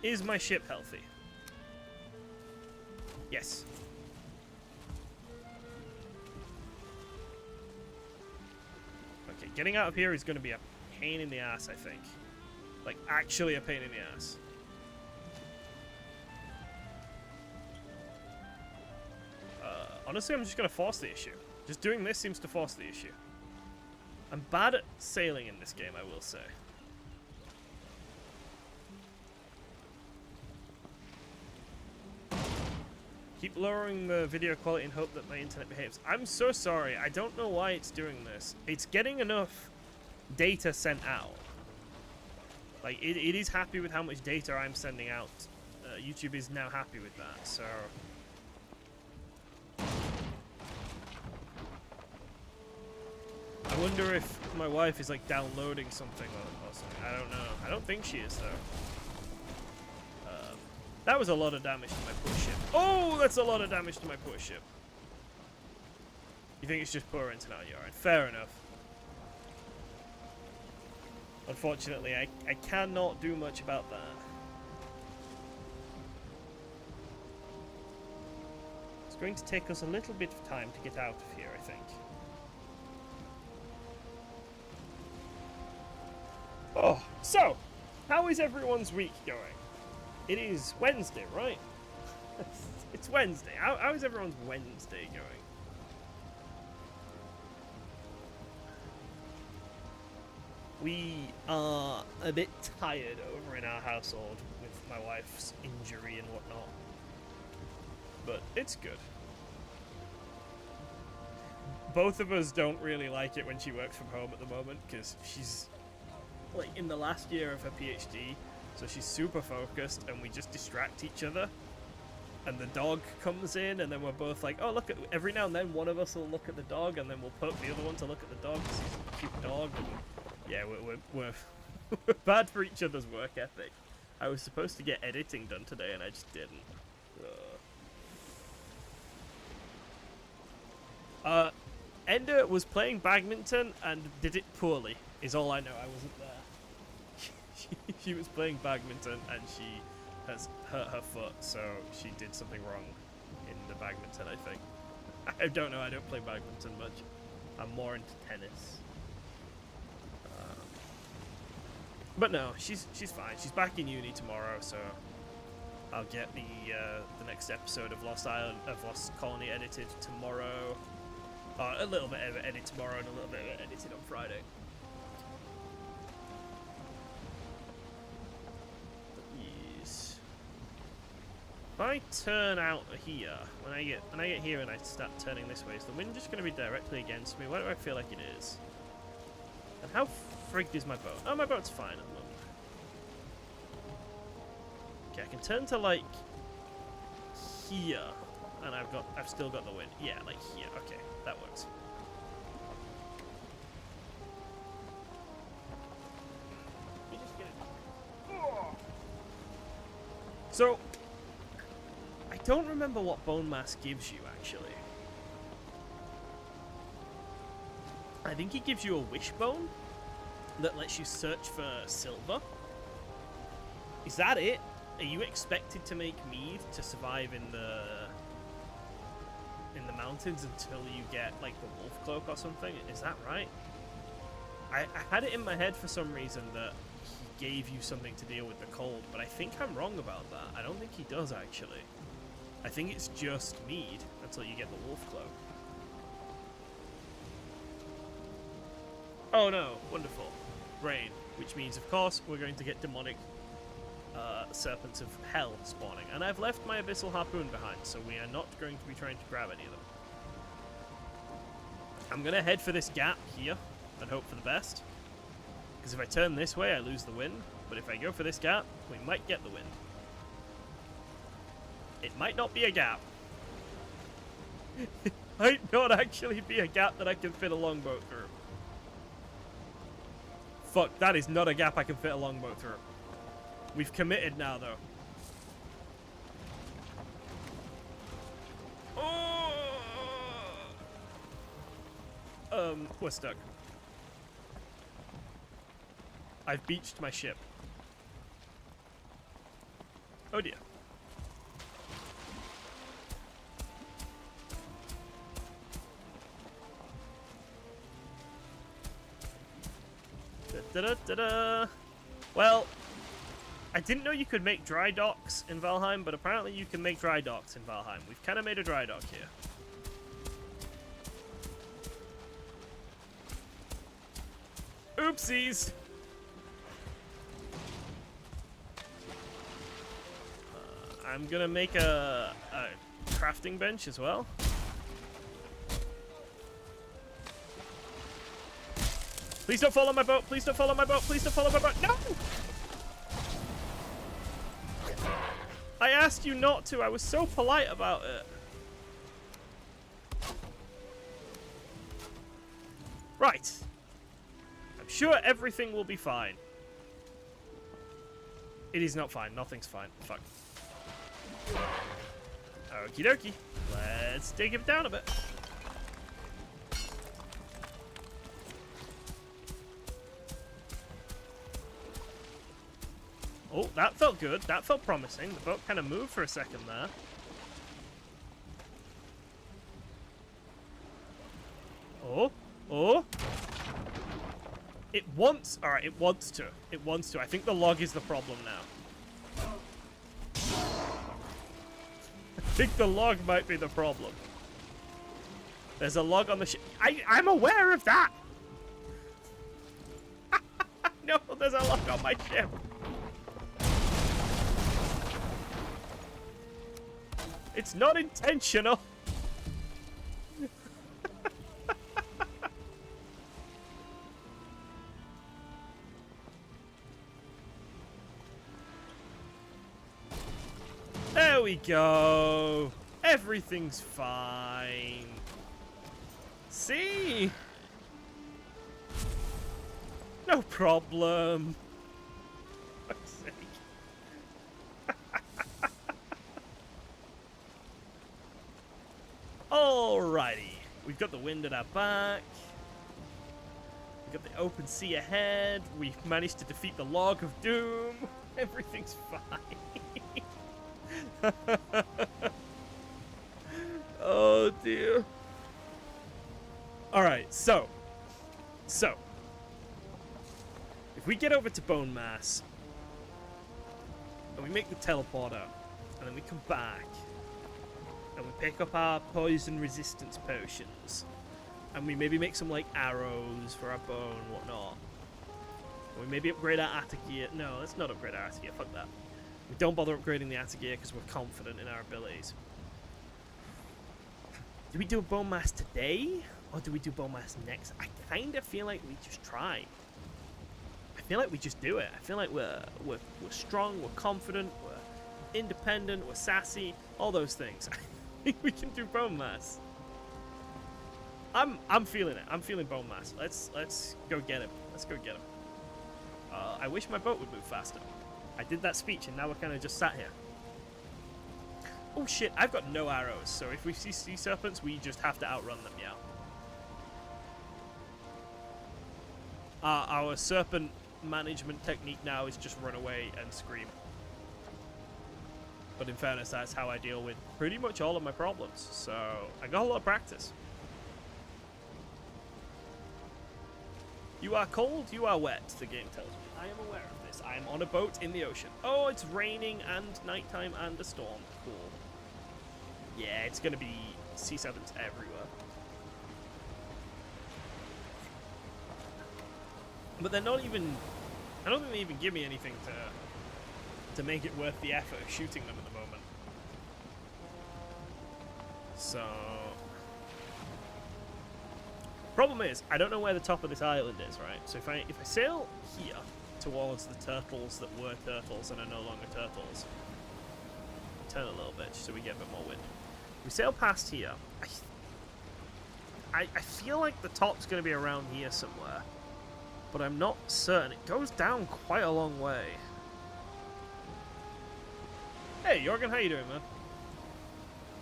Is my ship healthy? Yes. Okay, getting out of here is going to be a pain in the ass, I think. Like, actually a pain in the ass. Honestly, I'm just going to force the issue. Just doing this seems to force the issue. I'm bad at sailing in this game, I will say. Keep lowering the video quality and hope that my internet behaves. I'm so sorry. I don't know why it's doing this. It's getting enough data sent out. Like, it is happy with how much data I'm sending out. YouTube is now happy with that, so... I wonder if my wife is like downloading something or something. I don't know. I don't think she is though. That was a lot of damage to my push ship. Oh, that's a lot of damage to my push ship. You think it's just poor internet? Alright, fair enough. Unfortunately, I cannot do much about that. It's going to take us a little bit of time to get out of here, I think. Oh, so, how is everyone's week going? It is Wednesday, right? It's Wednesday. How is everyone's Wednesday going? We are a bit tired over in our household with my wife's injury and whatnot. But it's good. Both of us don't really like it when she works from home at the moment because she's... like in the last year of her PhD, So she's super focused, and we just distract each other. And the dog comes in, and then we're both like, oh, look at... Every now and then, one of us will look at the dog, and then we'll poke the other one to look at the dog, because he's a cute dog. And yeah, we're bad for each other's work ethic. I was supposed to get editing done today, and I just didn't. Ender was playing badminton and did it poorly, is all I know. I wasn't there. She was playing badminton and she has hurt her foot, so she did something wrong in the badminton, I think. I don't know, I don't play badminton much. I'm more into tennis. But no, she's fine. She's back in uni tomorrow, so I'll get the next episode of Lost Colony edited tomorrow. A little bit of it edited tomorrow and a little bit of it edited on Friday. Yes. If I turn out here, when I get here and I start turning this way, is the wind just going to be directly against me? Why do I feel like it is? And how frigged is my boat? Oh, my boat's fine at the moment. Okay, I can turn to like here, and I've still got the wind. Yeah, like here. Okay, that works. Let me just get it. Oh. So, I don't remember what bone mass gives you actually. I think it gives you a wishbone that lets you search for silver. Is that it? Are you expected to make mead to survive in the mountains until you get like the wolf cloak or something? Is that right? I had it in my head for some reason that he gave you something to deal with the cold, but I think I'm wrong about that. I don't think he does actually. I think it's just mead until you get the wolf cloak. Oh no, wonderful. Rain, which means of course we're going to get demonic serpents of hell spawning. And I've left my abyssal harpoon behind, so we are not going to be trying to grab any of them. I'm going to head for this gap here and hope for the best. Because if I turn this way, I lose the wind. But if I go for this gap, we might get the wind. It might not be a gap. It might not actually be a gap that I can fit a longboat through. Fuck, that is not a gap I can fit a longboat through. We've committed now, though. Oh! We're stuck. I've beached my ship. Oh dear. Da-da-da-da. Well, I didn't know you could make dry docks in Valheim, but apparently you can make dry docks in Valheim. We've kind of made a dry dock here. Oopsies! I'm gonna make a crafting bench as well. Please don't fall on my boat! Please don't fall on my boat! Please don't fall on my boat! No! I asked you not to. I was so polite about it. Right. I'm sure everything will be fine. It is not fine. Nothing's fine. Fuck. Okie dokie. Let's dig him down a bit. Oh, that felt good. That felt promising. The boat kind of moved for a second there. Oh, oh. It wants... Alright, it wants to. It wants to. I think the log is the problem now. I think the log might be the problem. There's a log on the ship. I'm aware of that! No, there's a log on my ship. It's not intentional. we go. Everything's fine. See? No problem. Fuck's sake. Alrighty. We've got the wind at our back. We've got the open sea ahead. We've managed to defeat the log of doom. Everything's fine. Oh dear. Alright, so. If we get over to Bone Mass, and we make the teleporter, and then we come back, and we pick up our poison resistance potions, and we maybe make some like arrows for our bow and whatnot. And we maybe upgrade our Atagear. No, let's not upgrade our Atagear, fuck that. We don't bother upgrading the Atagear because we're confident in our abilities. Do we do a Bone Mass today? Or do we do Bone Mass next? I kind of feel like we just try. I feel like we just do it. I feel like we're strong, we're confident, we're independent, we're sassy, all those things. I think we can do Bone Mass. I'm feeling it. I'm feeling Bone Mass. Let's go get him. Let's go get him. I wish my boat would move faster. I did that speech and now we're kind of just sat here. Oh shit, I've got no arrows, so if we see sea serpents, we just have to outrun them, yeah. Our serpent management technique now is just run away and scream. But in fairness, that's how I deal with pretty much all of my problems, so I got a lot of practice. You are cold, you are wet, the game tells me. I am aware of this. I am on a boat in the ocean. Oh, it's raining and nighttime and a storm. Cool. Yeah, it's gonna be sea serpents everywhere. But they're not even... I don't think they even give me anything to make it worth the effort of shooting them at the moment. So... Problem is, I don't know where the top of this island is, right? So if I sail here towards the turtles that were turtles and are no longer turtles, turn a little bit so we get a bit more wind. We sail past here. I feel like the top's going to be around here somewhere, but I'm not certain. It goes down quite a long way. Hey, Jorgen, how you doing, man?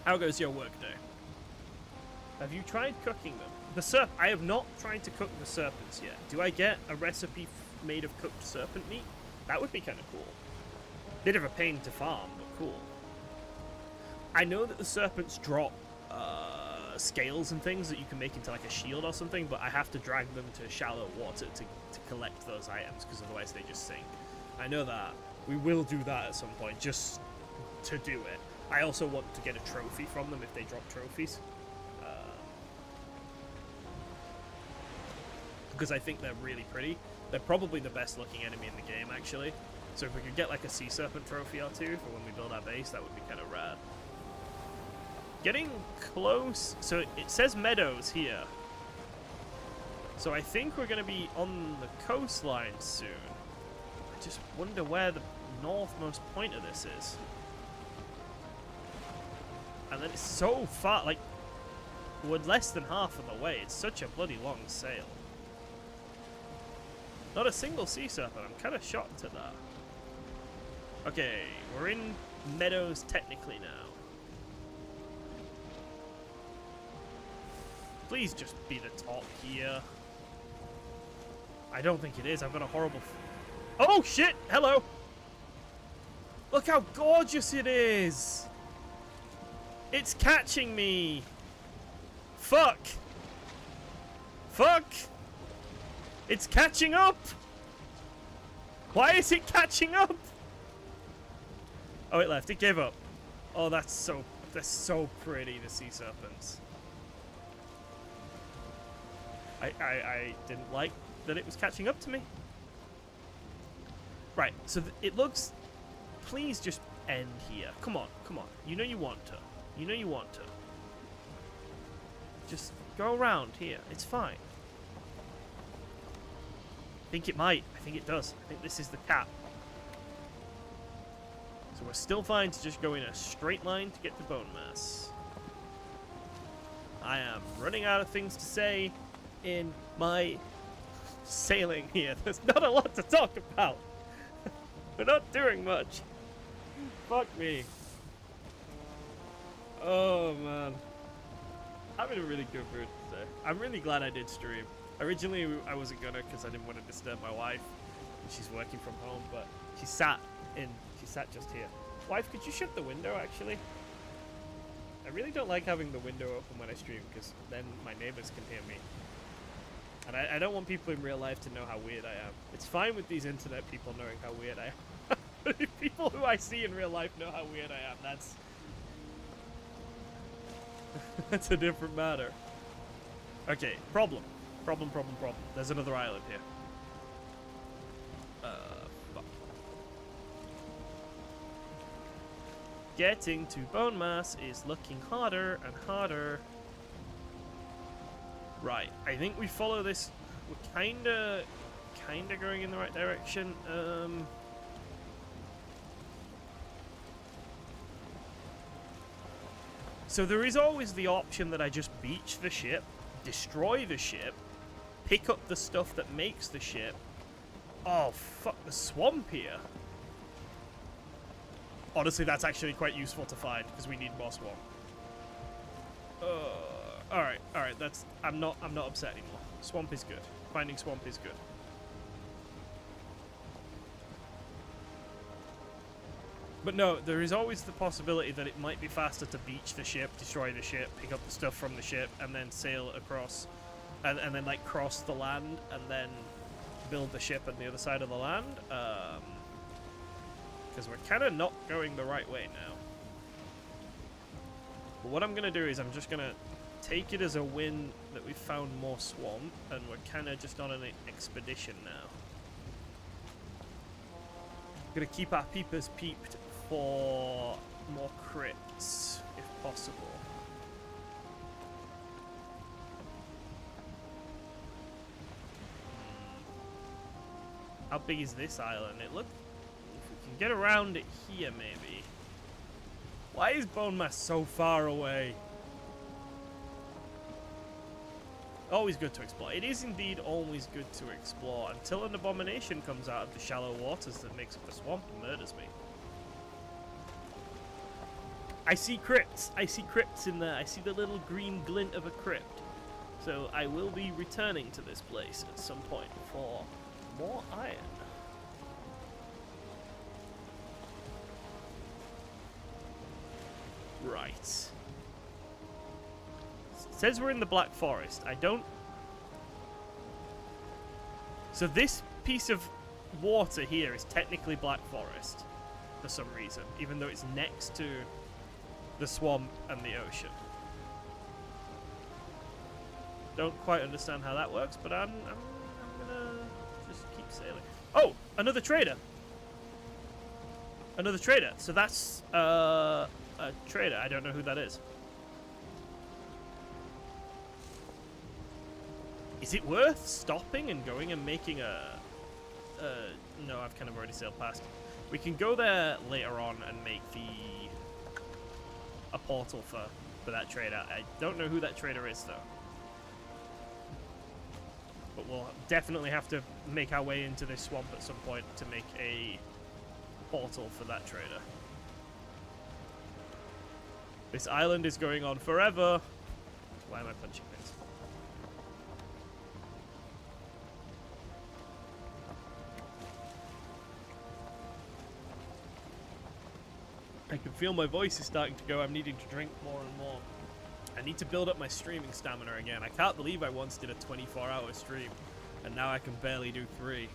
How goes your work day? Have you tried cooking them? I have not tried to cook the serpents yet. Do I get a recipe made of cooked serpent meat? That would be kind of cool. Bit of a pain to farm, but cool. I know that the serpents drop scales and things that you can make into like a shield or something, but I have to drag them to shallow water to collect those items, because otherwise they just sink. I know that. We will do that at some point, just to do it. I also want to get a trophy from them if they drop trophies. Because I think they're really pretty. They're probably the best looking enemy in the game, actually. So if we could get like a sea serpent trophy or two for when we build our base, that would be kind of rad. Getting close. So it says meadows here. So I think we're going to be on the coastline soon. I just wonder where the northmost point of this is. And then it's so far, like, we're less than half of the way. It's such a bloody long sail. Not a single sea serpent. I'm kind of shocked at that. Okay, we're in meadows technically now. Please just be the top here. I don't think it is. I've got a horrible... Oh, shit! Hello! Look how gorgeous it is! It's catching me! Fuck! Fuck! It's catching up! Why is it catching up? Oh, it left. It gave up. Oh, that's so pretty, the sea serpents. I didn't like that it was catching up to me. Right, so it looks... Please just end here. Come on, come on. You know you want to. You know you want to. Just go around here. It's fine. I think it might. I think it does. I think this is the cap. So we're still fine to just go in a straight line to get to Bone Mass. I am running out of things to say in my sailing here. There's not a lot to talk about. We're not doing much. Fuck me. Oh man. I'm in a really good mood today. I'm really glad I did stream. Originally I wasn't gonna because I didn't want to disturb my wife. She's working from home, but she sat just here. Wife, could you shut the window actually? I really don't like having the window open when I stream because then my neighbors can hear me. And I don't want people in real life to know how weird I am. It's fine with these internet people knowing how weird I am. But if people who I see in real life know how weird I am, that's a different matter. Okay, problem. Problem. There's another island here. Fuck. Getting to Bone Mass is looking harder and harder. Right, I think we follow this. We're kinda going in the right direction. So there is always the option that I just beach the ship, destroy the ship, pick up the stuff that makes the ship. Oh, fuck, the swamp here. Honestly, that's actually quite useful to find, because we need more swamp. Alright, that's... I'm not upset anymore. Swamp is good. Finding swamp is good. But no, there is always the possibility that it might be faster to beach the ship, destroy the ship, pick up the stuff from the ship, and then sail across, and then like cross the land, and then build the ship on the other side of the land. Because we're kind of not going the right way now. But what I'm going to do is I'm just going to take it as a win that we found more swamp, and we're kind of just on an expedition now. Gonna keep our peepers peeped for more crypts, if possible. How big is this island? It looks... If we can get around it here, maybe. Why is Bone Mass so far away? Always good to explore. It is indeed always good to explore until an abomination comes out of the shallow waters that makes up the swamp and murders me. I see crypts. I see crypts in there. I see the little green glint of a crypt. So I will be returning to this place at some point for more iron. Right. It says we're in the Black Forest. I don't... So this piece of water here is technically Black Forest for some reason, even though it's next to the swamp and the ocean. Don't quite understand how that works, but I'm gonna just keep sailing. Oh, another trader. Another trader. So that's a trader. I don't know who that is. Is it worth stopping and going and making a... No, I've kind of already sailed past. We can go there later on and make a portal for that trader. I don't know who that trader is, though. But we'll definitely have to make our way into this swamp at some point to make a portal for that trader. This island is going on forever. Why am I punching things? I can feel my voice is starting to go. I'm needing to drink more and more. I need to build up my streaming stamina again. I can't believe I once did a 24-hour stream, and now I can barely do 3.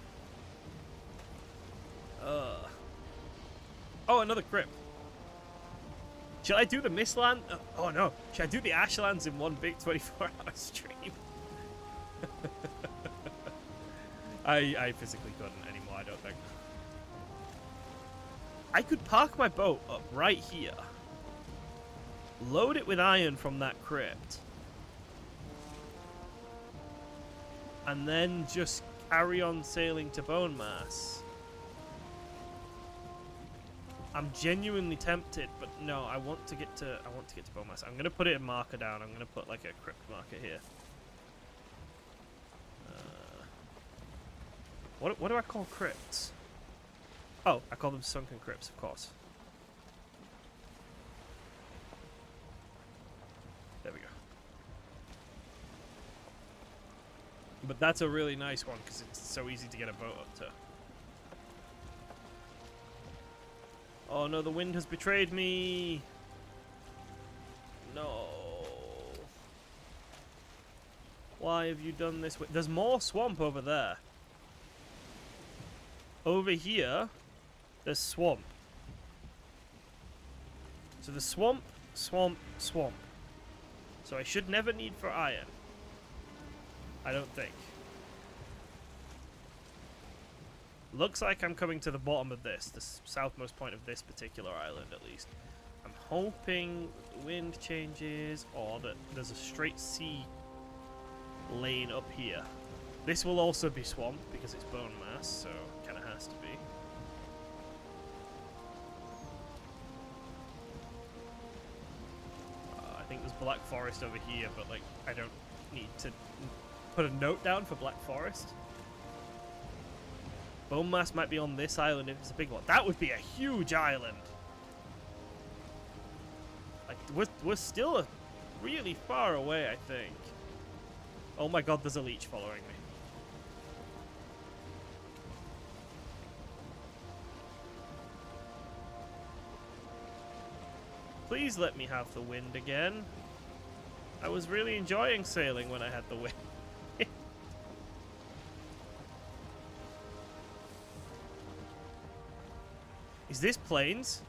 Oh, another crypt. Should I do the Mistland? Oh no. Should I do the Ashlands in one big 24-hour stream? I physically couldn't anymore, I don't think. I could park my boat up right here. Load it with iron from that crypt. And then just carry on sailing to Bone Mass. I'm genuinely tempted, but no, I want to get to Bowmass. I'm gonna put it in marker down. I'm gonna put like a crypt marker here. What do I call crypts? Oh, I call them sunken crypts, of course. There we go. But that's a really nice one because it's so easy to get a boat up to. Oh no, the wind has betrayed me. No. Why have you done this? There's more swamp over there. Over here, there's swamp. So the swamp, swamp, swamp. So I should never need for iron. I don't think. Looks like I'm coming to the bottom of this, the southmost point of this particular island at least. I'm hoping the wind changes or that there's a straight sea lane up here. This will also be swamp because it's bone mass, so it kind of has to be. I think there's Black Forest over here, but like I don't need to put a note down for Black Forest. Bone mass might be on this island if it's a big one. That would be a huge island. Like we're still really far away, I think. Oh my god, there's a leech following me. Please let me have the wind again. I was really enjoying sailing when I had the wind. Is this plains?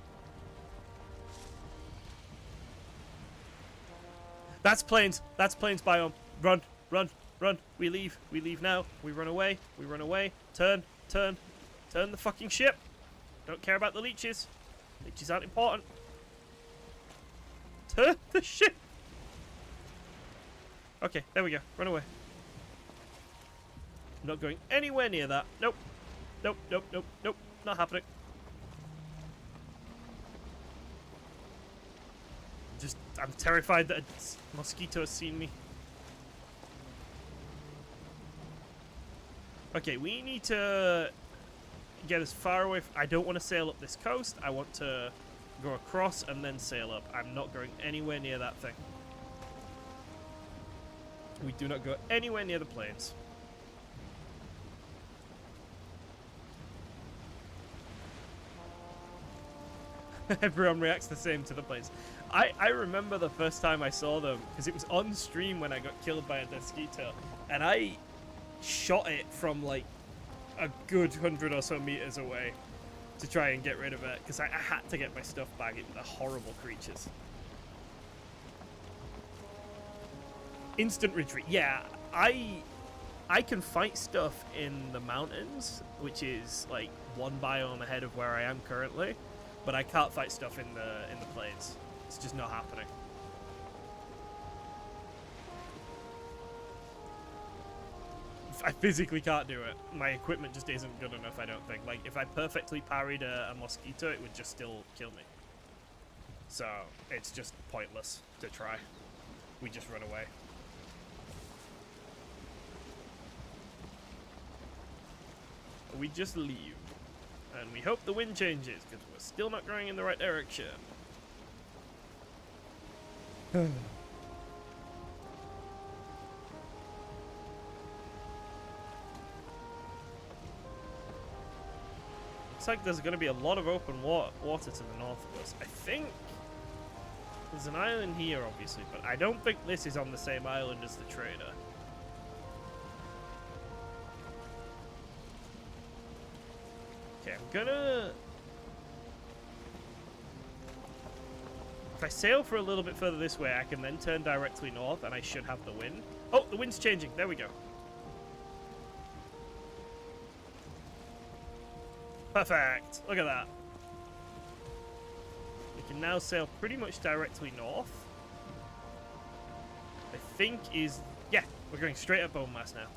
That's plains. That's plains biome. Run, run, run. We leave. We leave now. We run away. We run away. Turn, turn, turn the fucking ship. Don't care about the leeches. Leeches aren't important. Turn the ship. Okay, there we go. Run away. I'm not going anywhere near that. Nope. Nope, nope, nope, nope. Not happening. I'm terrified that a mosquito has seen me. Okay, we need to get as far away. I don't want to sail up this coast. I want to go across and then sail up. I'm not going anywhere near that thing. We do not go anywhere near the plains. Everyone reacts the same to the plains. I remember the first time I saw them, because it was on stream when I got killed by a mosquito, and I shot it from like a good 100 or so meters away to try and get rid of it, because I had to get my stuff back. It was horrible creatures. Instant retreat. Yeah, I can fight stuff in the mountains, which is like one biome ahead of where I am currently, but I can't fight stuff in the plains. It's just not happening. I physically can't do it. My equipment just isn't good enough, I don't think. Like, if I perfectly parried a mosquito, it would just still kill me. So, it's just pointless to try. We just run away. We just leave. And we hope the wind changes, because we're still not going in the right direction. Looks like there's going to be a lot of open water to the north of us. I think there's an island here, obviously, but I don't think this is on the same island as the trader. Okay, I'm gonna... If I sail for a little bit further this way, I can then turn directly north, and I should have the wind. Oh, the wind's changing. There we go. Perfect. Look at that. We can now sail pretty much directly north. I think is... Yeah, we're going straight up Bone Mass now.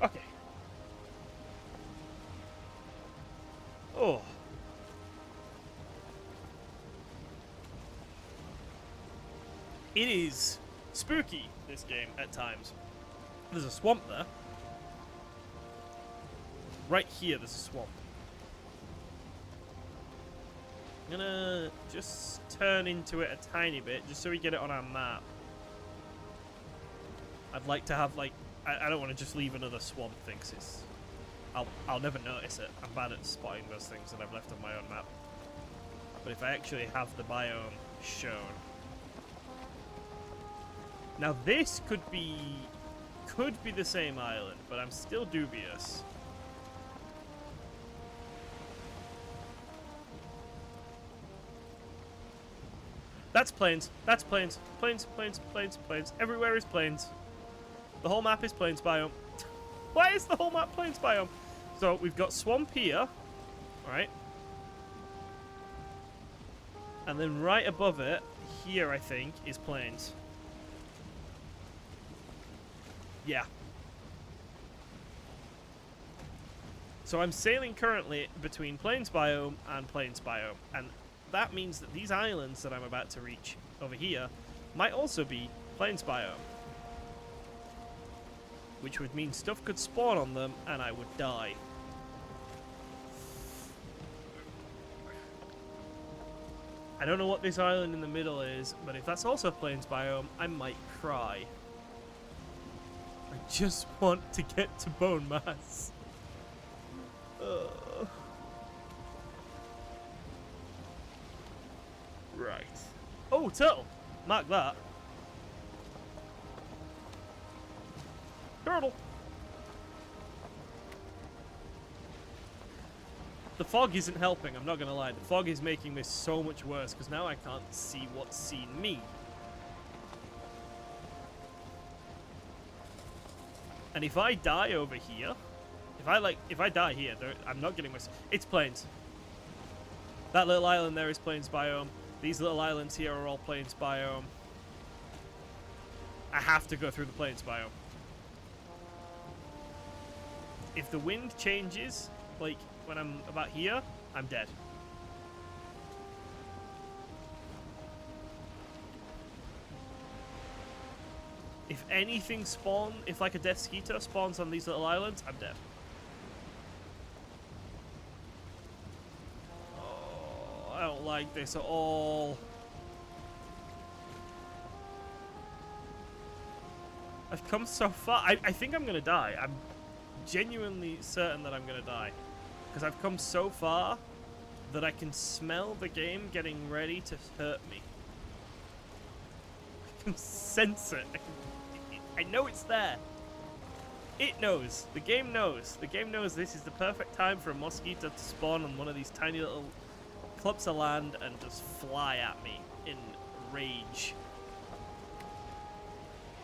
Okay. It is spooky, this game, at times. There's a swamp there. Right here, there's a swamp. I'm gonna just turn into it a tiny bit, just so we get it on our map. I'd like to have, like... I don't want to just leave another swamp thing, 'cause it's... I'll never notice it. I'm bad at spotting those things that I've left on my own map. But if I actually have the biome shown... Now this could be the same island, but I'm still dubious. That's plains. That's plains. Plains, plains, plains, plains. Everywhere is plains. The whole map is plains biome. Why is the whole map plains biome? So we've got swamp here, right? And then right above it, here I think, is plains. Yeah. So I'm sailing currently between plains biome and plains biome, and that means that these islands that I'm about to reach over here might also be plains biome. Which would mean stuff could spawn on them and I would die. I don't know what this island in the middle is, but if that's also plains biome, I might cry. I just want to get to bone mass. Right. Oh, turtle! Mark that. Turtle! The fog isn't helping, I'm not gonna lie. The fog is making this so much worse, because now I can't see what's seen me. And if I die over here, if I die here, I'm not getting my... It's plains. That little island there is plains biome. These little islands here are all plains biome. I have to go through the plains biome. If the wind changes, like when I'm about here, I'm dead. If anything if like a Desquito spawns on these little islands, I'm dead. Oh, I don't like this at all. I've come so far. I think I'm gonna die. I'm genuinely certain that I'm gonna die. Because I've come so far that I can smell the game getting ready to hurt me. I can sense it. I know it's there. It knows. The game knows. The game knows this is the perfect time for a mosquito to spawn on one of these tiny little clumps of land and just fly at me in rage.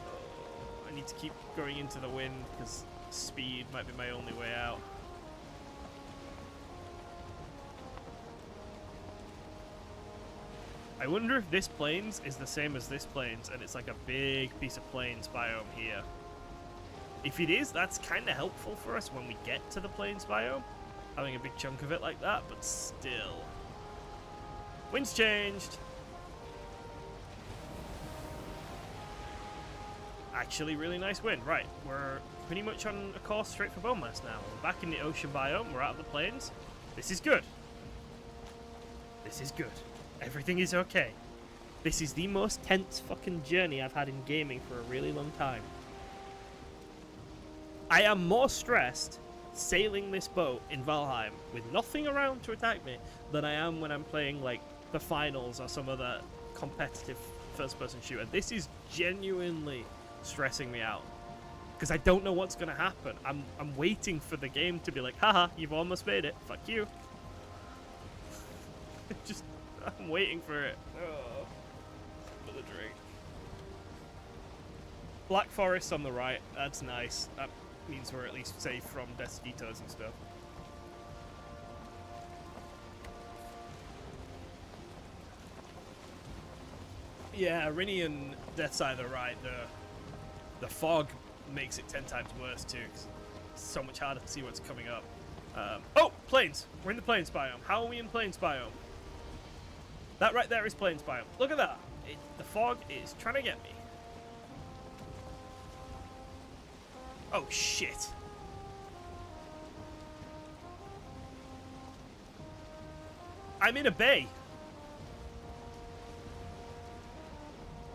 Oh, I need to keep going into the wind because speed might be my only way out. I wonder if this plains is the same as this plains and it's like a big piece of plains biome here. If it is, that's kind of helpful for us when we get to the plains biome. Having a big chunk of it like that, but still. Wind's changed. Actually, really nice wind. Right, we're pretty much on a course straight for bone mass now. We're back in the ocean biome. We're out of the plains. This is good. This is good. Everything is okay. This is the most tense fucking journey I've had in gaming for a really long time. I am more stressed sailing this boat in Valheim with nothing around to attack me than I am when I'm playing like the finals or some other competitive first-person shooter. This is genuinely stressing me out because I don't know what's going to happen. I'm waiting for the game to be like, haha, you've almost made it. Fuck you. I'm waiting for it. Oh, for the drink. Black Forest on the right. That's nice. That means we're at least safe from Desquitos and stuff. Yeah, Rini and Death's Either right. The fog makes it 10 times worse too, 'cause it's so much harder to see what's coming up. Oh, plains! We're in the plains biome. How are we in plains biome? That right there is plains biome. Look at that. The fog is trying to get me. Oh, shit. I'm in a bay.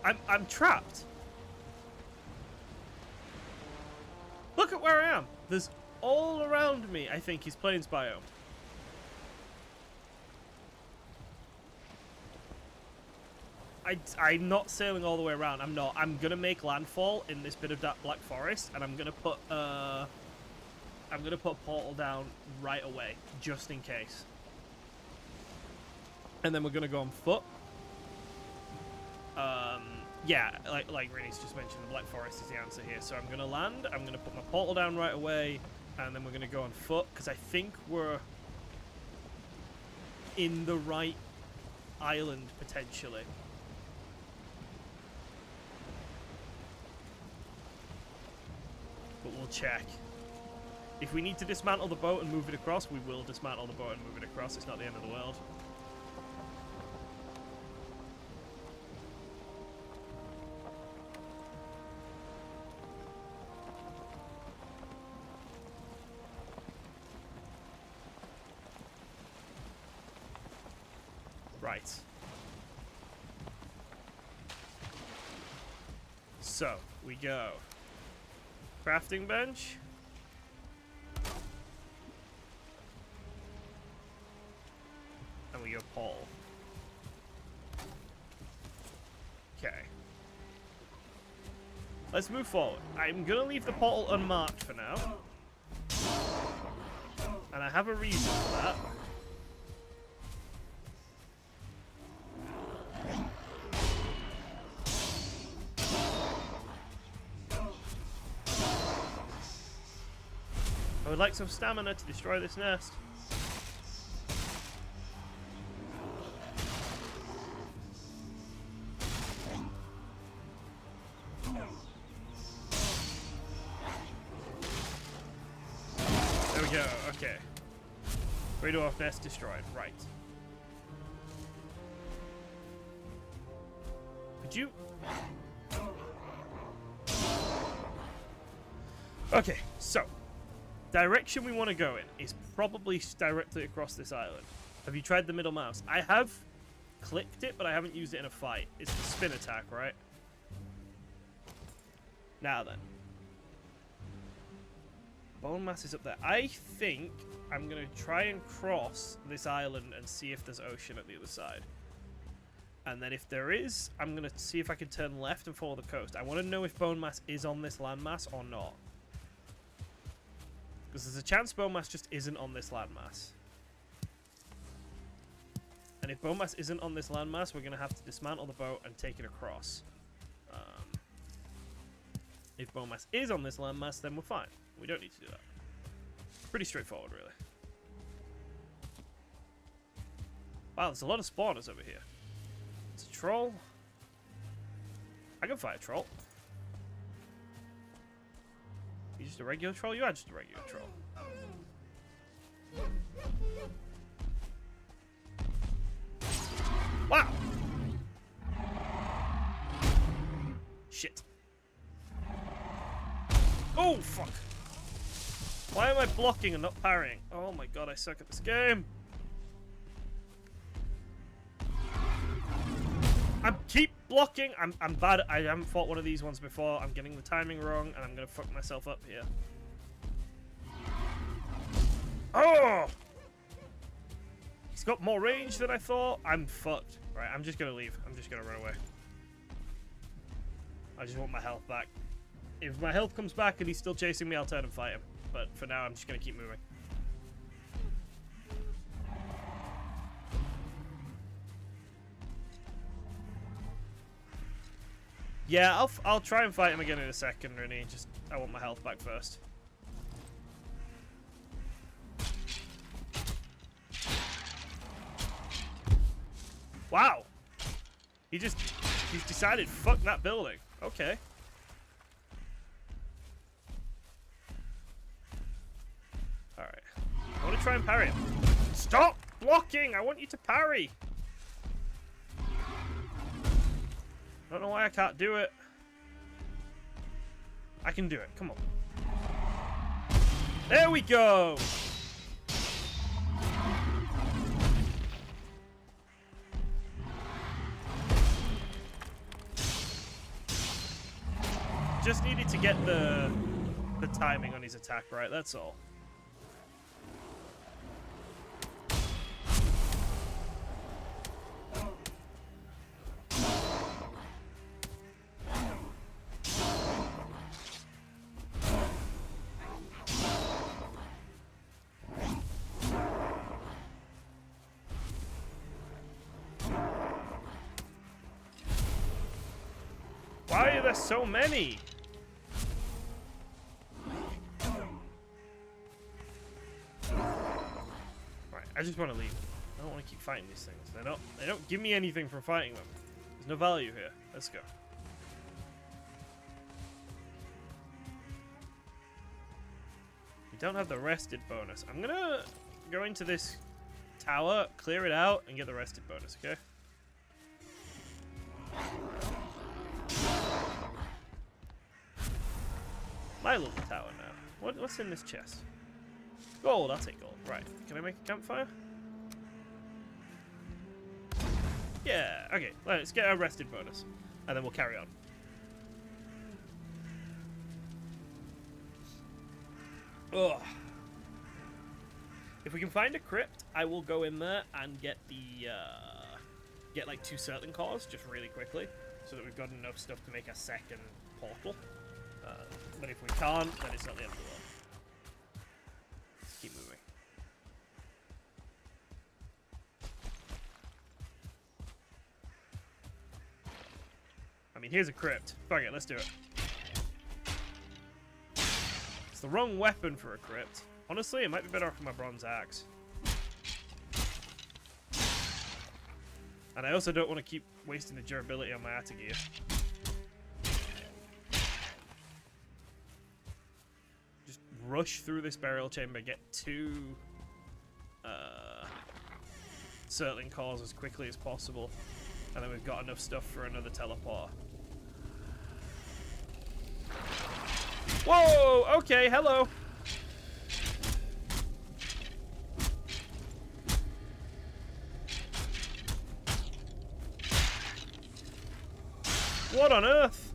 I'm trapped. Look at where I am. There's all around me, I think, is plains biome. I'm not sailing all the way around. I'm not. I'm gonna make landfall in this bit of that black forest, and I'm gonna put a portal down right away, just in case. And then we're gonna go on foot. Yeah, like Rennie's just mentioned, the black forest is the answer here. So I'm gonna land. I'm gonna put my portal down right away, and then we're gonna go on foot because I think we're in the right island potentially. But we'll check. If we need to dismantle the boat and move it across, we will dismantle the boat and move it across. It's not the end of the world. Right. So, we go. Crafting bench. And we go pole. Okay. Let's move forward. I'm gonna leave the portal unmarked for now. And I have a reason for that. I would like some stamina to destroy this nest. There we go, okay. Great dwarf nest destroyed, right. Could you... Okay, so... direction we want to go in is probably directly across this island. Have you tried the middle mouse? I have clicked it, but I haven't used it in a fight. It's the spin attack, right? Now then. Bone mass is up there. I think I'm going to try and cross this island and see if there's ocean at the other side. And then if there is, I'm going to see if I can turn left and follow the coast. I want to know if bone mass is on this landmass or not. Because there's a chance bone mass just isn't on this landmass. And if bone mass isn't on this landmass, we're going to have to dismantle the boat and take it across. If bone mass is on this landmass, then we're fine. We don't need to do that. Pretty straightforward, really. Wow, there's a lot of spawners over here. It's a troll. I can fight a troll. You just a regular troll? You are just a regular troll. Wow! Shit. Oh, fuck! Why am I blocking and not parrying? Oh my god, I suck at this game! I keep blocking! I'm bad. I haven't fought one of these ones before. I'm getting the timing wrong, and I'm gonna fuck myself up here. Oh! He's got more range than I thought. I'm fucked. Right, I'm just gonna leave. I'm just gonna run away. I just want my health back. If my health comes back and he's still chasing me, I'll turn and fight him. But for now, I'm just gonna keep moving. Yeah, I'll try and fight him again in a second, really. Just, I want my health back first. Wow! He's decided, fuck that building. Okay. Alright. I want to try and parry him. Stop blocking! I want you to parry! I don't know why I can't do it. I can do it. Come on. There we go! Just needed to get the timing on his attack right, that's all. Why are there so many? Right, I just want to leave. I don't want to keep fighting these things. They don't give me anything from fighting them. There's no value here. Let's go. We don't have the rested bonus. I'm gonna go into this tower, clear it out, and get the rested bonus, okay? My little tower now. What's in this chest? Gold, I'll take gold. Right, can I make a campfire? Yeah, okay. Let's get a rested bonus. And then we'll carry on. Ugh. If we can find a crypt, I will go in there and get the, get like 2 certain cores just really quickly. So that we've got enough stuff to make a second portal. But if we can't, then it's not the end of the world. Let's keep moving. I mean, here's a crypt. Fuck it, let's do it. It's the wrong weapon for a crypt. Honestly, it might be better off with my bronze axe. And I also don't want to keep wasting the durability on my atta gear. Rush through this burial chamber, get 2 Surtling cores as quickly as possible, and then we've got enough stuff for another teleporter. Whoa! Okay, hello! What on earth?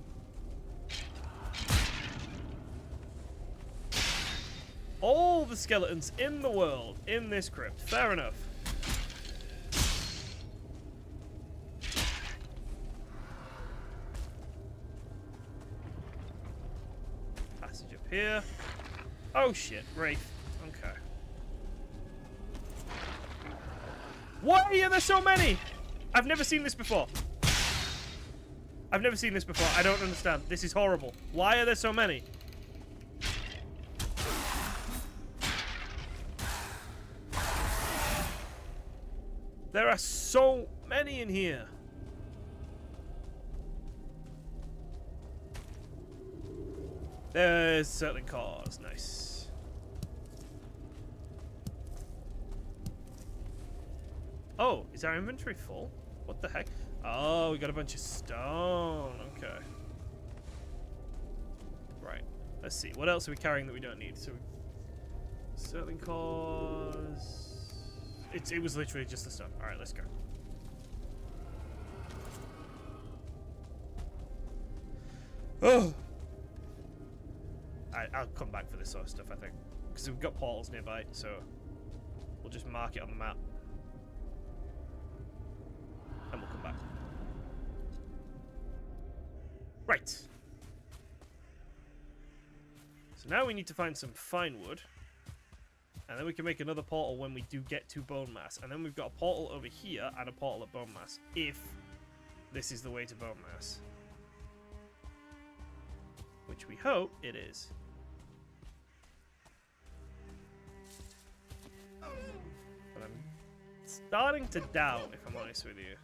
All the skeletons in the world in this crypt. Fair enough. Passage up here. Oh shit, Wraith. Okay. Why are there so many? I've never seen this before. I've never seen this before. I don't understand. This is horrible. Why are there so many? There are so many in here. There's certain cars. Nice. Oh, is our inventory full? What the heck? Oh, we got a bunch of stone. Okay. Right. Let's see. What else are we carrying that we don't need? So, certain cars. It was literally just the stuff. All right, let's go. Oh. I'll come back for this sort of stuff, I think, because we've got portals nearby, so we'll just mark it on the map, and we'll come back. Right. So now we need to find some fine wood. And then we can make another portal when we do get to bone mass. And then we've got a portal over here and a portal at bone mass. If this is the way to bone mass. Which we hope it is. But I'm starting to doubt, if I'm honest with you.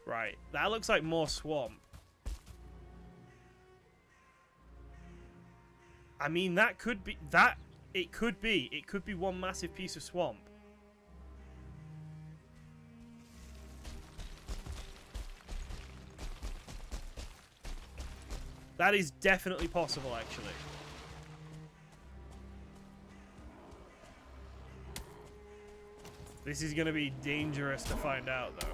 Right, that looks like more swamp. I mean, that could be that. It could be one massive piece of swamp. That is definitely possible, actually. This is going to be dangerous to find out, though.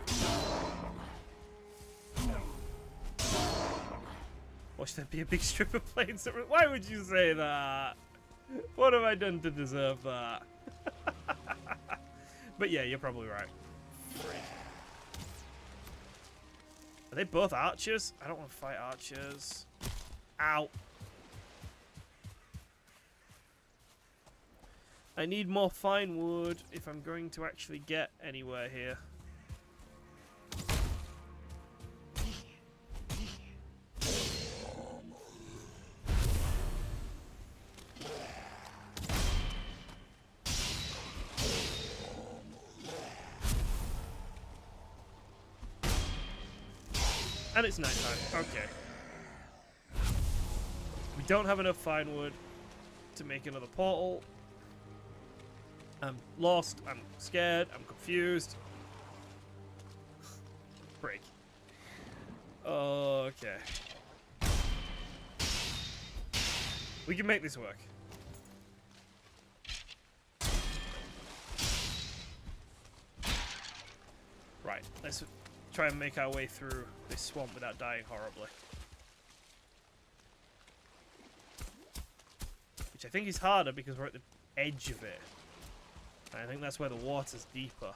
Watch there be a big strip of plains. Why would you say that? What have I done to deserve that? But yeah, you're probably right. Are they both archers? I don't want to fight archers. Ow. I need more fine wood if I'm going to actually get anywhere here. And it's nighttime. Okay. We don't have enough fine wood to make another portal. I'm lost. I'm scared. I'm confused. Break. Okay. We can make this work. Right. Let's try and make our way through this swamp without dying horribly. Which I think is harder because we're at the edge of it. And I think that's where the water's deeper.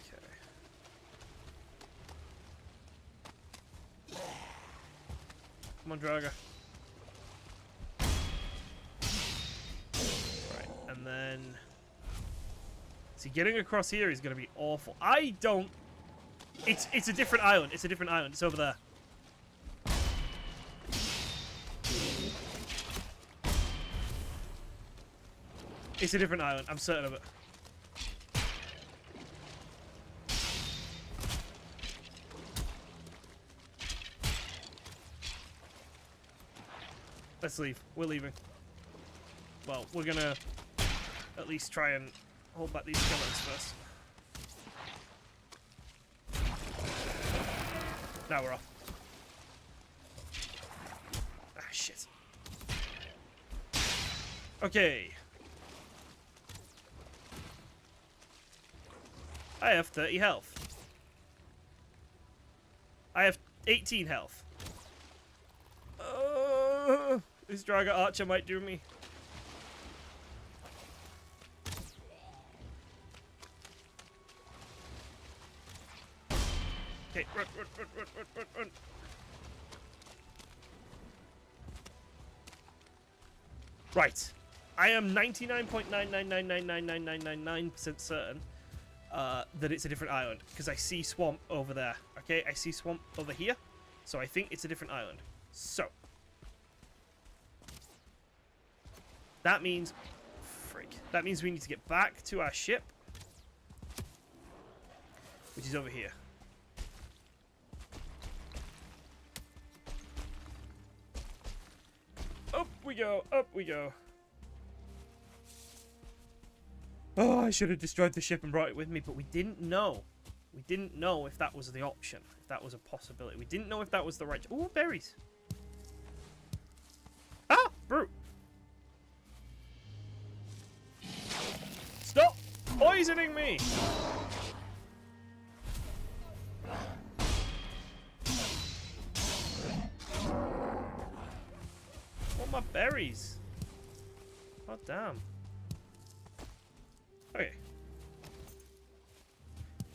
Okay. Come on, Draga. And then, see, getting across here is going to be awful. I don't. It's a different island. It's a different island. It's over there. It's a different island. I'm certain of it. Let's leave. We're leaving. Well, we're gonna at least try and hold back these skeletons first. Now we're off. Ah, shit. Okay. I have 30 health. I have 18 health. This Draga Archer might do me. Okay, run. Right. I am 99.999999999% certain that it's a different island because I see swamp over there. Okay, I see swamp over here, so I think it's a different island. So that means, that means we need to get back to our ship, which is over here. Up we go, up we go. Oh, I should have destroyed the ship and brought it with me, but we didn't know. We didn't know if that was the option, if that was a possibility. We didn't know if that was the right... Ooh, berries. Ah, brute. Stop poisoning me. Want my berries. Oh, damn. Okay.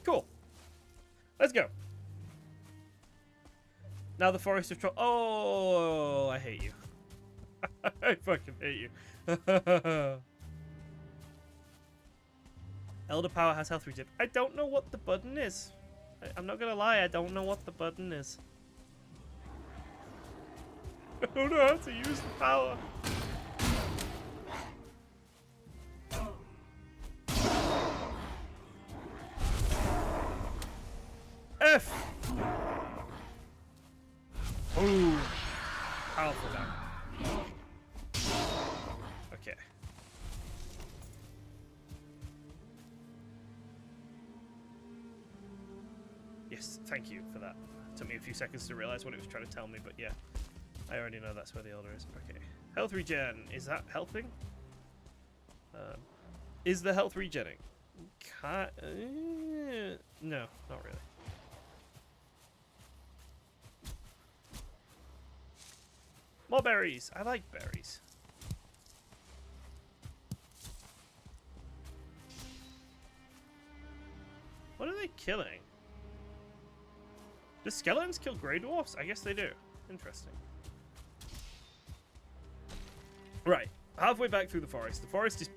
Cool. Let's go. Now the forest of troll. Oh, I hate you. I fucking hate you. Elder Power has health regen. I don't know what the button is. I'm not gonna lie, I don't know what the button is. I don't know how to use the power. F! Ooh. Powerful down. Okay. Yes, thank you for that. Took me a few seconds to realize what it was trying to tell me, but yeah. I already know that's where the order is. Okay. Health regen. Is that helping? Is the health regenning? No, not really. More berries. I like berries. What are they killing? Do skeletons kill grey dwarfs? I guess they do. Interesting. Right. Halfway back through the forest. The forest is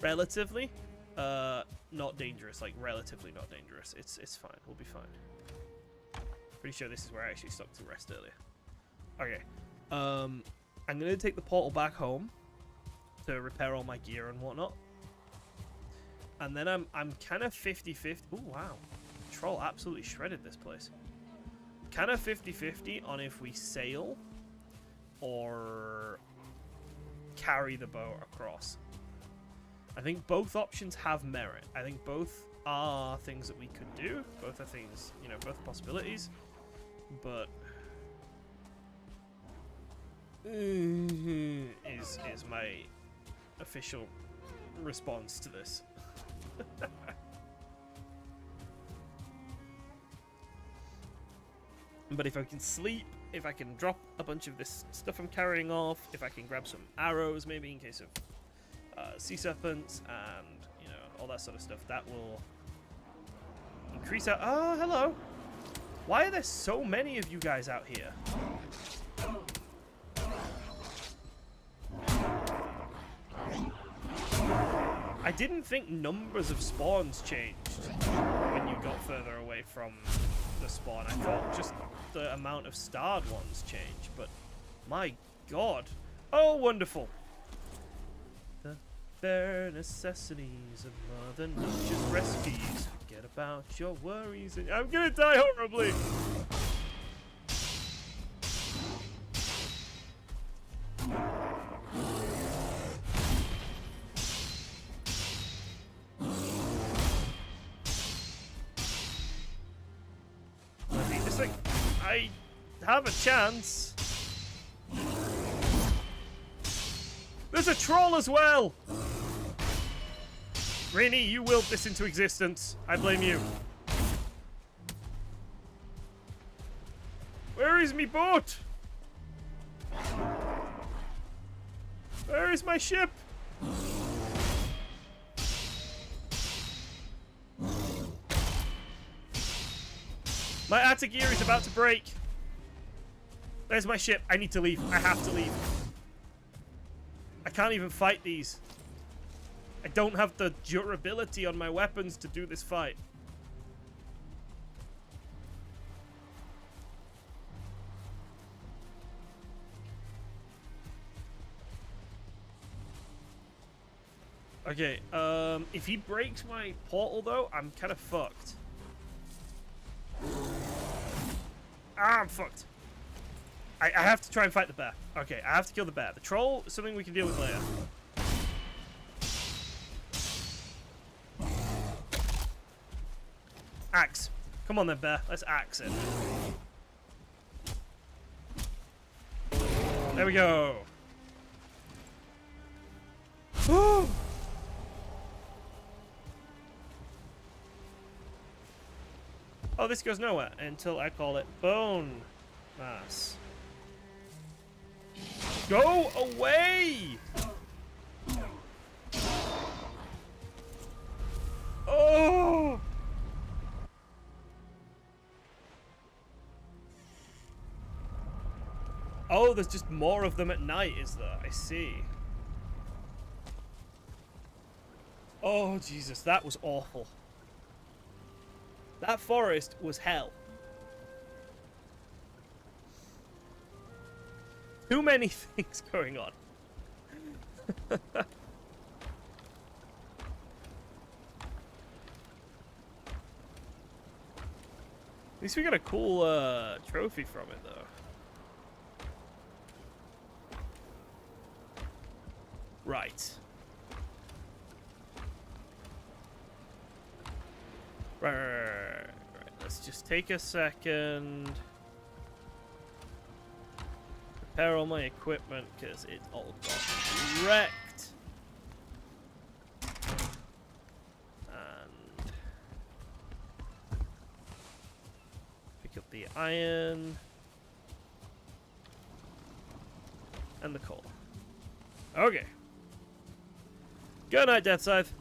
relatively not dangerous. Like, relatively not dangerous. It's fine. We'll be fine. Pretty sure this is where I actually stopped to rest earlier. Okay. I'm going to take the portal back home to repair all my gear and whatnot. And then I'm kind of 50-50. Oh, wow. Troll absolutely shredded this place. Kind of 50-50 on if we sail or carry the boat across. I think both options have merit. I think both are things that we could do. Both are things, you know, both possibilities. But is my official response to this. But if I can sleep, if I can drop a bunch of this stuff I'm carrying off, if I can grab some arrows maybe in case of sea serpents and, you know, all that sort of stuff, that will increase our... Oh, hello! Why are there so many of you guys out here? I didn't think numbers of spawns changed when you got further away from the spawn. I thought just the amount of starred ones changed, but my god. Oh, wonderful. The bare necessities of Mother Nature's recipes. Forget about your worries and I'm gonna die horribly. I have a chance. There's a troll as well. Rainy, you willed this into existence. I blame you. Where is me boat? Where is my ship? My attic gear is about to break. There's my ship. I need to leave. I have to leave. I can't even fight these. I don't have the durability on my weapons to do this fight. Okay, if he breaks my portal though, I'm kind of fucked. Ah, I'm fucked. I have to try and fight the bear. Okay, I have to kill the bear. The troll is something we can deal with later. Axe. Come on then, bear. Let's axe it. There we go. Woo! Oh, this goes nowhere until I call it bone mass. Go away! Oh! Oh, there's just more of them at night, is there? I see. Oh, Jesus, that was awful. That forest was hell. Too many things going on. At least we got a cool trophy from it, though. Right. Right. let's just take a second. Repair all my equipment because it all got wrecked. And pick up the iron and the coal. Okay. Good night, Death Scythe.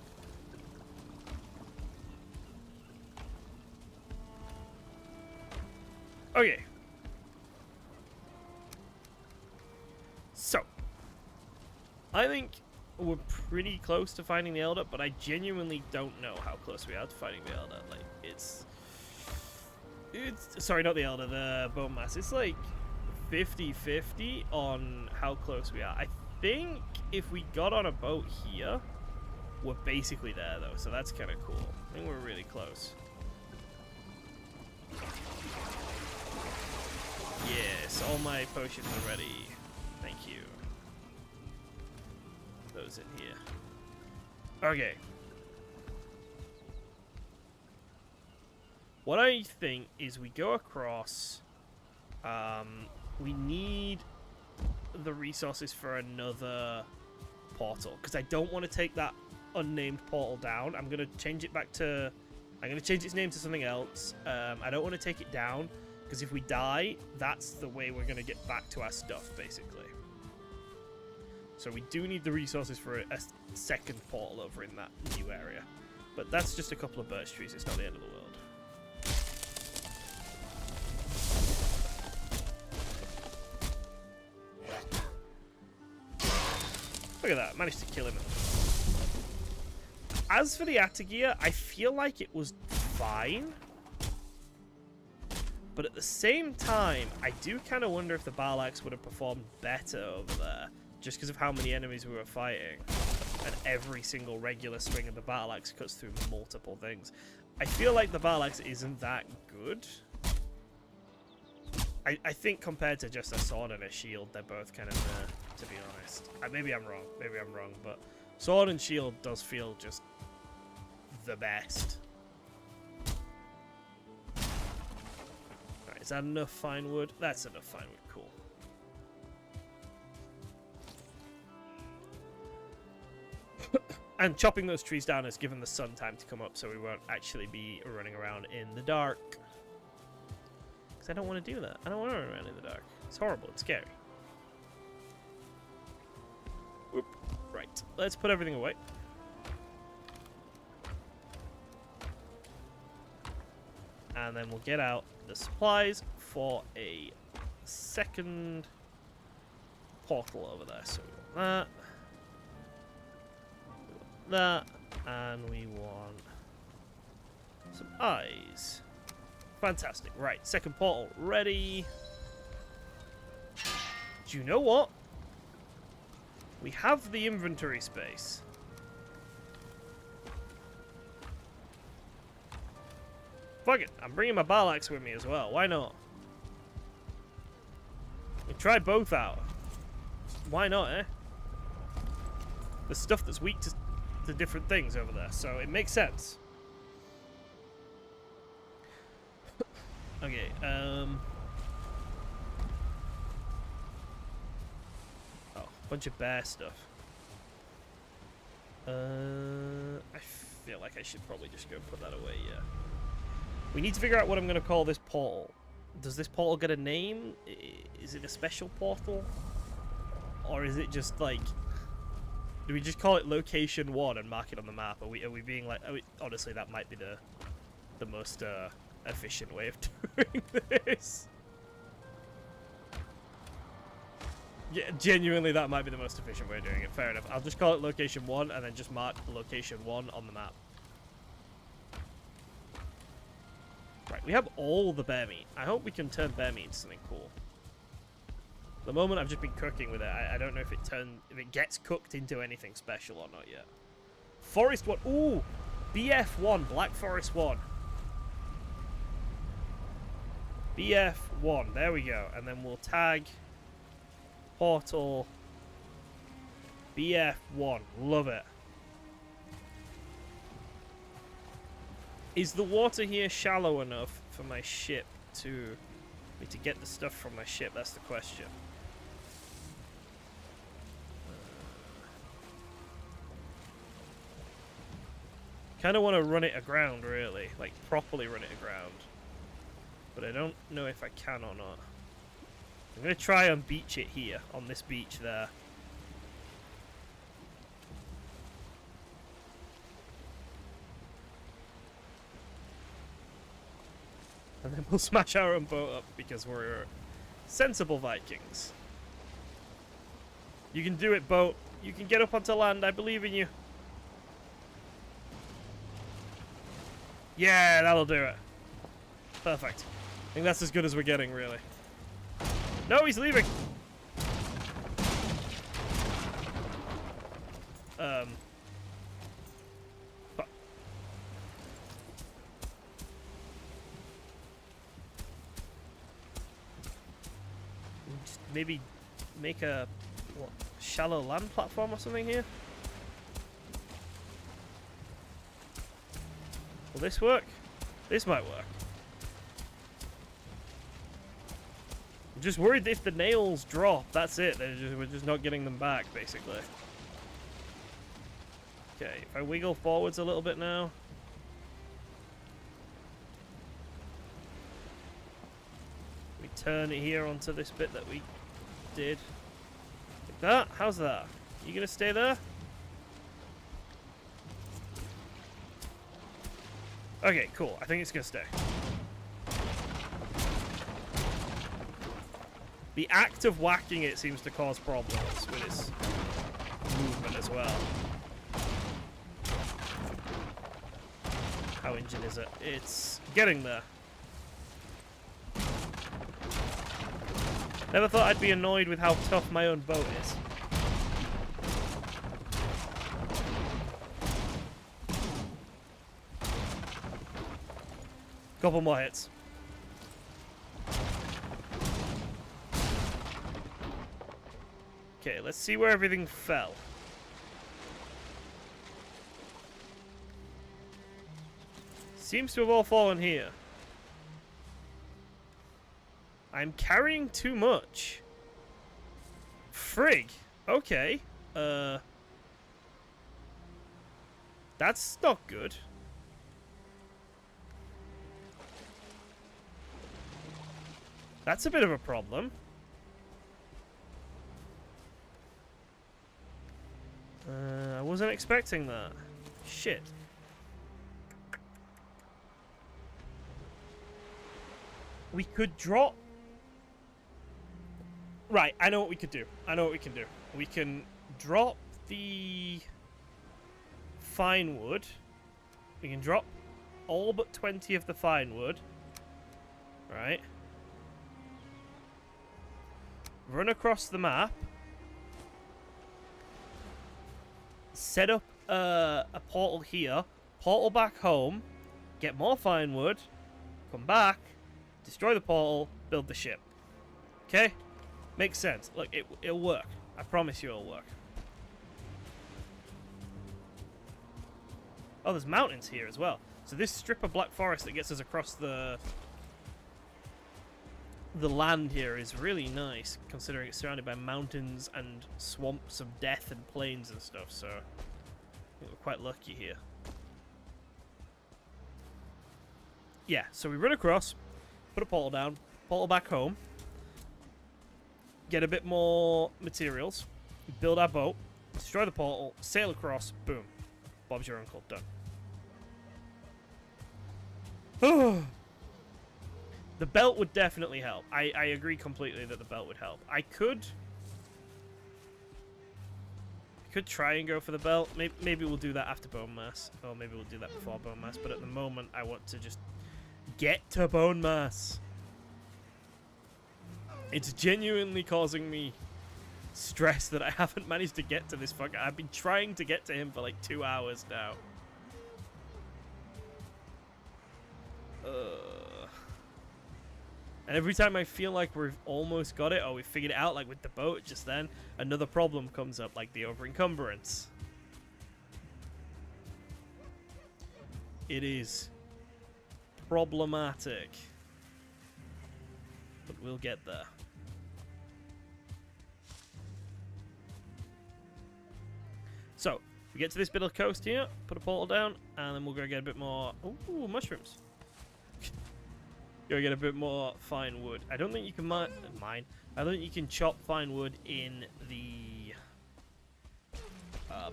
Okay. So, I think we're pretty close to finding the Elder, but I genuinely don't know how close we are to finding the Elder. Like, it's sorry, not the Elder, the Bone Mass. It's like 50-50 on how close we are. I think if we got on a boat here, we're basically there, though, so that's kind of cool. I think we're really close. Yes, all my potions are ready. Thank you. Those in here. Okay. What I think is we go across. We need the resources for another portal because I don't want to take that unnamed portal down. I'm gonna change it back to. I'm gonna change its name to something else. I don't want to take it down because if we die, that's the way we're gonna get back to our stuff, basically. So we do need the resources for a second portal over in that new area, but that's just a couple of birch trees. It's not the end of the world. Look at that, managed to kill him. As for the Atagear, I feel like it was fine. But at the same time, I do kind of wonder if the Barlax would have performed better over there. Just because of how many enemies we were fighting. And every single regular swing of the Barlax cuts through multiple things. I feel like the Barlax isn't that good. I think compared to just a sword and a shield, they're both kind of to be honest. Maybe I'm wrong. Maybe I'm wrong. But sword and shield does feel just the best. Right, is that enough fine wood? That's enough fine wood. Cool. And chopping those trees down has given the sun time to come up, so we won't actually be running around in the dark. Because I don't want to do that. I don't want to run around in the dark. It's horrible. It's scary. Oop. Right. Let's put everything away. And then we'll get out the supplies for a second portal over there. So we want that, and we want some eyes. Fantastic. Right, second portal ready. Do you know what? We have the inventory space. Fuck it, I'm bringing my Barlax with me as well. Why not? We try both out. Why not, eh? There's stuff that's weak to different things over there, so it makes sense. Okay, oh, bunch of bear stuff. I feel like I should probably just go put that away, yeah. We need to figure out what I'm going to call this portal. Does this portal get a name? Is it a special portal? Or is it just like... Do we just call it Location 1 and mark it on the map? Are we being like... honestly, that might be the most efficient way of doing this. Yeah, genuinely, that might be the most efficient way of doing it. Fair enough. I'll just call it Location 1 and then just mark Location 1 on the map. Right, we have all the bear meat. I hope we can turn bear meat into something cool. At the moment, I've just been cooking with it. I don't know if it gets cooked into anything special or not yet. Forest 1. Ooh! BF1. Black Forest 1. BF1. There we go. And then we'll tag portal BF1. Love it. Is the water here shallow enough for my ship to... to get the stuff from my ship, that's the question. Kind of want to run it aground, really. Like, properly run it aground. But I don't know if I can or not. I'm going to try and beach it here, on this beach there. And then we'll smash our own boat up because we're sensible Vikings. You can do it, boat. You can get up onto land. I believe in you. Yeah, that'll do it. Perfect. I think that's as good as we're getting, really. No, he's leaving. Fuck. Just maybe make a what, shallow land platform or something here. Will this work? This might work. I'm just worried if the nails drop, that's it. We're just not getting them back, basically. Okay, if I wiggle forwards a little bit now. We turn it here onto this bit that we did. Like that? How's that? You gonna stay there? Okay, cool. I think it's gonna stay. The act of whacking it seems to cause problems with its movement as well. How injured is it? It's getting there. Never thought I'd be annoyed with how tough my own boat is. Couple more hits. Okay, let's see where everything fell. Seems to have all fallen here. I'm carrying too much. Frig. Okay. That's not good. That's a bit of a problem. I wasn't expecting that. Shit. We could drop... Right, I know what we could do. I know what we can do. We can drop the fine wood. We can drop all but 20 of the fine wood. Right. Run across the map. Set up a portal here. Portal back home. Get more fine wood. Come back. Destroy the portal. Build the ship. Okay? Makes sense. Look, it'll work. I promise you it'll work. Oh, there's mountains here as well. So this strip of black forest that gets us across the land here is really nice, considering it's surrounded by mountains and swamps of death and plains and stuff, so I think we're quite lucky here. Yeah, so we run across, put a portal down, portal back home, get a bit more materials, build our boat, destroy the portal, sail across, boom. Bob's your uncle, done. The belt would definitely help. I agree completely that the belt would help. I could try and go for the belt. Maybe we'll do that after Bone Mass. Or maybe we'll do that before Bone Mass. But at the moment, I want to just get to Bone Mass. It's genuinely causing me stress that I haven't managed to get to this fucker. I've been trying to get to him for like 2 hours now. And every time I feel like we've almost got it, or we figured it out, like with the boat just then, another problem comes up, like the over-encumbrance. It is problematic. but we'll get there. So, we get to this bit of the coast here, put a portal down, and then we'll go get a bit more... Ooh, mushrooms. Go get a bit more fine wood. I don't think you can mine. I don't think you can chop fine wood in the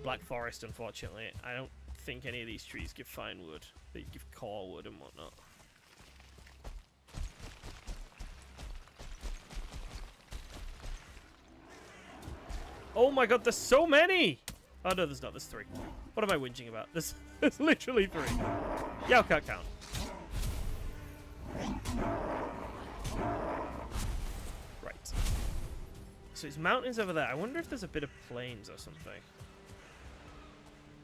Black Forest, unfortunately. I don't think any of these trees give fine wood. They give core wood and whatnot. Oh my god, there's so many! Oh no, there's not. There's 3. What am I whinging about? There's literally 3. Yeah, I can't count. Right. So it's mountains over there. I wonder if there's a bit of plains or something.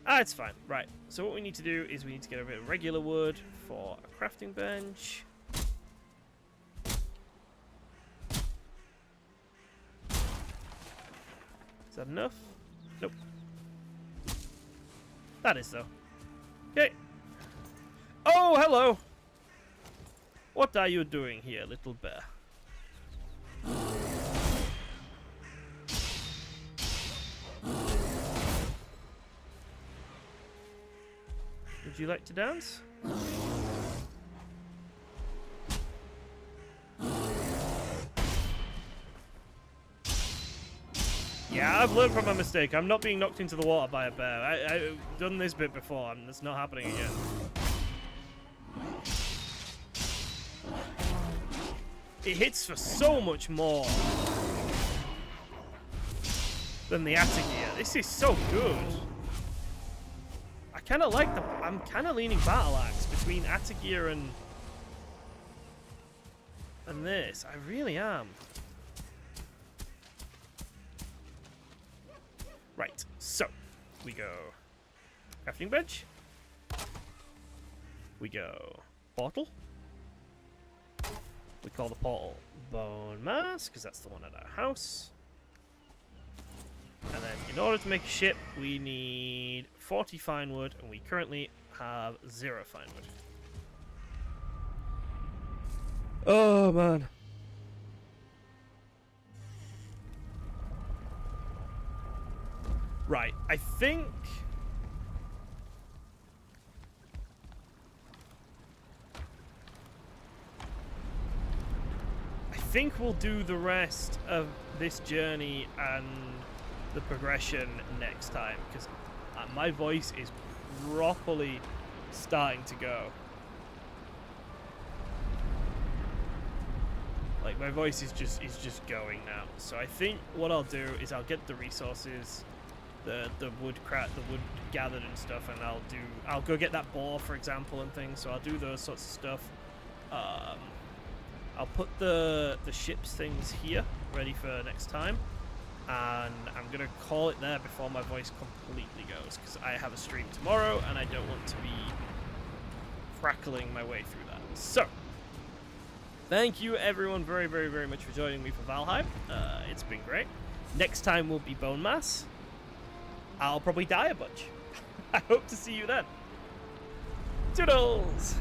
Ah, it's fine. Right. So what we need to do is we need to get a bit of regular wood for a crafting bench. Is that enough? Nope. That is, though. Okay. Oh, hello! What are you doing here, little bear? Would you like to dance? Yeah, I've learned from my mistake. I'm not being knocked into the water by a bear. I've done this bit before, and it's not happening again. It hits for so much more than the Attic gear. This is so good. I kind of like the... I'm kind of leaning Battle Axe between Attic gear and this. I really am. Right, so we go crafting bench. We go portal. We call the portal bone mass because that's the one at our house. And then in order to make a ship, we need 40 fine wood, and we currently have 0 fine wood. Oh man. Right, I think we'll do the rest of this journey and the progression next time, because my voice is properly starting to go. Like, my voice is just going now. So I think what I'll do is I'll get the resources, the wood gathered and stuff, and I'll go get that boar, for example, and things. So I'll do those sorts of stuff. I'll put the ship's things here, ready for next time, and I'm gonna call it there before my voice completely goes, because I have a stream tomorrow, and I don't want to be crackling my way through that. So, thank you everyone very, very, very much for joining me for Valheim. It's been great. Next time will be Bone Mass. I'll probably die a bunch. I hope to see you then. Toodles!